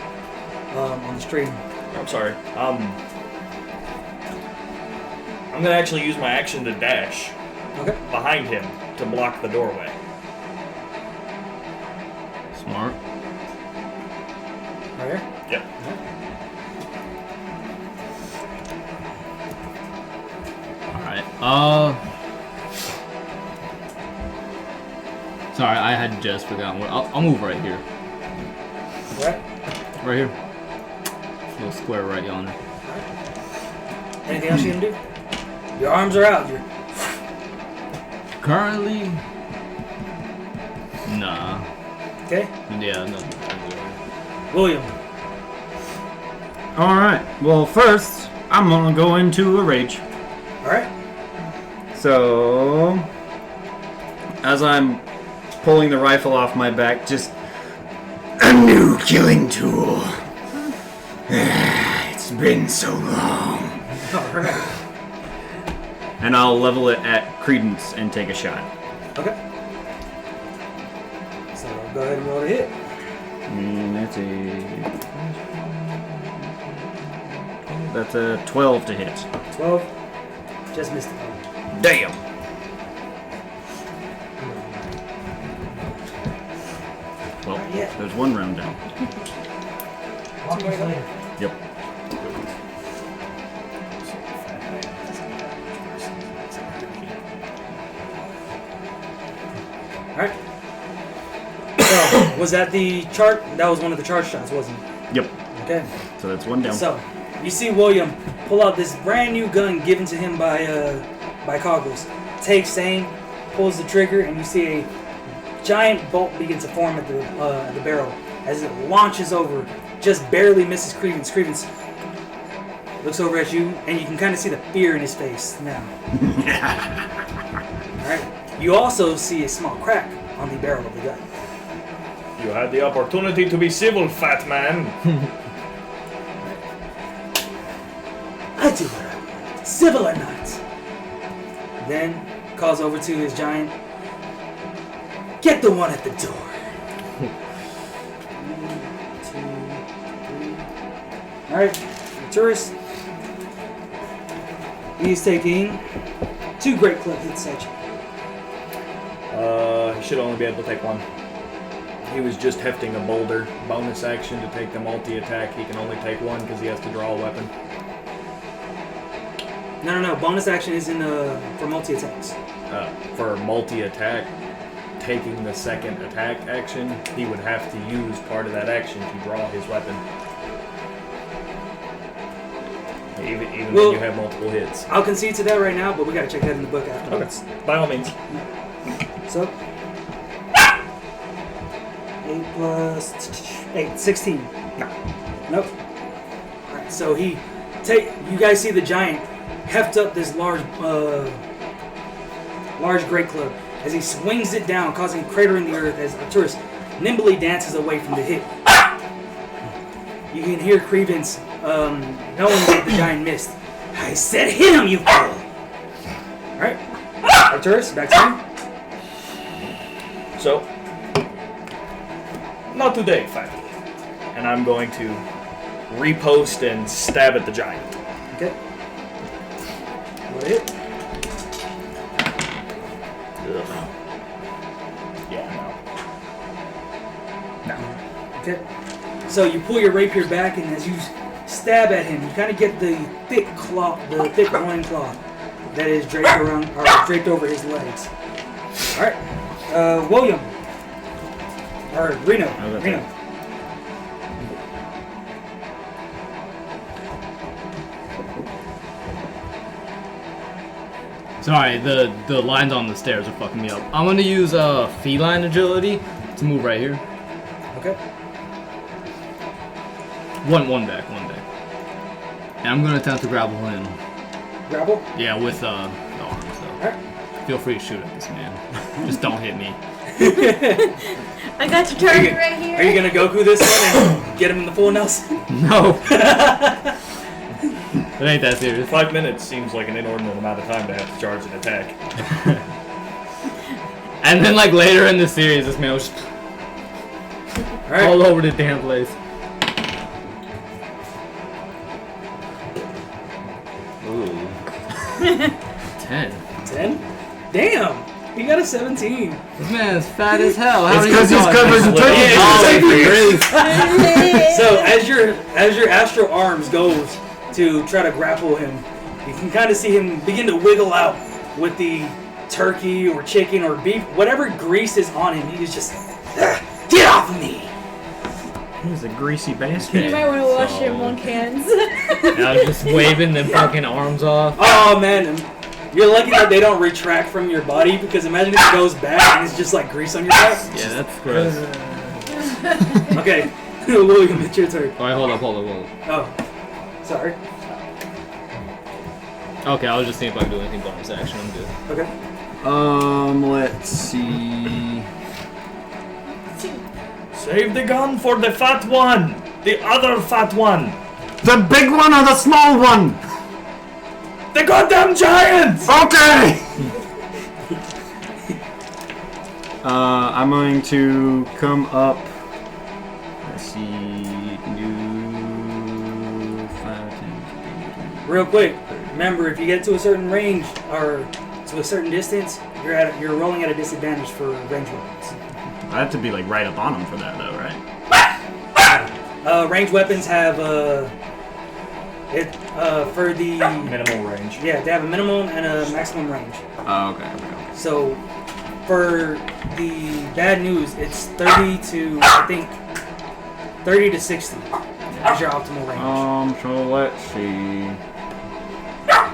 stream. I'm sorry. I'm gonna actually use my action to dash Okay. behind him to block the doorway. Smart. Right here. Yep. All right. Sorry, I had just forgotten what. I'll move right here. Right. Right here. Little square right yonder. Anything else you can do? Your arms are out. You're Currently, nah. okay. Yeah, no. William. Alright. Well, first, I'm gonna go into a rage. All right. So, as I'm pulling the rifle off my back, just a new killing tool. It's been so long. Alright. And I'll level it at Creevance and take a shot. Okay. So go ahead and roll a hit. That's a 12 to hit. 12. Just missed it. Damn. Well, Yeah. there's one round down. Yep. Alright. So, was that the chart? That was one of the charge shots, wasn't it? Yep. Okay. So that's one down. So, you see William pull out this brand new gun given to him by Coggles. Takes aim, pulls the trigger, and you see a giant bolt begin to form at the barrel as it launches over, just barely misses Creevance. Creevance looks over at you, and you can kind of see the fear in his face now. Alright. You also see a small crack on the barrel of the gun. You had the opportunity to be civil, fat man. I do what I want, civil or not. Then calls over to his giant. Get the one at the door. 1, 2, 3. Alright, Arcturus. He's taking 2 great club hits at you. He should only be able to take one. He was just hefting a boulder. Bonus action to take the multi-attack. He can only take one because he has to draw a weapon. No. Bonus action is in for multi-attacks. For multi-attack, taking the second attack action, he would have to use part of that action to draw his weapon. Even Well, when you have multiple hits. I'll concede to that right now, but we gotta check that in the book afterwards. By all means. So, 8 plus 8, 16. No. Nope. Alright, so you guys see the giant heft up this large great club as he swings it down, causing a crater in the earth as Arcturus nimbly dances away from the hit. You can hear Creevance knowing that the giant missed. I said hit him, you fool! Alright. Arcturus, back to you. So, not today, fatty. And I'm going to repost and stab at the giant. Okay. What hit? Ugh. Yeah, no. Okay. So you pull your rapier back, and as you stab at him, you kind of get the thick loin cloth that is draped over his legs. All right. William. Or Reno. Reno. Sorry, the lines on the stairs are fucking me up. I'm gonna use feline agility to move right here. Okay. One back. And I'm gonna attempt to grapple him. Grapple? Yeah, with the arms though. Alright. Feel free to shoot at this man. Just don't hit me. I got your target right here. Are you gonna Goku this one and get him in the full Nelson? No. It ain't that serious. 5 minutes seems like an inordinate amount of time to have to charge an attack. And then like later in the series, this man was just all over the damn place. Ooh. 10. 10? Damn! He got a 17. This man is fat as hell. How It's do you because he's know covered in this? turkey. So as your astral arms goes to try to grapple him, you can kind of see him begin to wiggle out with the turkey or chicken or beef, whatever grease is on him. He's just, get off of me! He's a greasy You bastard. might want to wash your monk hands. And I was just waving them fucking arms off. Oh man, you're lucky that they don't retract from your body, because imagine if it goes back and it's just like grease on your back. Yeah, that's gross. Okay, William, it's your turn. Alright, hold up. Oh, sorry. Okay, I was just seeing if I could do anything bonus action. I'm good. Okay. Let's see. Save the gun for the fat one! The other fat one! The big one or the small one? The goddamn giants! Okay! I'm going to come up. Let's see. You can do 5, 10, Real quick, remember if you get to a certain range or to a certain distance, you're rolling at a disadvantage for range weapons. I have to be like right up on them for that, though, right? Range weapons have for the Minimal range. yeah, they have a minimum and a maximum range. Oh, okay. So for the bad news, it's 30 to I think 30 to 60 is your optimal range. So let's see.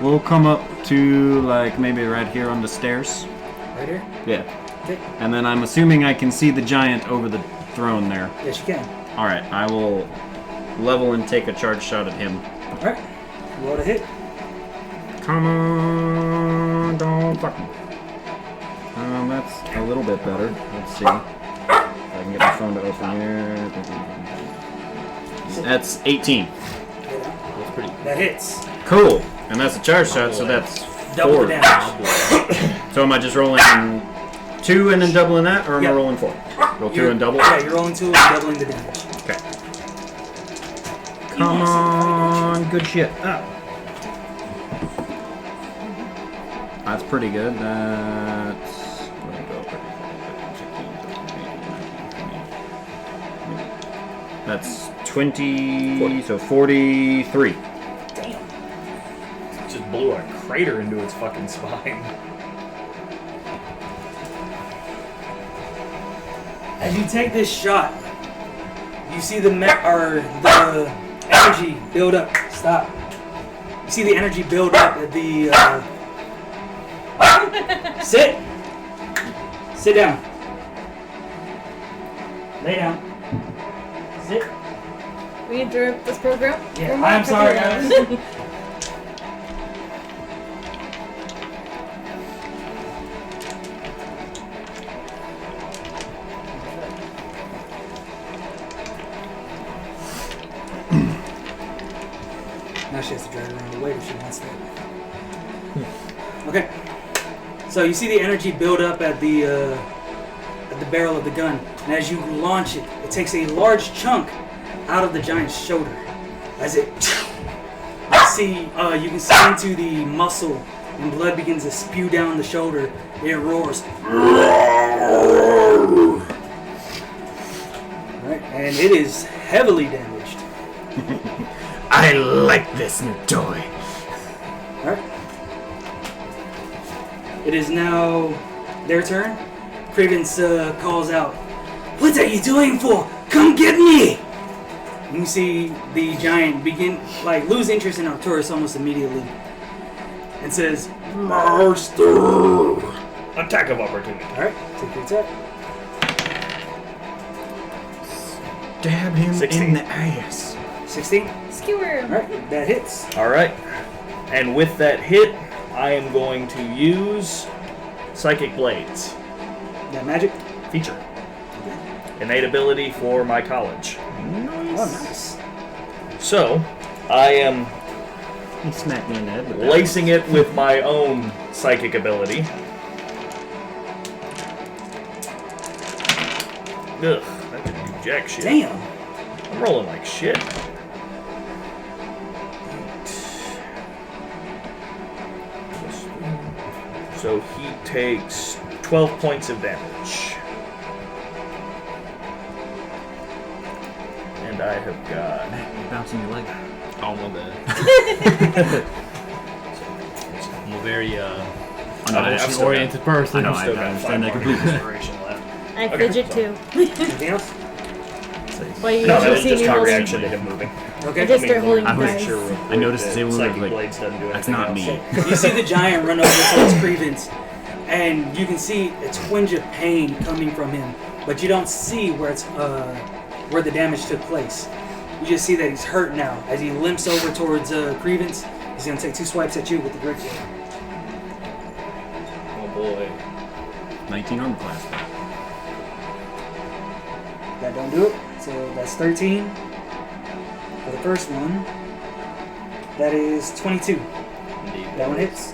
We'll come up to like maybe right here on the stairs. Right here. Yeah. Okay. And then I'm assuming I can see the giant over the throne there. Yes, you can. All right, I will level and take a charge shot at him. All right. Roll to hit. Come on, don't fuck me. That's a little bit better. Let's see. If I can get my phone to open here. That's 18. That's pretty. That hits. Cool. And that's a charge shot, so that's Double 4. the damage. So am I just rolling 2 and then doubling that, or am Yeah. I rolling 4? Roll 2 and double? Yeah, you're rolling 2 and doubling the damage. Okay. Come on, good shit. That's pretty good. That's 20, 40. So 43. Just blew a crater into its fucking spine. As you take this shot, you see the energy build up. Stop. You see the energy build up at the. Sit. Sit down. Lay down. Sit. We interrupt this program? Yeah, I'm sorry, guys. Now she has to drag around the weight if she wants that. Okay. So you see the energy build up at the barrel of the gun, and as you launch it, it takes a large chunk out of the giant's shoulder. As it, you can see into the muscle, and blood begins to spew down the shoulder. It roars. Right, and it is heavily damaged. I like this new toy. Alright. It is now their turn. Creevance calls out, "What are you doing for? Come get me!" And you see the giant begin, lose interest in Arcturus almost immediately. And says, "Master!" Attack of opportunity. Alright, take your attack. Stab him 16. in the ass. 16. Skewer. Alright, that hits. Alright. And with that hit, I am going to use Psychic Blades. That magic. Feature. Innate ability for my college. Oh, nice. So, I am He smacked me in the head with that. lacing it with my own psychic ability. Ugh, that didn't do jack shit. Damn. I'm rolling like shit. So he takes 12 points of damage. And I have got... You're bouncing your leg. Oh, my bad. I'm a very oriented person. I know, Still I got understand 5 that more completely. inspiration left. I Okay, fidget so- too. Anything else? Why you No, that was usually just see me my holding? reaction to him moving. Okay. I just start holding I'm you pretty guys. Sure real I quick noticed that they were Psychic like, Blades doesn't do that's anything not else. me. You see the giant run over towards Creevance, and you can see a twinge of pain coming from him, but you don't see where the damage took place. You just see that he's hurt now. As he limps over towards Creevance, he He's gonna take 2 swipes at you with the great sword. Oh boy. 19 armor class. That don't do it. So that's 13 for the first one. That is 22. Indeed. That one hits.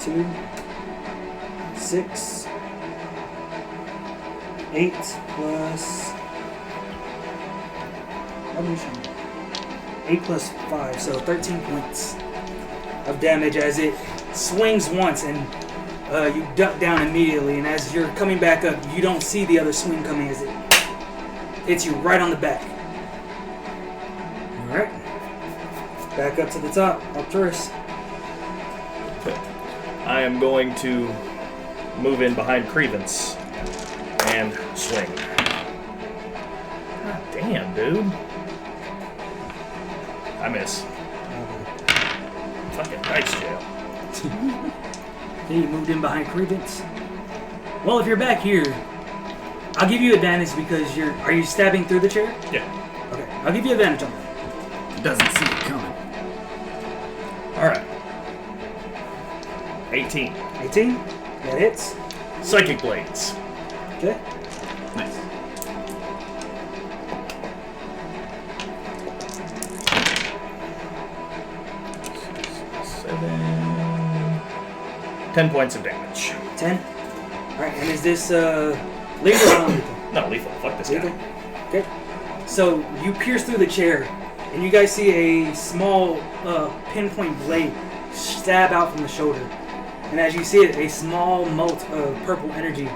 Two, 6, 8 plus. How many should I- 8 plus 5, so 13 points of damage as it swings once and you duck down immediately. And as you're coming back up, you don't see the other swing coming as it hits you right on the back. All right, back up to the top, Arcturus. I am going to move in behind Creevance and swing. God damn, dude. I miss. Fucking dice jail. Then you moved in behind Creevance. Well, if you're back here, I'll give you advantage because are you stabbing through the chair? Yeah. Okay, I'll give you advantage on that. Doesn't see it coming. Alright. 18. 18, that hits. Psychic Blades. Okay. Nice. Seven. 10 points of damage. 10. All right, and is this lethal or non-lethal? No, lethal. Fuck this Lethal. guy. Okay. So you pierce through the chair, and you guys see a small pinpoint blade stab out from the shoulder. And as you see it, a small mote of purple energy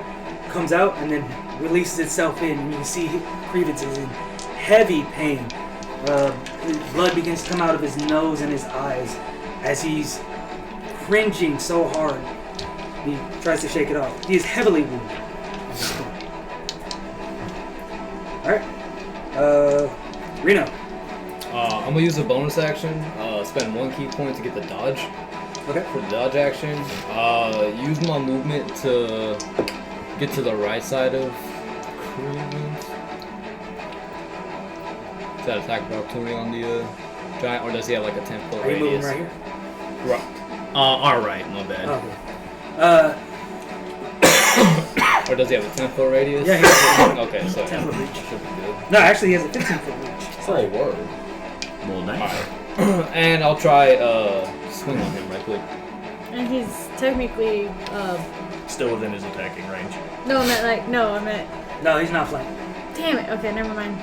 comes out and then releases itself in. And you can see Creevance is in heavy pain. His blood begins to come out of his nose and his eyes as he's cringing so hard. He tries to shake it off. He is heavily wounded at this point. Alright. Reno. I'm gonna use a bonus action. Spend 1 key point to get the dodge. Okay. For the dodge action, use my movement to get to the right side of Creevance. Is that attack of opportunity on the giant, or does he have like a 10-foot Are you moving radius? right here? Right. Alright, my bad. Okay. Or does he have a 10-foot radius? Yeah, he has Okay, so 10-foot yeah, reach. should be good. No, actually he has a 15-foot reach. Oh, word. Well, nice. And I'll try swing on him right quick. And he's technically, Still within his attacking range. no, I meant, No, he's not flanking. damn it. Okay, never mind.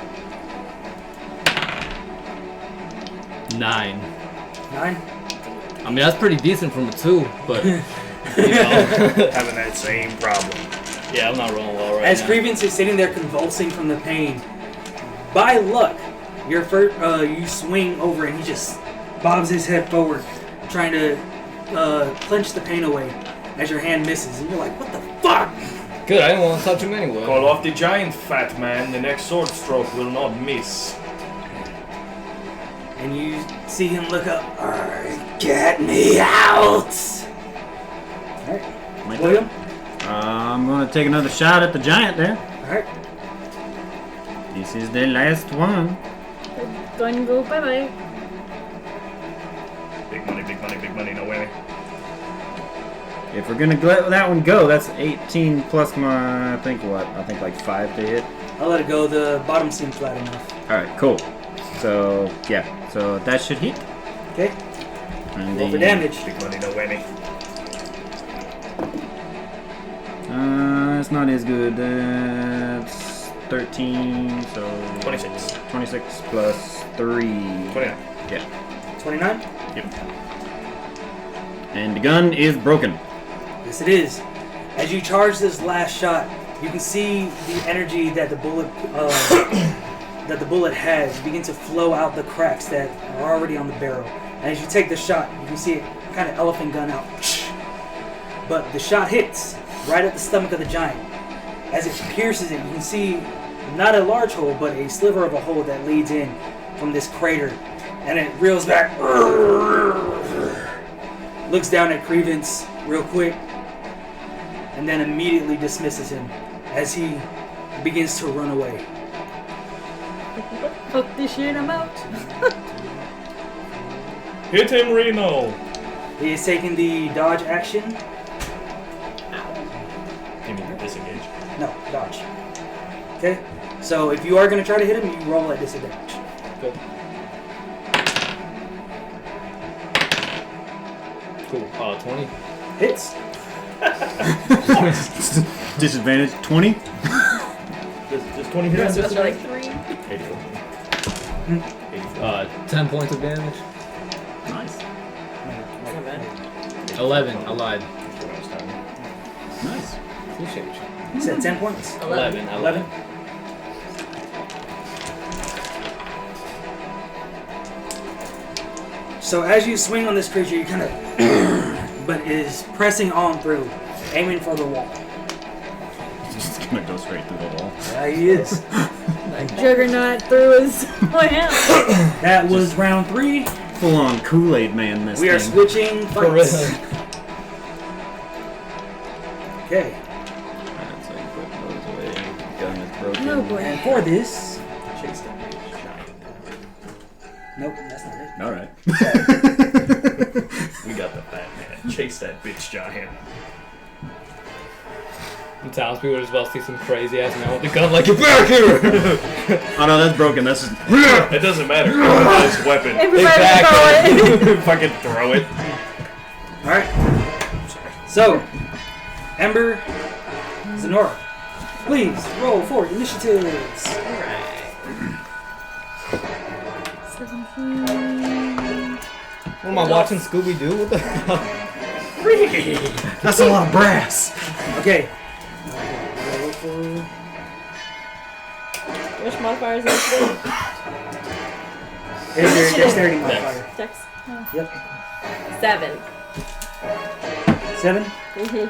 9. 9? I mean, that's pretty decent from a 2, but, you know. Having that same problem. Yeah, I'm not rolling well right As now. Creevance is sitting there convulsing from the pain, by luck, your first, you swing over and he just bobs his head forward, trying to clench the pain away as your hand misses. And you're like, what the fuck? Good, I didn't want to touch him anyway. Call off the giant, fat man. The next sword stroke will not miss. And you see him look up. Get me out! Alright. William? I'm gonna take another shot at the giant there. Alright. This is the last one. Going to go bye-bye. Big money, big money, big money, no way. If we're gonna let that one go, that's 18 plus my, I think like 5 to hit. I'll let it go. The bottom seemed flat enough. Alright, cool. So, yeah. So that should hit. Okay. And Roll for damage. Big money, no whammy. It's not as good. That's 13, so... 26. 26 plus 3. 29. Yeah. 29? Yep. And the gun is broken. Yes, it is. As you charge this last shot, you can see the energy that the bullet has begin to flow out the cracks that are already on the barrel. And as you take the shot, you can see it kind of elephant gun out. But the shot hits right at the stomach of the giant. As it pierces it, you can see not a large hole, but a sliver of a hole that leads in from this crater. And it reels back. Looks down at Creevance real quick. And then immediately dismisses him as he begins to run away. Fuck this shit, I'm out. Hit him, Reno! He is taking the dodge action. You mean disengage? No, dodge. Okay? So if you are going to try to hit him, you roll at disadvantage. Cool. Cool. 20. Hits. Disadvantage 20. Does 20 hit? That's for like 3. 84. 10 points of damage. Nice. 11. I lied. Nice. Appreciate you. You said 10 points. 11. 11. So as you swing on this creature, you kind of, but is pressing on through, aiming for the wall. He's just gonna go straight through the wall. Yeah, he is. Juggernaut threw his lamp. That was round 3. Full on Kool-Aid man. This We are thing. switching fights. Okay. Alright, so you put those away. Gun is broken. Oh boy. And for this, chase that bitch giant. Nope, that's not it. All right. We got the fat man. Chase that bitch giant. The townspeople are just about to see some crazy ass man with the gun like, get back here! Oh no, that's broken. That's just... It doesn't matter. It's a weapon. Everybody throw it. Fucking throw it. Alright. So, Ember, Zenora, please roll for initiatives. Alright. 17. What am I watching Scooby-Doo? What the hell? That's a lot of brass. Okay. Which modifier is that? Here's your dexterity modifier. Dex. Yep. 7. 7. Mm-hmm.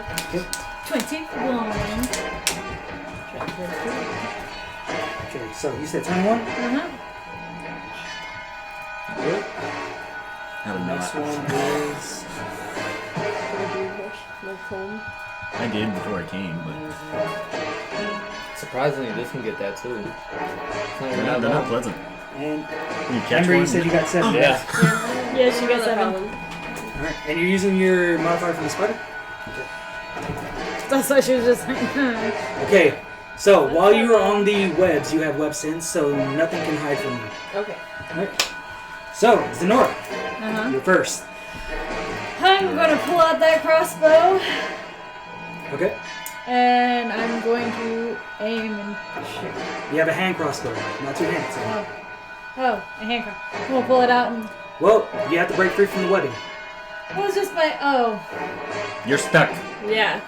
21. Okay, so you said 21. Uh-huh. How to Next not. one is. I did before I came, but Surprisingly, this can get that too. It's not even they're that not long. pleasant. And You catch Ember, one. you said you got 7. Yeah. Yeah, she got 7. Alright, and you're using your modifier from the spider? That's why she was just like, Okay, so while you are on the webs, you have web sense, so nothing can hide from you. Okay. Alright. So, Zenora, Uh-huh. you're first. I'm gonna pull out that crossbow, Okay. and I'm going to aim and shoot. You have a hand crossbow, not 2 hands. So. Oh, a hand crossbow. I'm gonna pull it out and... Well, you have to break free from the webbing. What was just my... Oh. You're stuck. Yeah.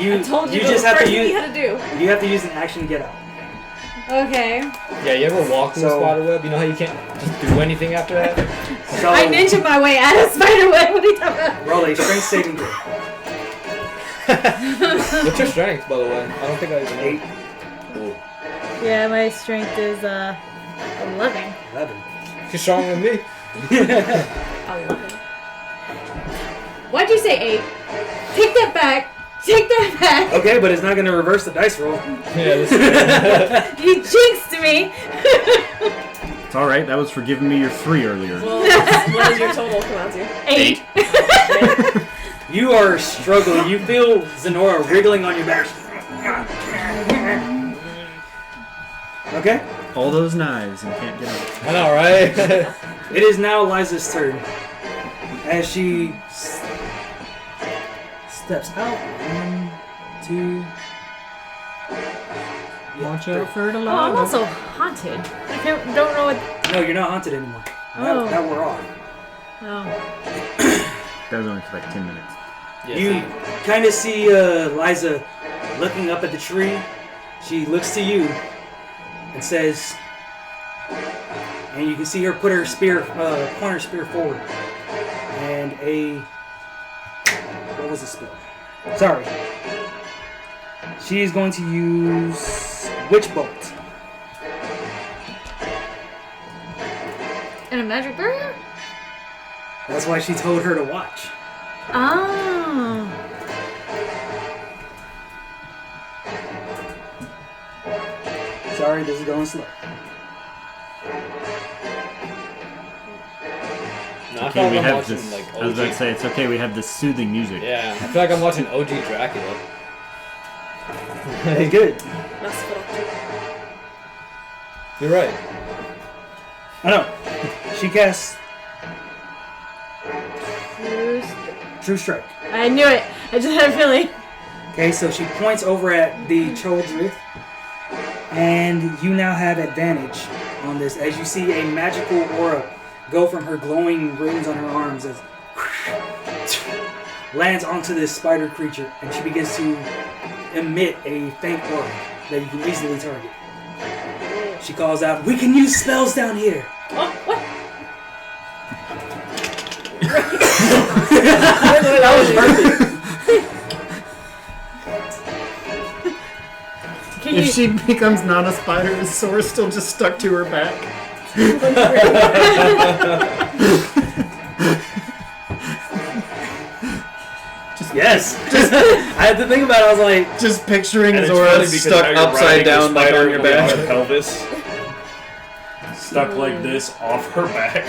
You I told you, you that just was the have first to thing use you had to do. you have to use an action to get out. Okay. Yeah, you ever walk through a So- spider web? You know how you can't just do anything after that? So I ninja my way out of spider web. What are you talking about? roll a strength saving throw. What's your strength, by the way? I don't think I even 8, Ooh. Yeah, my strength is 11. 11. She's stronger than me. 11. Why'd you say 8? Take that back. Take that back. Okay, but it's not going to reverse the dice roll. Yeah, this You jinxed me. It's all right. That was for giving me your 3 earlier. Well, what does your total come out to? 8. You are struggling. You feel Zenora wriggling on your back. Okay? All those knives and can't get out. I know, right? It is now Liza's turn. As she steps out. 1, 2. Watch out for the Oh, I'm also haunted. I don't know what... No, you're not haunted anymore. Oh. That wore off. Oh. That was only for like 10 minutes. Yeah, You kind of see Liza looking up at the tree. She looks to you and says, and you can see her put her spear, point her spear forward. And what was the spell? Sorry. She is going to use Witch Bolt. And a magic barrier? That's why she told her to watch. Oh. Sorry, this is going slow. I Okay, feel we like I'm have watching this. like I was about to OG. say it's okay. We have this soothing music. Yeah, I feel like I'm watching OG Dracula. It's good. Nosferatu. You're right. I know. She casts True Strike. I knew it. I just had a feeling. Okay, so she points over at the children, and you now have advantage on this as you see a magical aura go from her glowing runes on her arms as lands onto this spider creature, and she begins to emit a faint aura that you can easily target. She calls out, "We can use spells down here." Oh, what? That was perfect. Can If you? she becomes not a spider, is Sora still just stuck to her back? Yes. I had to think about it. I was like, Just picturing And it's Zora funny because stuck now you're upside riding the down like spider on your really on her back. pelvis. Stuck like this off her back.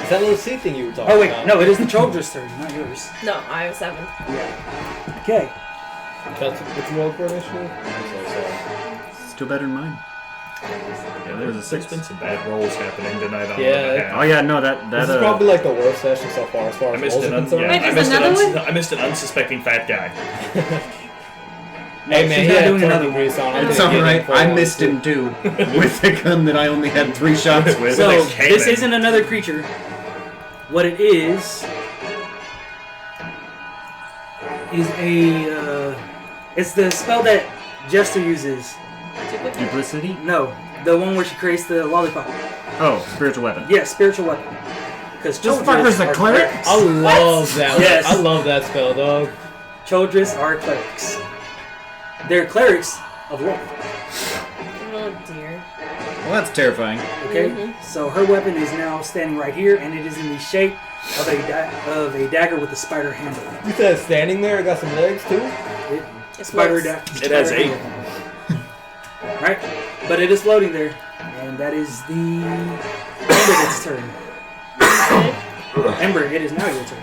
It's that little sea thing you were talking oh wait, about. no, it is the children's turn, not yours. No, I have 7. Okay. That's what you rolled for initially? I'm so sorry. Still better than mine. Yeah, there's a sixpence of bad rolls happening tonight on Yeah, the Oh yeah, no, that This is probably like the worst session so far as far I as missed rolls an are concerned. Wait, there's another one? I missed an unsuspecting fat guy. Hey man, she's he not had doing 30 another grease on. I It's didn't get alright. him for I one, missed too. him too with a gun that I only had 3 shots with. So Like Cayman. this isn't another creature. What it is a it's the spell that Jester uses. Duplicity? No, the one where she creates the lollipop. Oh, spiritual weapon. Yeah, spiritual weapon. Because This fucker's a cleric? I love that. Yes. I love that spell, dog. Childress are clerics. They're clerics of love. Oh dear. Well, that's terrifying. Okay, so her weapon is now standing right here, and it is in the shape of a dagger with a spider handle. You said it's standing there. It got some legs too. Spider floats. dagger. It has 8. Right, but it is floating there, and that is the Ember's turn. Ember, it is now your turn.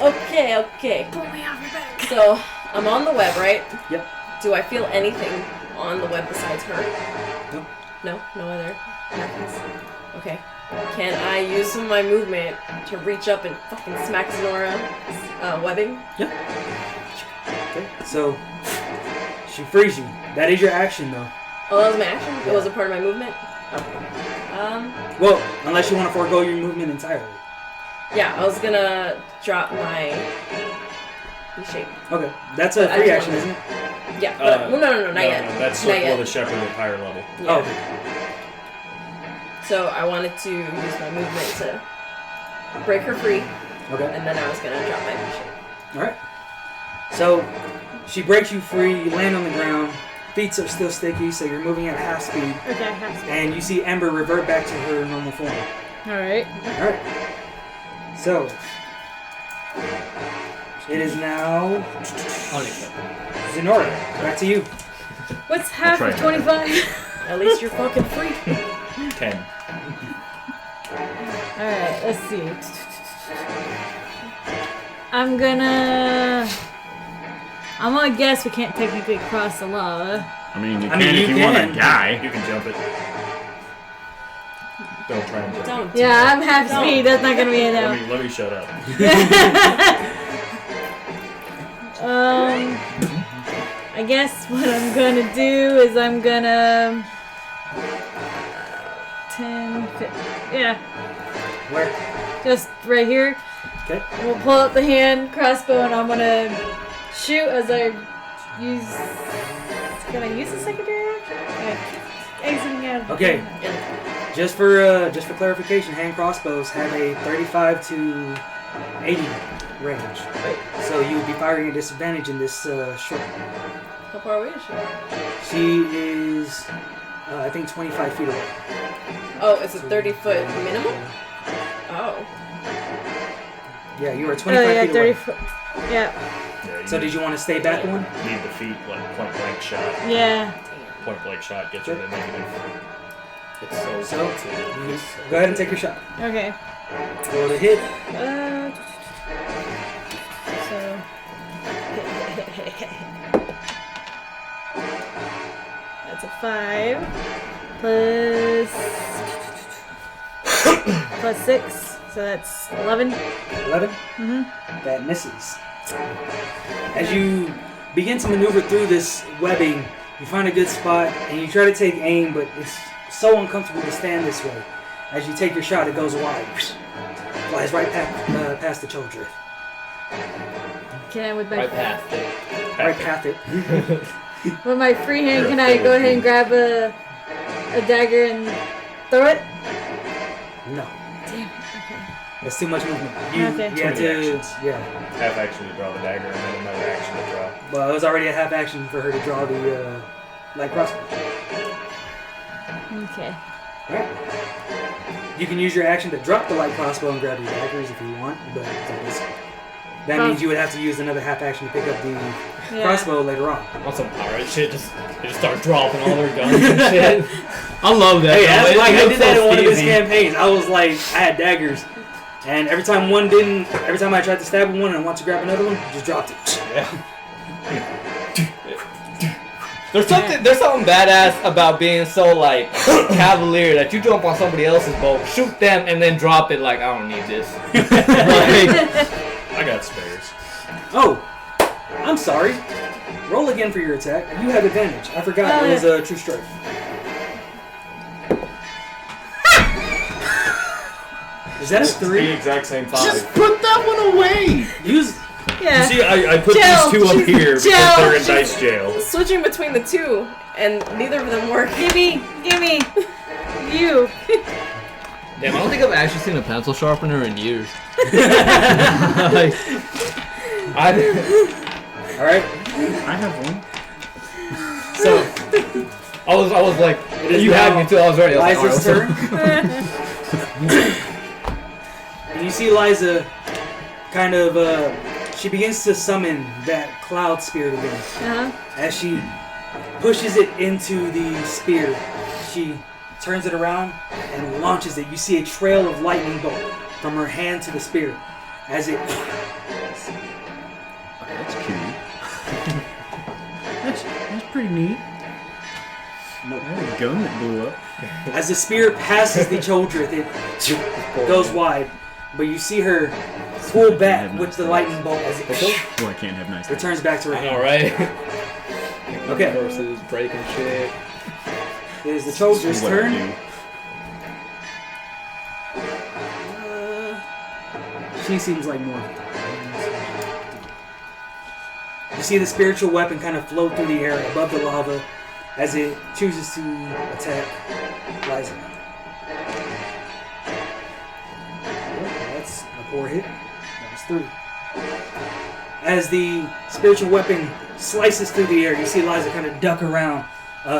Okay. Pull me off your back. So, I'm on the web, right? Yep. Do I feel anything on the web besides her? Nope. No other markings? Okay. Can I use some of my movement to reach up and fucking smack Zenora webbing? Yep. Okay, so she frees you. That is your action, though. Oh, that was my action? It was a part of my movement? Okay. Well, unless you want to forego your movement entirely. Yeah, I was gonna drop my shape. Okay, that's a But I free just action, wanted- isn't it? Yeah, but no, not yet. No, that's Not Circle of yet. the Shepherd at higher level. Yeah. Oh, okay. So I wanted to use my movement to break her free, Okay. and then I was gonna drop my shape. All right. So she breaks you free. You land on the ground. Feet are still sticky, so you're moving at half speed. Okay, half speed. And you see Ember revert back to her normal form. Alright. All right. So it is now Zenora. Back to you. What's half try of it. 25? At least you're fucking free. 10. Alright, let's see. I'm gonna guess we can't technically cross the lava. I mean, you I can mean, if you you want can. to die. You can jump it. Don't try and jump Don't. Yeah, I'm half No. speed. That's not gonna be it. enough. Let me shut up. I guess what I'm gonna do is I'm gonna 10, 15, yeah, Where? just right here. Okay. We'll pull out the hand crossbow and I'm gonna shoot as I use. Can I use the secondary action? Exiting out. of the Okay. game. Just for clarification, hand crossbows have a 35 to 80 range. So you would be firing a disadvantage in this short. How far away is she? She is, I think, 25 feet away. Oh, it's a 30-foot minimum? Oh. Yeah, you are Oh 25 yeah, feet 30 away. foot. Yeah, Yeah, So did you want to stay back one? need the feet like point blank shot. yeah. Point blank shot gets her to negative. It's so So, salty. you go ahead and take your shot. Okay. Roll to hit. So. That's a 5. Plus 6. So that's 11. 11? Mm-hmm. That misses. As you begin to maneuver through this webbing, you find a good spot and you try to take aim, but it's so uncomfortable to stand this way. As you take your shot, it goes wide. Flies right past the children. Can I with my Right past it. Right past it. with my free hand? Can I go ahead and grab a dagger and throw it? No. Damn. Okay. That's too much movement. Okay. You have Too many to, actions. yeah. Half action to draw the dagger and then another action to draw. Well, it was already a half action for her to draw the light crossbow. Okay. Right. You can use your action to drop the light crossbow and grab your daggers if you want, but that means you would have to use another half action to pick up the crossbow later on. On some pirate shit, they just start dropping all their guns and shit. I love that. Hey, that's though. like I It did that in looks one of so his steezy. campaigns. I was like, I had daggers, and every time I tried to stab one and want to grab another one, just dropped it. Yeah. There's something badass about being so like cavalier that you jump on somebody else's boat, shoot them, and then drop it like I don't need this. Like, I got spares. Oh, I'm sorry. Roll again for your attack. You have advantage. I forgot it was a true strike. Is that a It's the 3? exact same 5. Just put that one away! Use. Yeah. You see, I put Jail. these 2 up here because Jail. they're in dice jail. Switching between the two, and neither of them work. Gimme. You. damn, I don't think I've actually seen a pencil sharpener in years. Like, All right. I have one. So I was like, is you had now me too. I was ready. I was like, Liza's all right, turn. And you see Liza kind of, she begins to summon that cloud spirit again. Uh-huh. As she pushes it into the spear, she turns it around and launches it. You see a trail of lightning bolt from her hand to the spear as it. That's cute. That's pretty neat. Nope. I had a gun that blew up. As the spear passes the Choldrith, it goes wide, but you see her pull back with the lightning bolt as it Well, I can't have nice things. returns back to her I hand. know, right? Okay. Versus breaking shit. It is the This is Choldrith's what I turn. do. She seems like more. You see the spiritual weapon kind of float through the air above the lava as it chooses to attack Liza. That's a poor hit. That was 3. As the spiritual weapon slices through the air, you see Liza kind of duck around,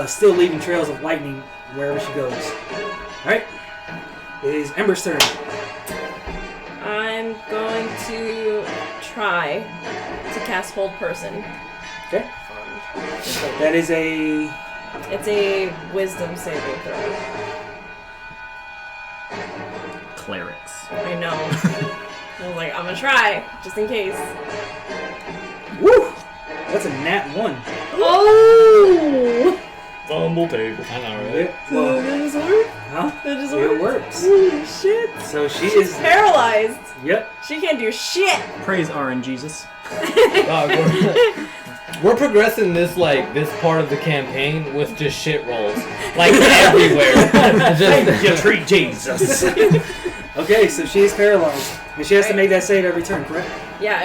still leaving trails of lightning wherever she goes. Alright. It is Ember's turn. I'm going to try to cast Hold Person. Okay. That is a. It's a Wisdom saving throw. Clerics. I know. I was like, I'm gonna try, just in case. Woo! That's a nat 1. Oh! Fumble table. I know, right? Well, That just worked? huh? That just It worked? works. Holy shit. So she She's is. paralyzed. Yep. She can't do shit. Praise RN Jesus. Dog, we're progressing this part of the campaign with just shit rolls, like everywhere. Just, You treat Jesus. Okay, so she is paralyzed. And she has to make that save every turn, correct? Yeah,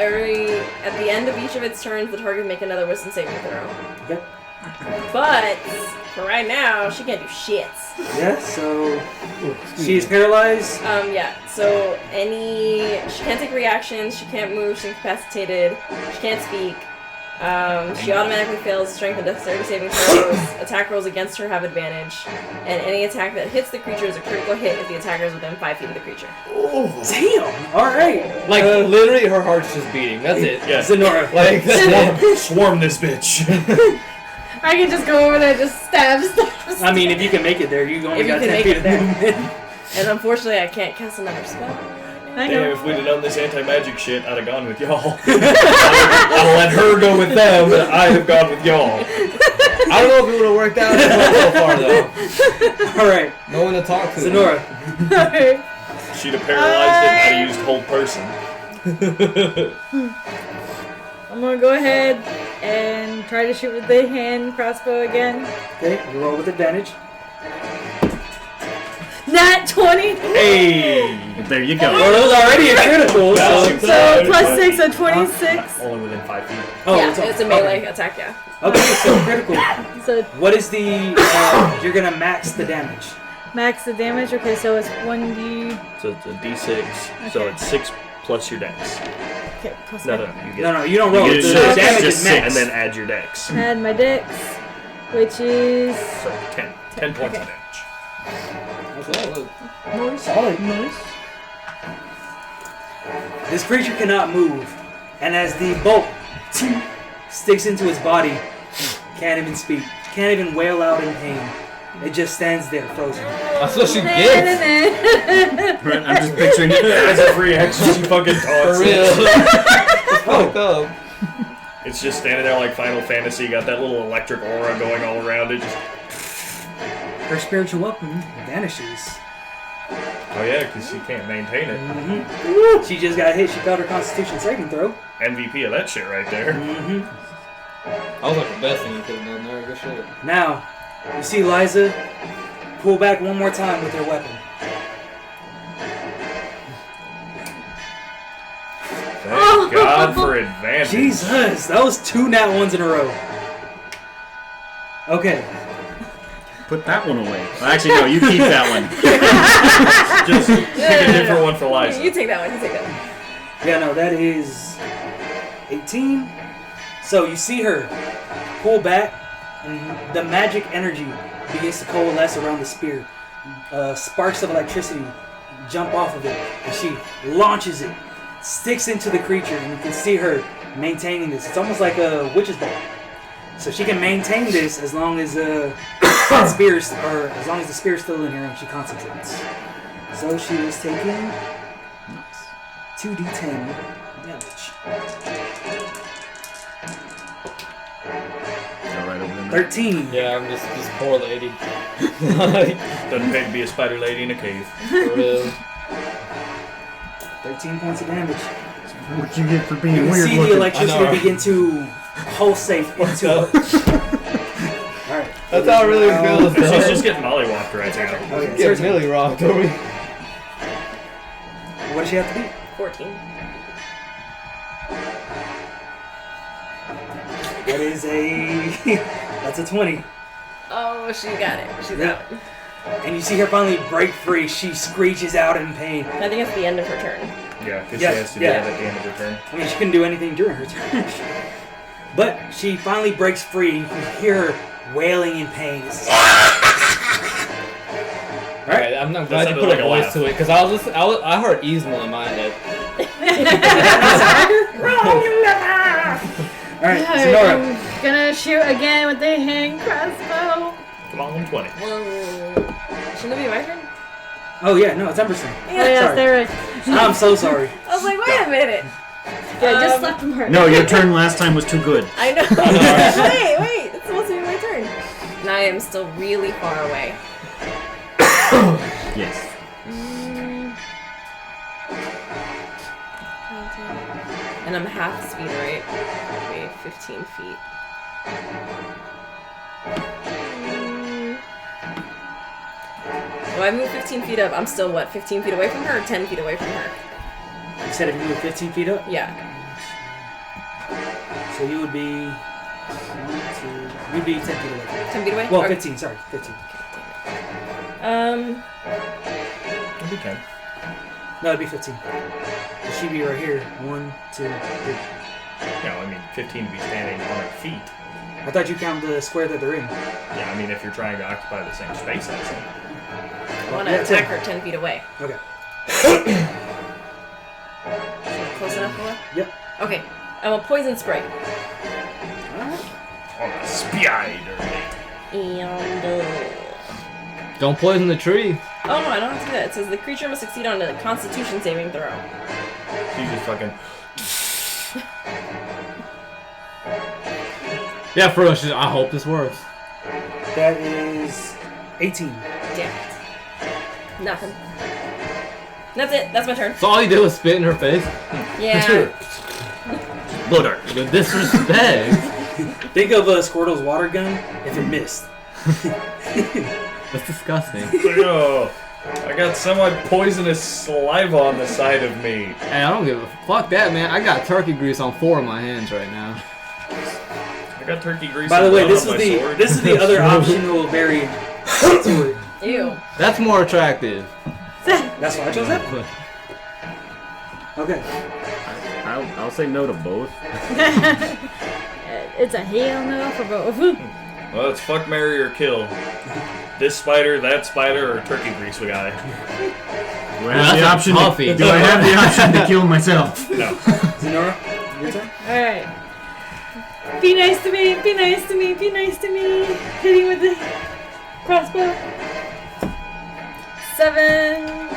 at the end of each of its turns, the target make another Wisdom saving throw. Okay. But for right now, she can't do shit. Yeah, so she is paralyzed. Yeah. So she can't take reactions. She can't move. She's incapacitated. She can't speak. She automatically fails strength and dexterity saving throws. Attack rolls against her have advantage, and any attack that hits the creature is a critical hit if the attacker is within 5 feet of the creature. Damn! Alright. like literally, her heart's just beating. That's it. Yeah. Zenora. Like Swarm this bitch. I can just go over there and just stab. I mean, if you can make it there, you only If you got can 10 make feet it of there. movement. And unfortunately, I can't cast another spell. I Damn, know. if we'd have done this anti-magic shit, I'd have gone with y'all. I'll let her go with them, but I'd have gone with y'all. I don't know if it would have worked out so far though. All right, No one to talk to. Zenora. Alright. She'd have paralyzed it, and I'd have used hold person. I'm gonna go ahead and try to shoot with the hand crossbow again. Okay, you roll with advantage. Nat 20! Hey! There you go. Well, it was already a critical. So, So plus 6, so 26. Only within 5 feet. oh, Yeah, it's a melee attack, yeah. Okay, so critical. So What is the? You're gonna max the damage. max the damage. Okay, so it's 1d. So it's a d6, so Okay. it's 6 plus your dex. Okay, plus No, my- no, you get No, you don't roll. You The get six, damage just is 6, max. and then add your dex. Add my dex, which is. So 10. 10 points of Okay. damage. Solid. Nice. This creature cannot move, and as the bolt sticks into his body, can't even speak, can't even wail out in pain. It just stands there, frozen. That's what she gets. Right, I'm just picturing it. As a free action, she fucking talks. For real. It's fucked up. It's just standing there like Final Fantasy, got that little electric aura going all around it. Just, Her spiritual weapon vanishes. oh yeah, because she can't maintain it. She just got hit. She failed her Constitution saving throw. MVP of that shit right there. That was like the best thing you could have done there. Good shit. Now, you see Liza pull back one more time with her weapon. Thank God for advantage. Jesus, that was 2 nat 1s in a row. Okay. Put that one away. Well, actually, no, you keep that one. Just pick a different one for Liza. You take that one, you take that one. Yeah, no, that is 18. So you see her pull back, and the magic energy begins to coalesce around the spear. Sparks of electricity jump off of it, and she launches it, sticks into the creature, and you can see her maintaining this. It's almost like a witch's bolt. So she can maintain this as long as that spear, or as long as the spear is still in her and she concentrates. So she is taking 2d10 damage. All right, over there. 13. Yeah, I'm just this poor lady. Doesn't pay to be a spider lady in a cave. For real. 13 points of damage. What you get for being You can weird see the looking? electricity I know, right? begin to pulsate into it. Alright. That's how it really feels. She's though. just getting mollywopped right now. Okay, Get so Millie rocked, are we? what does she have to beat? 14. That is a... that's a 20. Oh, she got it. She's Yeah. out. And you see her finally break free. She screeches out in pain. I think it's the end of her turn. Yeah, because Yeah, she has to do yeah. that at the end of her turn. I mean, she couldn't do anything during her turn. But she finally breaks free, and you can hear her wailing in pain. Alright, I'm glad you sounded put like a a voice laugh. to it because I heard Easmal in my head. Alright, Alright, Zenora. I'm gonna shoot again with the hand crossbow. Come on, 20. Whoa. Shouldn't it be my turn? Oh, yeah, no, it's Emerson. Oh yeah, Sorry. they're right. I'm so sorry. I was like, wait a minute. Yeah, just slapped him hard. No, your turn last time was too good. I know. wait. It's supposed to be my turn. And I am still really far away. Yes. And I'm half speed, right? Okay, 15 feet. So I move 15 feet up. I'm still, what, 15 feet away from her or 10 feet away from her? You said if you move 15 feet up? Yeah. So you would be... You'd be 10 feet away. 10 feet away? Well, Okay. 15, sorry. 15. It'll be 10. No, it'd be 15. She'd be right here. 1, 2, 3. No, I mean, 15 to be standing on her feet. I thought you count the square that they're in. Yeah, I mean, if you're trying to occupy the same space as them. I want to Yeah, attack 10. her 10 feet away. Okay. Close enough for her? Yep. Okay. I'm a poison spray. Alright. on a spider. And Don't poison the tree. oh no, I don't have to do that. It says the creature must succeed on a Constitution saving throw. She just fucking. Yeah, for us, I hope this works. That is 18. Damn it. Nothing. That's it. That's my turn. So all you did was spit in her face? Yeah. Butter. With disrespect. Think of Squirtle's water gun if it missed. That's disgusting. Oh, I got semi-poisonous saliva on the side of me. Hey, I don't give a fuck that, man. I got turkey grease on 4 of my hands right now. I got turkey grease. By the way, on this my is the sword. other optional variant to it. Ew. That's more attractive. That's why I chose that. Okay. I'll say no to both. It's a hell no for both. Well, it's fuck, marry, or kill. This spider, that spider, or turkey grease we got. Do I have the option? Coffee. Do I have the option to kill myself? No. Zenora, your turn. Alright. Be nice to me, be nice to me, be nice to me. Hitting with the crossbow. 7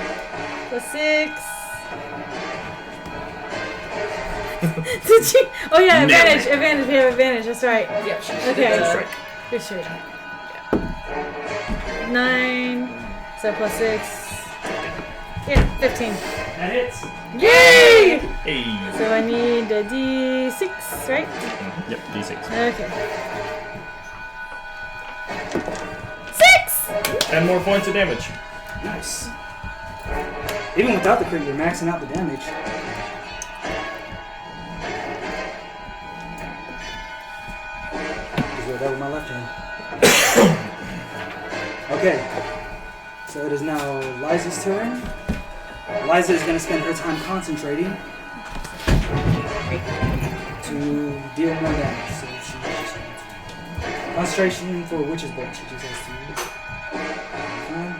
plus 6. Did you? Oh yeah, advantage, advantage, we have advantage, that's right. Yep. She Okay. did Good shit. 9, so plus 6. Yeah, 15. That hits. Yay! Hey. So I need a D6, right? Yep, D6. Okay. 6! 10 more points of damage. Nice. Even without the crit, you're maxing out the damage. Just roll that with my left hand. Okay. So it is now Liza's turn. Liza is going to spend her time concentrating to deal more damage. So she just concentration for Witch's Bolt. She just has to use. Fine.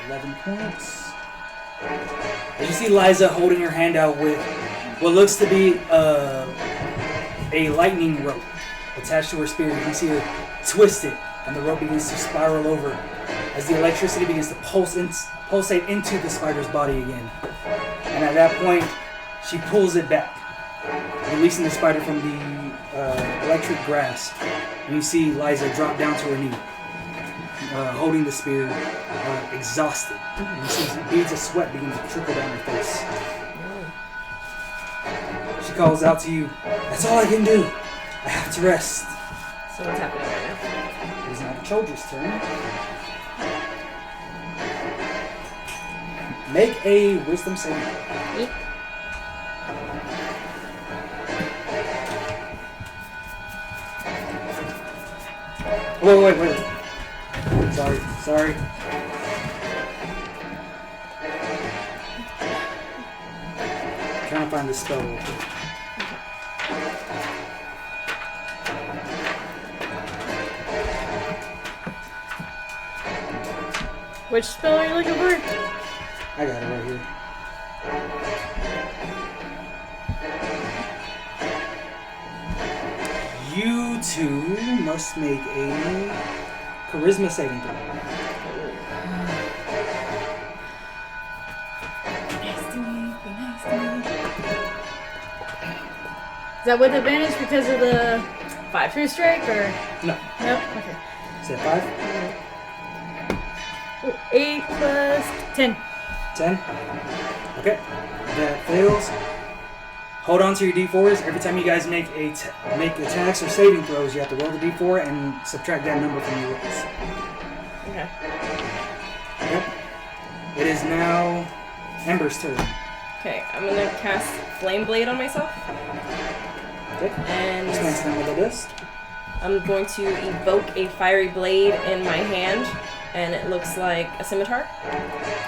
11 points. As you see Liza holding her hand out with what looks to be a lightning rope attached to her spear. You can see her twist it, and the rope begins to spiral over as the electricity begins to pulsate into the spider's body again. And at that point, she pulls it back, releasing the spider from the electric grasp. And you see Liza drop down to her knee, holding the spear, exhausted. And you see beads of sweat begin to trickle down her face. She calls out to you, "That's all I can do. I have to rest." So what's happening right now? It is now the Choldr's turn. Make a wisdom saving throw. Eek. Wait. Sorry. Trying to find the spell real quick. Which spell are you looking for? I got it right here. You two must make a charisma saving throw. Is that with advantage because of the 5. true strike or? No. Nope. Okay. Is that 5? Ooh, 8 plus 10. 10? Okay. That fails. Hold on to your d4s. Every time you guys make attacks or saving throws, you have to roll the d4 and subtract that number from your rolls. Okay. Yep. It is now Ember's turn. Okay, I'm gonna cast Flame Blade on myself. Okay. And Explain to them what that does. I'm going to evoke a fiery blade in my hand, and it looks like a scimitar.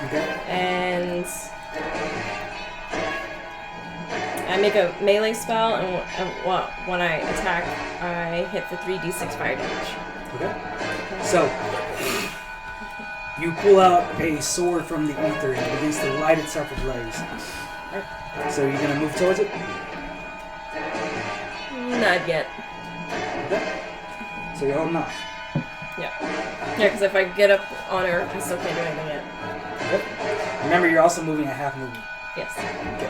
Okay. And I make a melee spell, and when I attack, I hit for 3d6 fire damage. Okay. So, You pull out a sword from the ether and it begins to light itself ablaze. So you're gonna move towards it? Not yet. Okay. So you're holding off. Yeah. Yeah, because if I get up on her, I still can't do anything yet. Okay. Remember, you're also moving at half movement. Yes. Okay.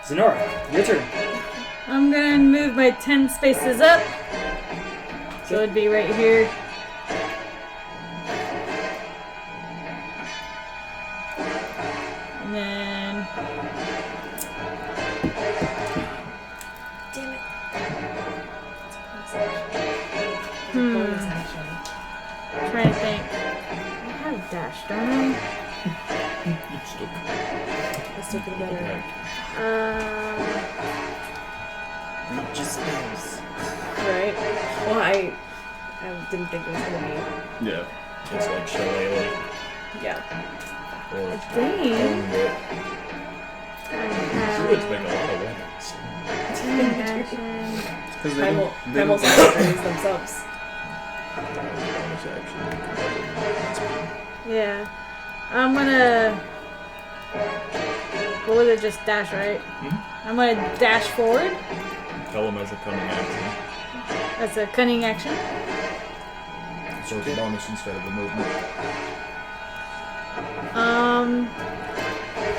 Zenora, your turn. I'm gonna move my 10 spaces up. So it'd be right here. And then... Damn it. Bonus action. I'm trying to think. I have dash, don't I? I still could have better. Just spells. Right? Well, I didn't think it was gonna Yeah. It's like Shillelagh. be. Yeah. Or I think I Druids make a have lot of weapons. 10 action. Because Primal sacrifices themselves. Bonus action. Yeah. I'm gonna... What was it? Just dash, right? I'm gonna dash forward. Telemeasure cunning action. That's a cunning action. So it's a bonus instead of a movement.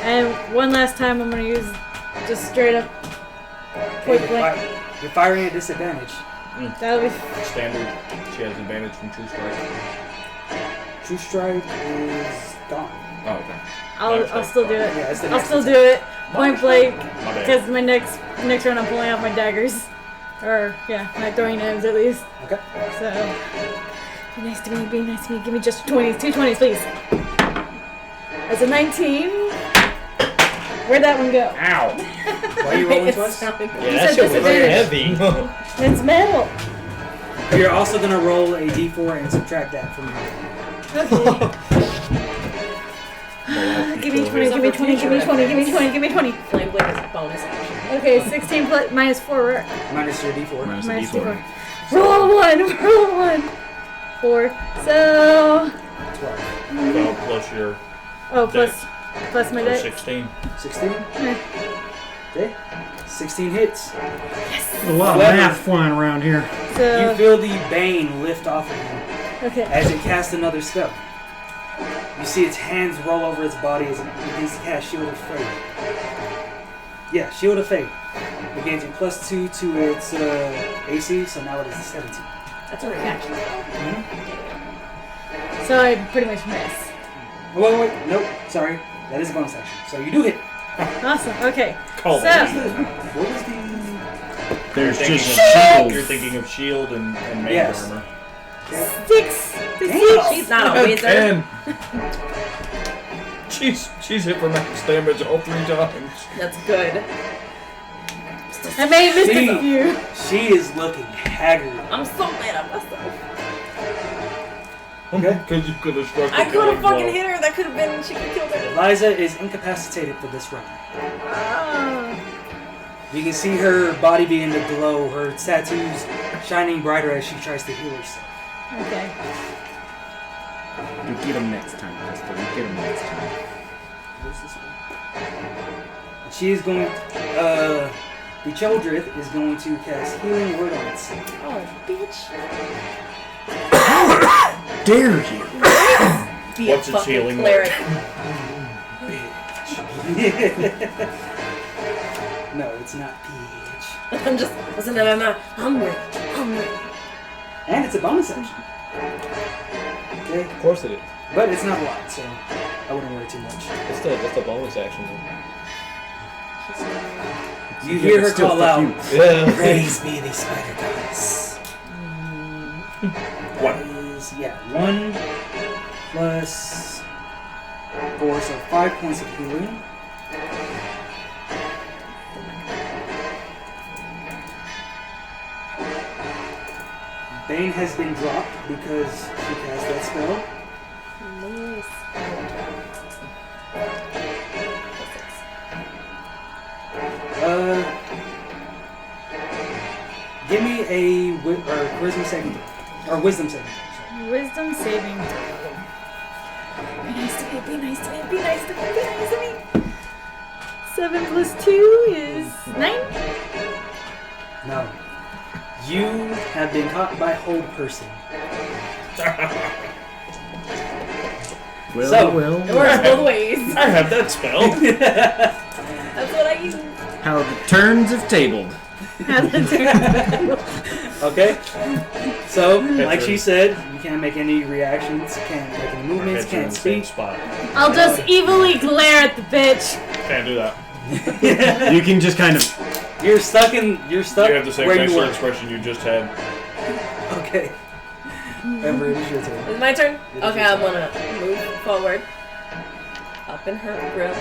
And one last time I'm gonna use just straight up point blank. You're firing at disadvantage. That'll be... Standard. She has advantage from True Strike. True strike is gone. Oh, okay. I'll still do it. Yeah, that's the I'll next still attack. do it. Point blank. My bad. Because my next round I'm pulling out my daggers. Or, yeah, my throwing knives at least. Okay. So, be nice to me, be nice to me. Give me just 20s, 2 20s, please. That's a 19. Where'd that one go? Ow! Why are you rolling twice? Yeah, said that shit was disadvantage. heavy. It's metal. You're also going to roll a d4 and subtract that from your... Okay. Give me 20, give me 20, give me 20, give me 20, give me 20. Flame Blade is a bonus action. Okay, 16 plus, minus 4, right? Minus your d4. Minus the Minus D4. 4. Roll a 1, roll a 1. 4. So, 12. 12 plus your oh, plus my or dex. 16. 16? Yeah. Okay. 16 hits. A lot of However- math flying around here. You So, feel the bane lift off of you okay. as it casts another spell. You see its hands roll over its body as it begins to cast Shield of Fate. Yeah, Shield of Fate. It gains a +2 to its AC, so now it is a 17. That's a reaction. So I pretty much miss. Wait, nope, sorry. That is a bonus action. So you do hit. Awesome, okay. Call So, What was the... There's You're just thinking of- shields. You're thinking of shield and main Yes. armor. 6. Damn. She's not a wizard. And she's hit for max damage all 3 times. That's good. I may have missed a She- few. She is looking haggard. I'm so mad at myself. Okay. Because you could have struck. I could have fucking hit her. That could have been. She could have killed her. Eliza is incapacitated for this round. Ah. You can see her body begin to glow, her tattoos shining brighter as she tries to heal herself. Okay. You get them next time, Krystal. You get them next time. Where's this one? She is going. The Choldrith is going to cast Healing Word on itself. Oh, bitch. Dare you? Be What's a its fucking healing cleric. No, it's not PH. I'm just. Listen, no. I'm ready. And it's a bonus action. Okay, Of course it is. but it's not a lot, so I wouldn't worry too much. It's a bonus action. You hear her still call fuck out, you. Yeah. "Praise be the spider goddess." What? Is 1 plus 4, so 5 points of healing. Bane has been dropped because she cast that spell. Nice. Give me a charisma saving throw. Or wisdom saving throw. Wisdom saving throw. Be nice to me, be nice to me, be nice to me, be nice to me. 7 plus 2 is 9. No. You have been caught by Hold Person. Well, So, well. It works both ways. I have that spell. That's what I use. How the turns have tabled. Okay. So, like she said, you can't make any reactions, can't make any movements, Heads are in can't the same speak. spot. I'll just evilly glare at the bitch. Can't do that. You can just kind of. You're stuck. You You have the same where you facial were. expression you just had. Okay. Ember, it is your turn. Is it my turn? Okay, I'm gonna move forward. Up in her grill.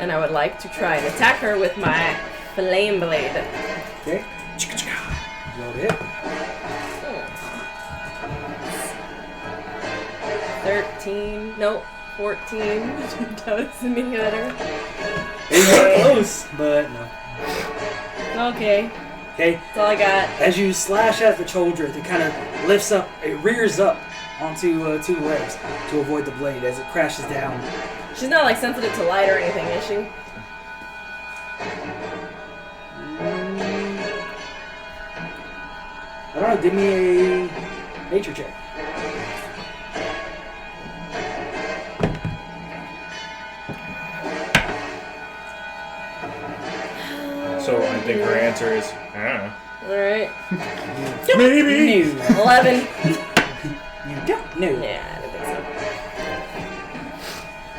And I would like to try and attack her with my flame blade. Okay. Roll to hit. 13. No, 14. That was me better. It's not close, but no. Okay, Okay. that's all I got. As you slash at the Choldrith, it kind of lifts up, it rears up onto 2 legs to avoid the blade as it crashes down. She's not like sensitive to light or anything, is she? I don't know, give me a nature check. So I think her answer is, I Alright. Maybe. 11. You don't know. Yeah, I didn't think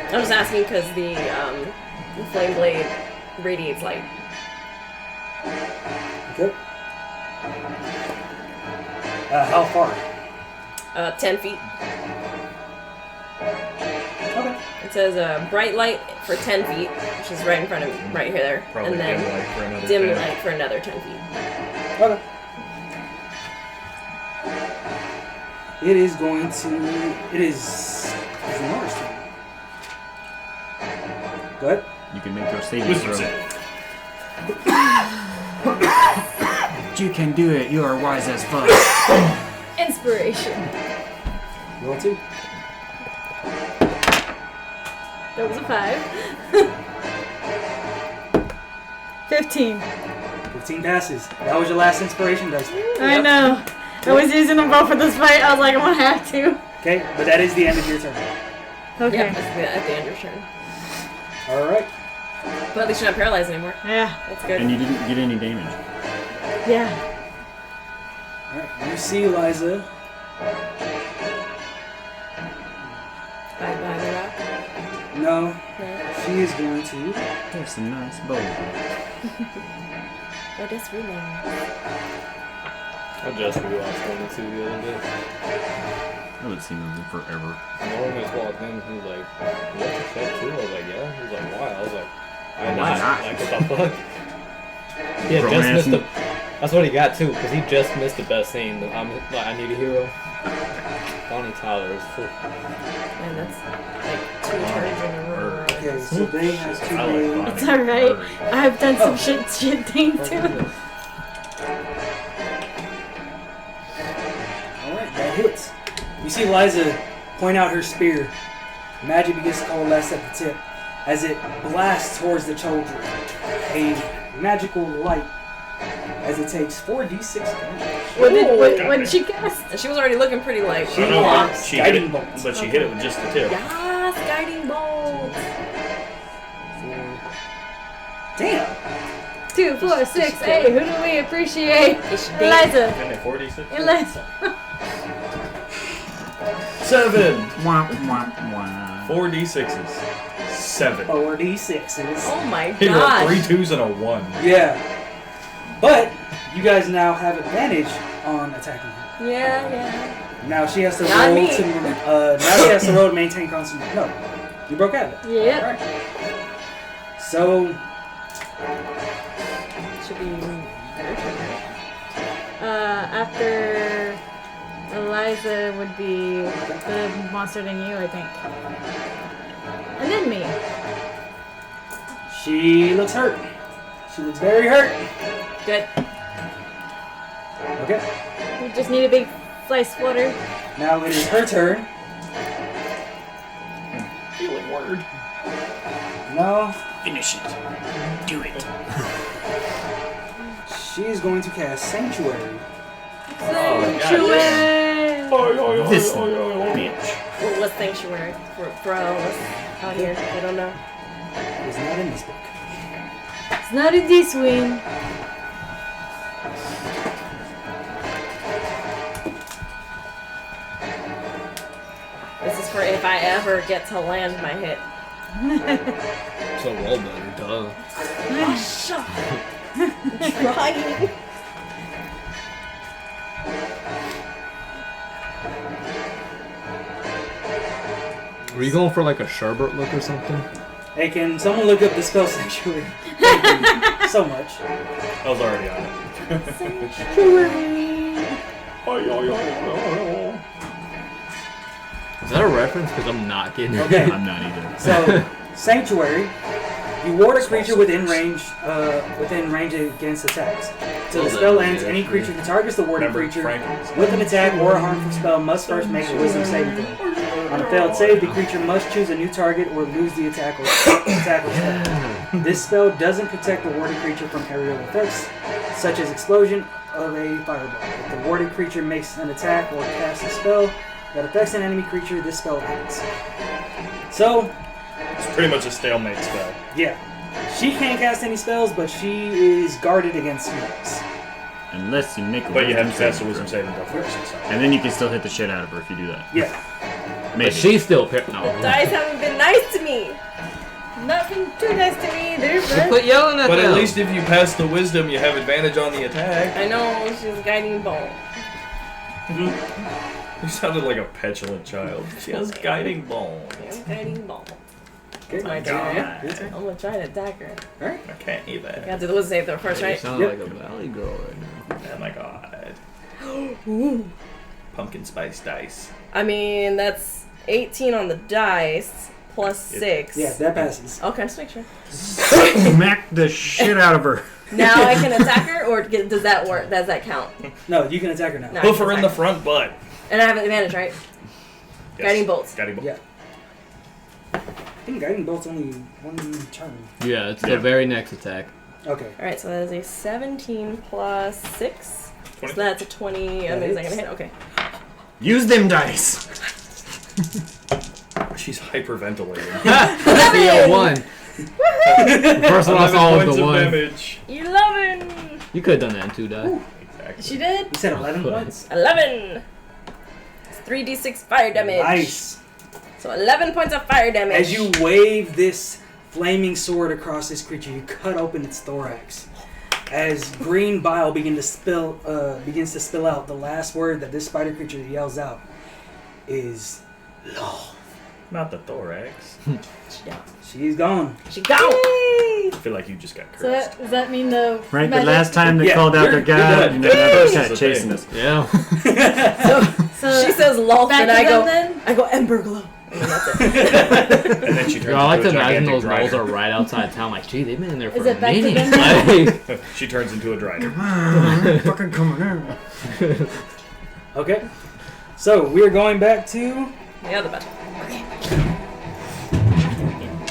so. I'm just asking because the flame blade radiates light. Okay. How far? 10 feet. Okay. It says bright light for 10 feet, which is right in front of me, right here, there. Probably and then dim light for another dim 10. light for another 10 feet. Okay. It is going to. It is Zenora's turn. Go ahead. You can make your saving Wisdom throw. save. You can do it. You are wise as fuck. Inspiration. Roll 2. That was a 5. 15. 15 passes. That was your last inspiration dice. I know. I was using them both for this fight. I was like, I'm gonna have to. Okay, but that is the end of your turn. Okay. Yep, that's at the end of your turn. Alright. But at least you're not paralyzed anymore. Yeah. That's good. And you didn't get any damage. Yeah. Alright. You see Eliza. Bye bye the rock. No. No. She is going to. That's a nice bow. Oh, that's really nice. I just rewatched 1 and 2 the other day. I haven't seen them in forever. Norman just walked in, he was like, "You watch the show too?" I was like, "Yeah." He was like, "Why?" I was like, "I Why not." not? Like, what the fuck? He had just Romance missed the. and- That's what he got too, because he just missed the best scene. I need a hero. Bonnie Tyler is full. And that's like 2 turns in a row. Okay, so they has 2 I like days. Bonnie. It's alright. I've done some Oh. shit thing too. Alright, that hits. You see Eliza point out her spear. Magic begins to coalesce at the tip as it blasts towards the children. A magical light as it takes 4d6 damage. What did she cast? And she was already looking pretty like, She I know, blocks she hit guiding it, bolts. but she hit it with just the tip. yes, guiding bolt. 4. Damn! 2, 4, 6, 8. Who do we appreciate? It's Eliza. And they 46? Eliza. 7! Womp, womp, womp. 4d6s. 7. 4d6s. Oh my He rolled gosh. 3 2s and a 1. Yeah. But you guys now have advantage on attacking her. Yeah. Now she has to Not roll me. to now she has to roll to maintain constant. No, you broke out of it. Yep. Alright. So Should be your turn, right? After Eliza would be the monster than you, I think. And then me. she looks hurt. She looks very hurt. Good. Okay. We just need a big slice of water. Now it is her turn. word. No. Finish it. Do it. She is going to cast Sanctuary. Sanctuary! This bitch. What's sanctuary for all of us out here? I don't know. It's not in this book. It's not in this one. This is for if I ever get to land my hit. So roll better, duh. Shut up. Trying. Were you going for like a sherbet look or something? Hey, can someone look up the spell Sanctuary? Thank you so much. I was already on it. Is that a reference? Because I'm not getting it. Okay. I'm not either. So, Sanctuary, you ward a creature within range against attacks. Till the spell ends, any creature that targets the warded Remember, creature Franklin's with an attack or a harmful spell must first make a wisdom saving throw. On a failed save, the creature must choose a new target or lose the attack or spell. This spell doesn't protect the warded creature from aerial effects, such as explosion of a fireball. If the warded creature makes an attack or casts a spell that affects an enemy creature, this spell ends. So, It's pretty much a stalemate spell. yeah. She can't cast any spells, but she is guarded against spells. Unless you make a But you have to wisdom cast a wisdom saving saving throw first. So. And then you can still hit the shit out of her if you do that. Yeah. Maybe. But she's still no. Dice haven't been nice to me. Not been too nice to me either, but Quit yelling at But them. at least if you pass the wisdom, you have advantage on the attack. I know she's guiding bolt. You sounded like a petulant child. She has guiding bone. I'm guiding bolt. Okay. My Yeah. turn. Yeah. Your turn. I'm gonna try to attack her. I can't You even. have to do the wisdom save though first, You right? sound Yep. like a valley girl right now. Oh my god. Pumpkin spice dice. I mean, that's 18 on the dice plus 6. Yeah, that passes. Okay, just make sure. Smack the shit out of her. Now I can attack her, or does that work? Does that count? No, you can attack her now. No. Hoof her in the front butt. And I have an advantage, right? Yes. Guiding bolts. Guiding bolt. Yeah. I think Guiding Bolt's only one turn. Yeah, it's the very next attack. Okay. Alright, so that is a 17 plus 6. 20. So that's a 20. I mean, is that gonna hit? Okay. Use them dice. She's hyperventilating. 301. First one I saw was points the of one. damage. 11! You could have done that in 2 die. Exactly. she did. You said 11 points? 11! It's 3d6 fire damage. Nice. So 11 points of fire damage. As you wave this flaming sword across this creature, you cut open its thorax. As green bile begins to spill out, the last word that this spider creature yells out is love. Not the thorax. Yeah. She's gone. She got I feel like you just got So cursed. does that mean the Right, the magic- last time they Yeah, called out their you're god, good. and then This that is cat the chasing thing. us. Yeah. So She says love, back and to I go, them then? I go Ember glow. And then that's it. And then she turns Yo, I like to into a imagine gigantic those walls drider. are right outside town. Like, gee, they've been in there for Is a it back to minute. them? Like, She turns into a drider. Fucking coming out. Okay. So, we're going back to The other button.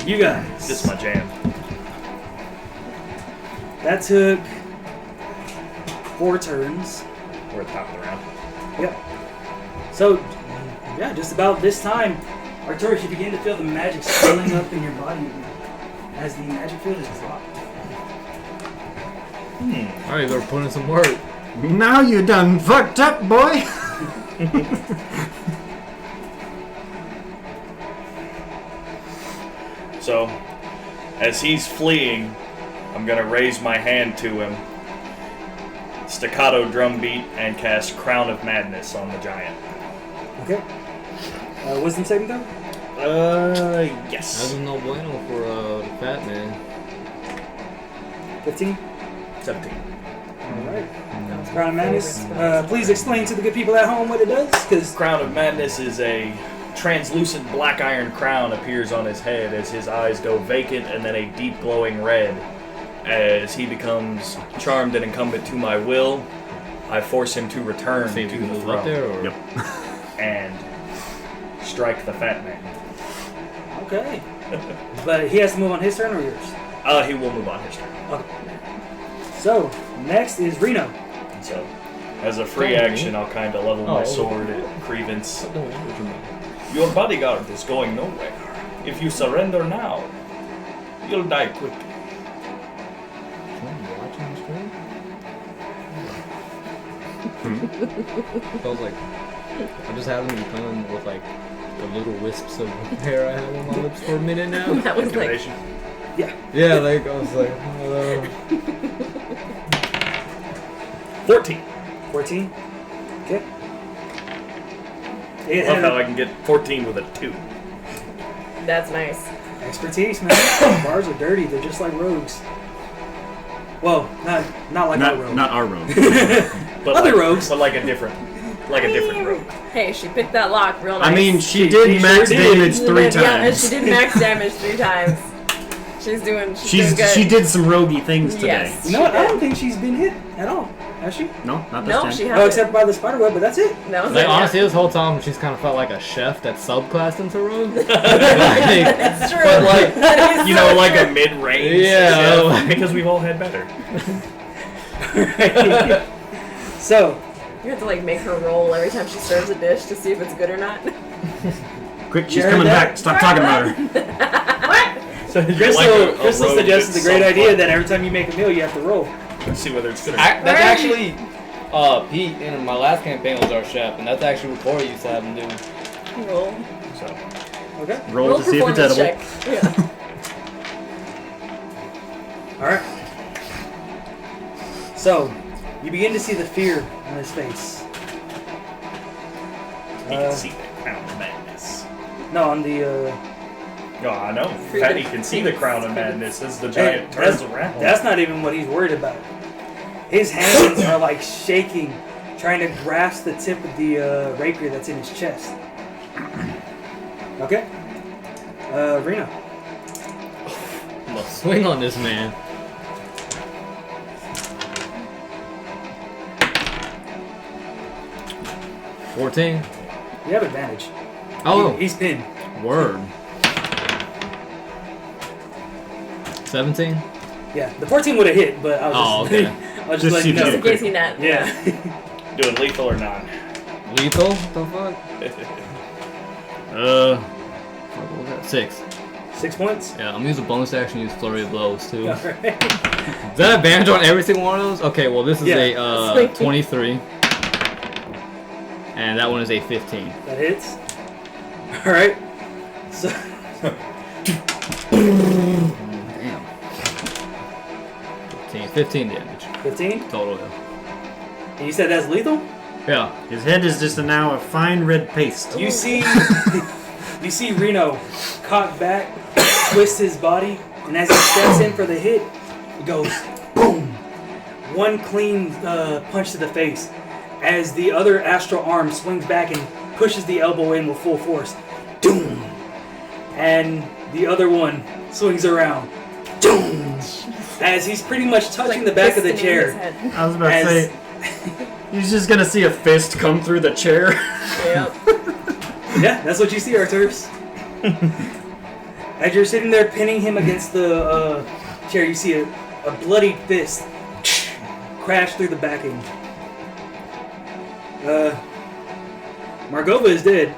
you guys. This is my jam. That took 4 turns. We're at the top of the round. Yep. So, yeah, just about this time, Arcturus, you begin to feel the magic swelling up in your body as the magic field is dropped. alright, better put in some work. Now you done fucked up, boy. So, as he's fleeing, I'm gonna raise my hand to him, staccato drum beat, and cast Crown of Madness on the giant. Okay. Wisdom saving throw? That Yes. was no bueno for the fat man. 15. 17. Alright. Crown of Madness. Please explain to the good people at home what it does, because Crown of Madness is a translucent black iron crown appears on his head as his eyes go vacant and then a deep glowing red. As he becomes charmed and incumbent to my will, I force him to return See if to you can the move up throne there, or Yep. and strike the fat man. Okay. But he has to move on his turn or yours? He will move on his turn. Okay. So, next is Reno. So, as a free action, I'll kind of level my sword at Creevance. Your bodyguard is going nowhere. If you surrender now, you'll die quickly. I was like, I just happened to be playing with like the little wisps of hair I have on my lips for a minute now. That was like. Intimidation. Yeah, like I was like, 14. 14. Okay. I It love had how I can get 14 with a 2. That's nice. expertise, man. Bars are dirty. They're just like rogues. Well, not like our rogue. Not our rogue. But Other like, rogues. But like a different rogue. Hey, she picked that lock real nice. I mean, she did max damage 3 times. Yeah, she did max damage 3 times. She's doing good. She did some roguey things today. Yes. You know what? I don't think she's been hit at all. Has she? No, not this No, time. she Oh, hasn't. except by the spider web, but that's it. No, like, honestly, this whole time she's kind of felt like a chef that's subclassed into rogue. Like, It's true. But like, That is you so know, like true. a mid-range. Yeah, chef, like- because we've all had better. So, You have to like make her roll every time she serves a dish to see if it's good or not. Quick, she's You heard coming that? back. Stop talking about her. So you're Crystal, like Crystal rogue suggested the that's great idea subclass. that every time you make a meal, you have to roll. Let's see whether it's good or not. that's actually Pete in my last campaign was our chef, and that's actually what Corey used to have him do. Roll. So, Okay. Roll to see if it's edible. Check. Yeah. All right. So, you begin to see the fear on his face. you can see the crown of madness. No, on the. No, I know. Freedom. Fatty can see the crown of madness as the giant turns around. That's not even what he's worried about. His hands are like shaking, trying to grasp the tip of the rapier that's in his chest. Okay. Reno. I'm gonna swing on this man. $14. You have advantage. Oh, He's pinned. word. 17. Yeah, the 14 would have hit, but I was Oh, just, okay. I was Just just see letting you if know. you In case he not. Yeah. Doing lethal or non. Lethal? What the fuck? What was that? 6. 6 points. Yeah, I'm gonna use a bonus action, use Flurry of Blows too. All right. Is that advantage on every single one of those? Okay, well this is Yeah. a 23. And that one is a 15. That hits. All right. So. Damn. 15 damage 15. total. And you said that's lethal. Yeah. His head is just now a fine red paste. You see, you see Reno cock back, twist his body, and as he steps in for the hit, it goes boom. One clean punch to the face, as the other astral arm swings back and pushes the elbow in with full force. Doom. And the other one swings around. Doom. As he's pretty much touching the back of the Pistoning his chair. head. I was about to As- say, he's just gonna see a fist come through the chair. Yep. Yeah, that's what you see, Arcturus. As you're sitting there pinning him against the chair, you see a bloody fist crash through the backing. Margova is dead.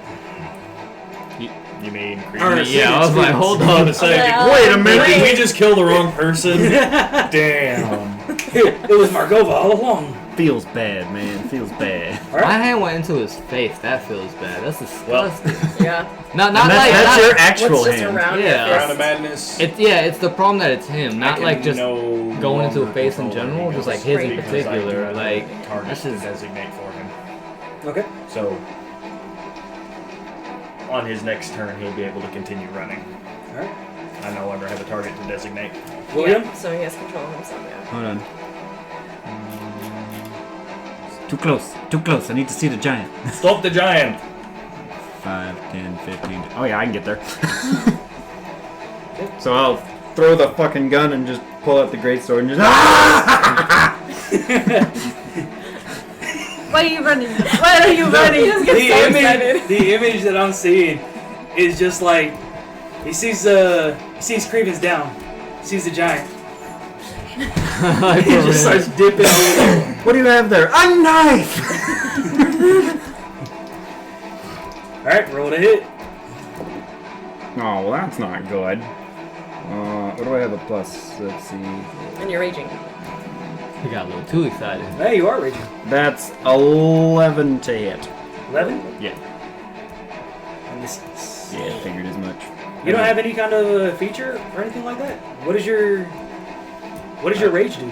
You mean Or, Yeah, I was like, hold I on. was saying, Yeah. wait a minute, Wait. did we just kill the wrong person? Damn. It was Margova all along. Feels bad, man. Feels bad. All right. My hand went into his face. That feels bad. That's disgusting. Yeah. not And like that's your actual What's just hand. around Yeah. your Crown of fist? madness. It's the problem that it's him, not I like can just no going into longer a face in control general, it just like because- his in because I do particular. have a Like target this to is designate for him. Okay. So on his next turn, he'll be able to continue running. All right. I no longer have a target to designate. William. Yeah, so he has control of himself now. Hold on. Too close. Too close. I need to see the giant. Stop the giant! 5, 10, 15. Oh yeah, I can get there. So I'll throw the fucking gun and just pull out the greatsword and just. Why are you running? Why are you running? The image that I'm seeing is just like He sees Creevance down. He sees the giant. He just starts dipping over there. What do you have there? A knife! Alright, roll to hit. Oh, well, that's not good. What do I have a plus? Let's see. And you're raging. He got a little too excited. Hey, you are raging. That's 11 to hit. 11? Yeah. And this is... Yeah, I figured as much. You don't have any kind of feature or anything like that? What does your rage do?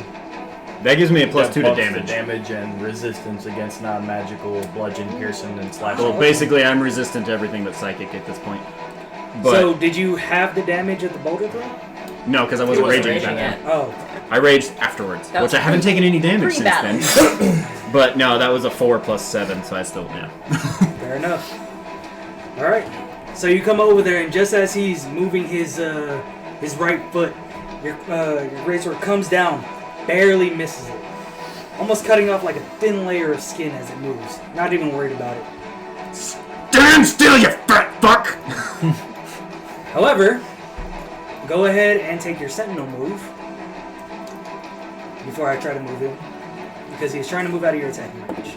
That gives me a plus That 2 to buffs the damage. damage and resistance against non-magical bludgeon, piercing, and slash. Well, basically, I'm resistant to everything but psychic at this point. But So, did you have the damage at the boulder throw? no, because I wasn't wasn't raging raging at that yet. Oh. I raged afterwards, That which was I haven't taken any damage since pre-battle. then. But no, that was a 4 plus 7, so I still, yeah. Fair enough. Alright. So you come over there, and just as he's moving his right foot, your greatsword comes down, barely misses it. Almost cutting off like a thin layer of skin as it moves. Not even worried about it. Stand still, you fat fuck! However, go ahead and take your sentinel move before I try to move him, because he's trying to move out of your attacking range.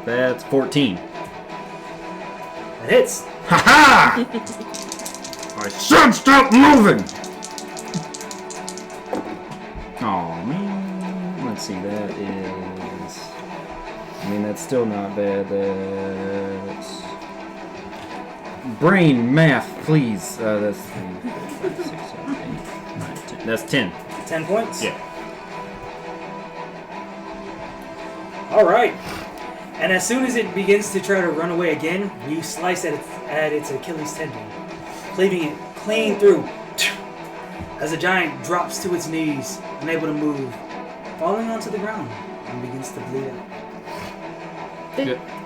That's 14. That hits. Ha ha! I said stop moving! Oh man. Let's see, that is... I mean, that's still not bad. That's... Brain math, please. That's 3, 4, 5, 6, 7, 8, 9, 10. That's 10. 10 points? Yeah. Alright. And as soon as it begins to try to run away again, you slice at its Achilles tendon, cleaving it clean through. As the giant drops to its knees, unable to move, falling onto the ground, and begins to bleed out.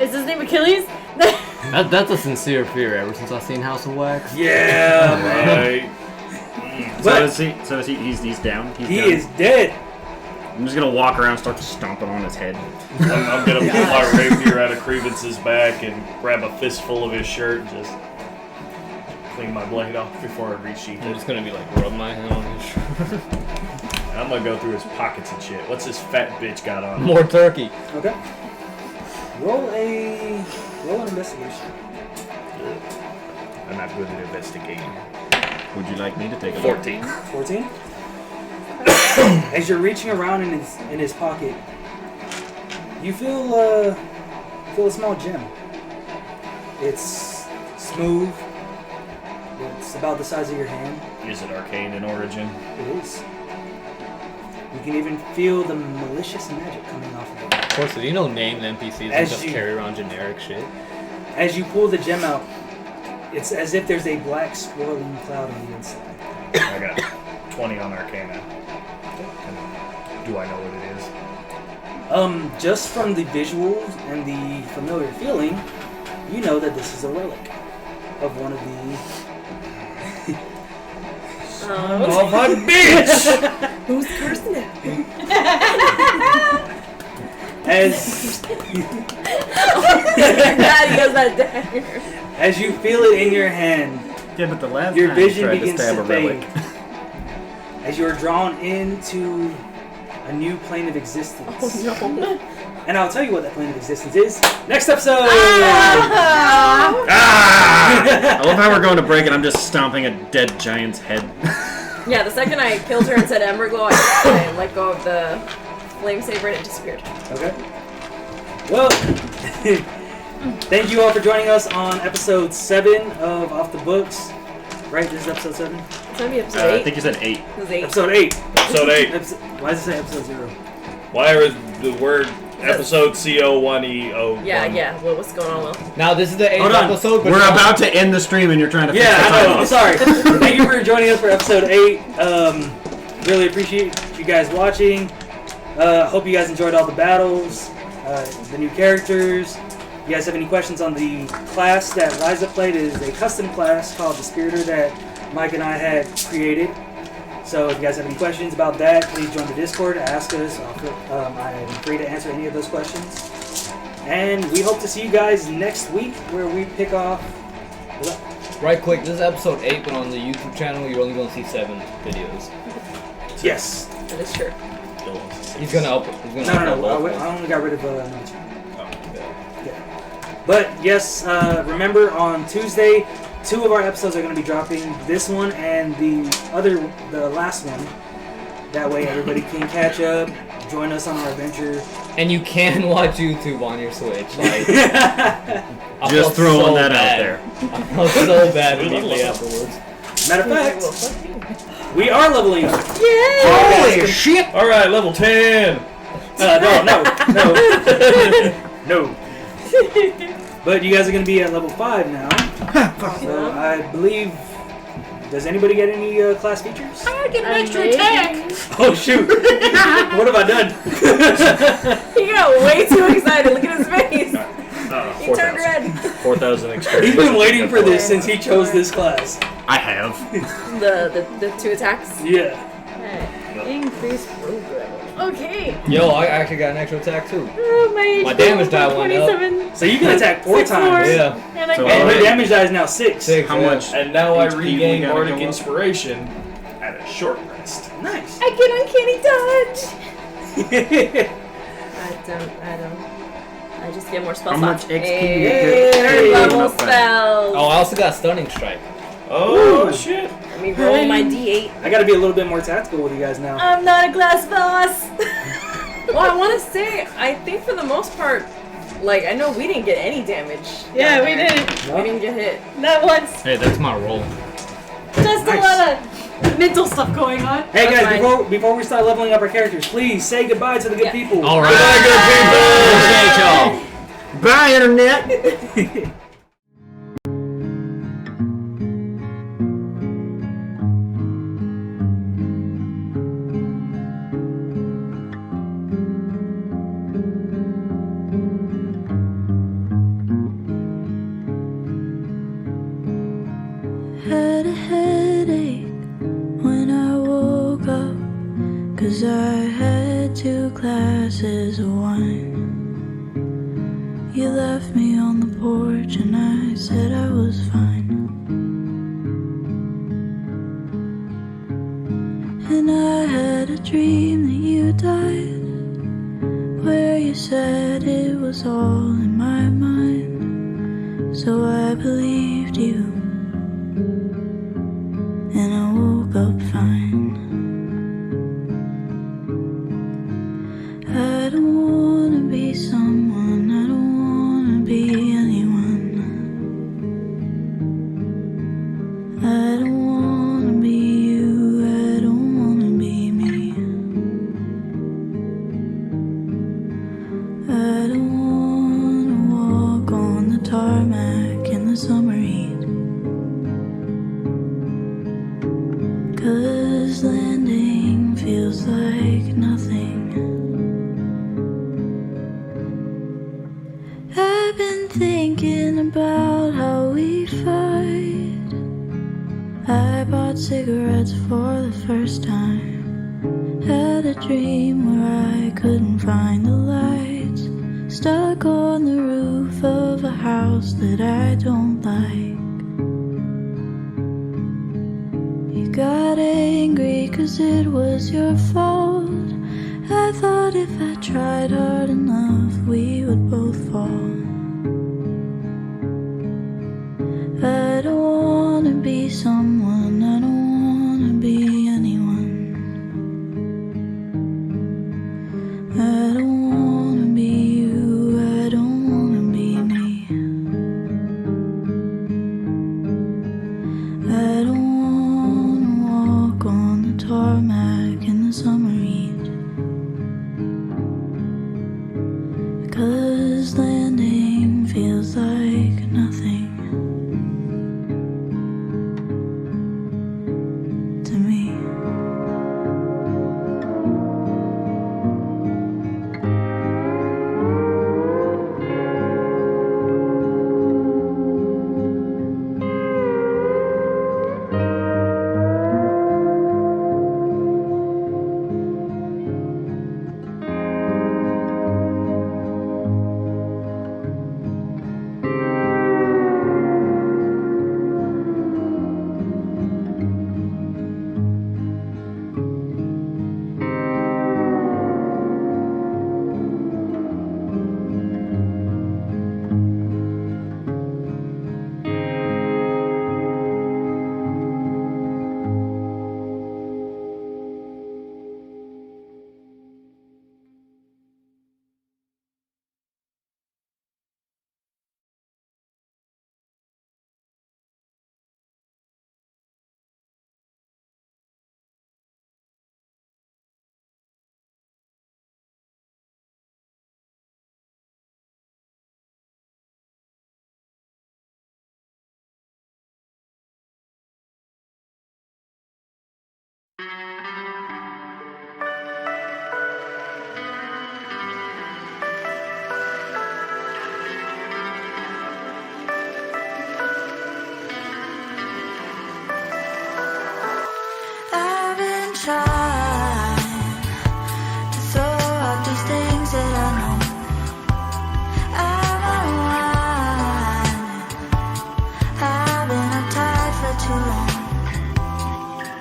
Is his name Achilles? That's a sincere fear ever since I've seen House of Wax. Yeah, man. Right. But So is he, he's down? He's he down? is dead. I'm just gonna walk around and start stomping on his head. I'm gonna pull my rapier out of Creevance's back and grab a fistful of his shirt and just clean my blade off before I resheath I'm it. just gonna be like, rub my hand on his shirt. I'm gonna go through his pockets and shit. What's this fat bitch got on? More turkey. Okay. Roll an investigation. I'm not good at investigating. Would you like me to take a look? 14. 14. As you're reaching around in his pocket, you feel a small gem. It's smooth. It's about the size of your hand. Is it arcane in origin? It is. You can even feel the malicious magic coming off of it. Of course, you know named NPCs As and just you- carry around generic shit. As you pull the gem out, it's as if there's a black swirling cloud on the inside. I got 20 on Arcana. Do I know what it is? Just from the visuals and the familiar feeling, you know that this is a relic of one of the... Oh, my bitch! Who's cursing it? As Daddy has that dagger. as you feel it in your hand, Yeah, but the last your time you vision tried begins stab to a relic. fade. As you are drawn into a new plane of existence. Oh no. And I'll tell you what that plane of existence is next episode! Ah! I love how we're going to break and I'm just stomping a dead giant's head. Yeah, the second I killed her and said Ember Glow, I let go of the flame saber and it disappeared. Okay. Well, thank you all for joining us on episode 7 of Off the Books. Right, this is episode 7? It's gonna be episode 8. I think you said 8. It was 8. Episode 8. Episode 8. Why does it say episode 0? Why is the word episode C01E08? Yeah. Well, what's going on, Will? Now this is the 8th Hold on. episode. But We're now- about to end the stream and you're trying to fix Yeah, the I time know. off. Sorry. Thank you for joining us for episode 8. Really appreciate you guys watching. Hope you guys enjoyed all the battles, the new characters. If you guys have any questions on the class that Liza played, it is a custom class called the Spiritor that Mike and I had created. So if you guys have any questions about that, please join the Discord, ask us. I am free to answer any of those questions. And we hope to see you guys next week where we pick off... Right quick, this is episode 8, but on the YouTube channel, you're only going to see 7 videos. Yes. That is true. He's going to upload. No. I only got rid of But yes, remember on Tuesday, 2 of our episodes are going to be dropping. This one and the last one. That way everybody can catch up, join us on our adventure. And you can watch YouTube on your Switch. Like, Just throwing that out there. I felt so bad immediately afterwards. Matter of fact, we are leveling up. Holy shit! Alright, level 10! No. But you guys are going to be at level 5 now. So I believe... Does anybody get any class features? I get an extra attack. Oh shoot! What have I done? He got way too excited. Look at his face. He turned 4,000. red. 4,000 experience. He's been waiting for this since he chose this class. I have. The 2 attacks. Yeah. Increase rogue level. Okay. Yo, I actually got an extra attack too. Oh, my damage die went up. 27. So you can attack 4 6 times. more. Yeah. And I So get And your alright. damage die is now 6. 6. How yeah. much? And now I HP we regain gotta Bardic go up? Inspiration at a short rest. Nice. I get uncanny dodge. I just get more spell How much slots. XP you Hey, get? third level Not bad. spells. Oh, I also got Stunning Strike. Oh, shit. Let me roll my d8. I gotta be a little bit more tactical with you guys now. I'm not a glass boss. Well, I want to say, I think for the most part, like, I know we didn't get any damage. Yeah, down we there. didn't. We didn't get hit. Not once. Hey, that's my roll. Just Nice. a lot of mental stuff going on. Hey That's guys, fine. before we start leveling up our characters, please say goodbye to the good Yeah. people. Alright. Appreciate y'all. Bye, internet. Had a headache when I woke up, 'cause I had 2 glasses of wine. You left me on the porch and I said I was fine. And I had a dream that you died, where you said it was all in my mind. So I believed you, and I woke up fine. I don't wanna be someone, I don't wanna be anyone. I don't wanna be you, I don't wanna be me. I don't wanna walk on the tarmac in the summer heat, 'cause landing feels like nothing. I've been thinking about how we fight. I bought cigarettes for the first time. Had a dream where I couldn't find the lights. Stuck on the roof of a house that I don't like. You got angry 'cause it was your fault. I thought if I tried hard enough we would both fall. I don't wanna be someone, I don't wanna be anyone. I don't wanna be you, I don't wanna be me. I don't wanna walk on the tarmac in the summer heat, 'cause landing trying to throw out these things that I know. I'm unwinding. I've been uptight for too long.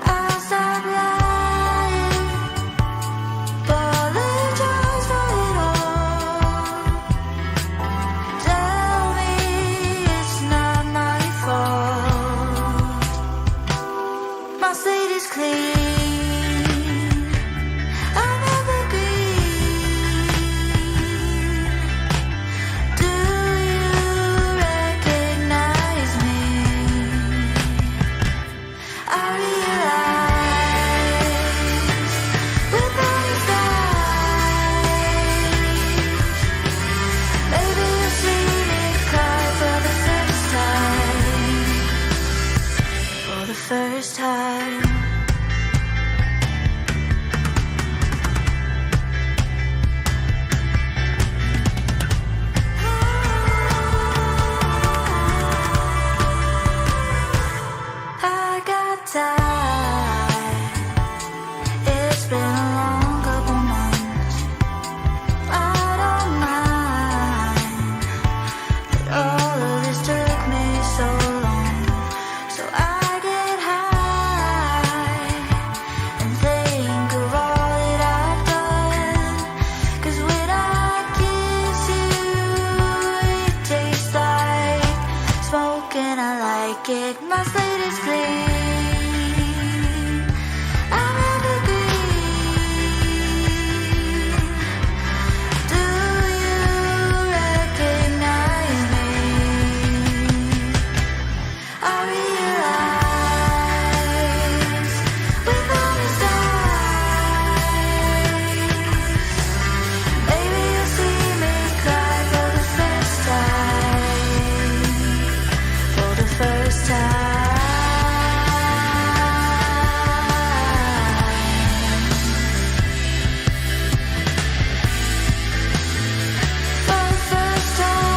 I'll stop lying, apologize for it all. Tell me it's not my fault. My slate is clean. I'm evergreen. Do you recognize me? I realize with all these eyes, maybe you'll see me cry for the first time. For the first time. I got tired. It's been a long couple months. I don't mind that all of this took me so long. So I get high and think of all that I've done. 'Cause when I kiss you, it tastes like smoke and I like it. My slate is clean. I'm evergreen. Do you recognize me? I realize with all these eyes, maybe you'll see me cry for the first time. For the first time. For the first time.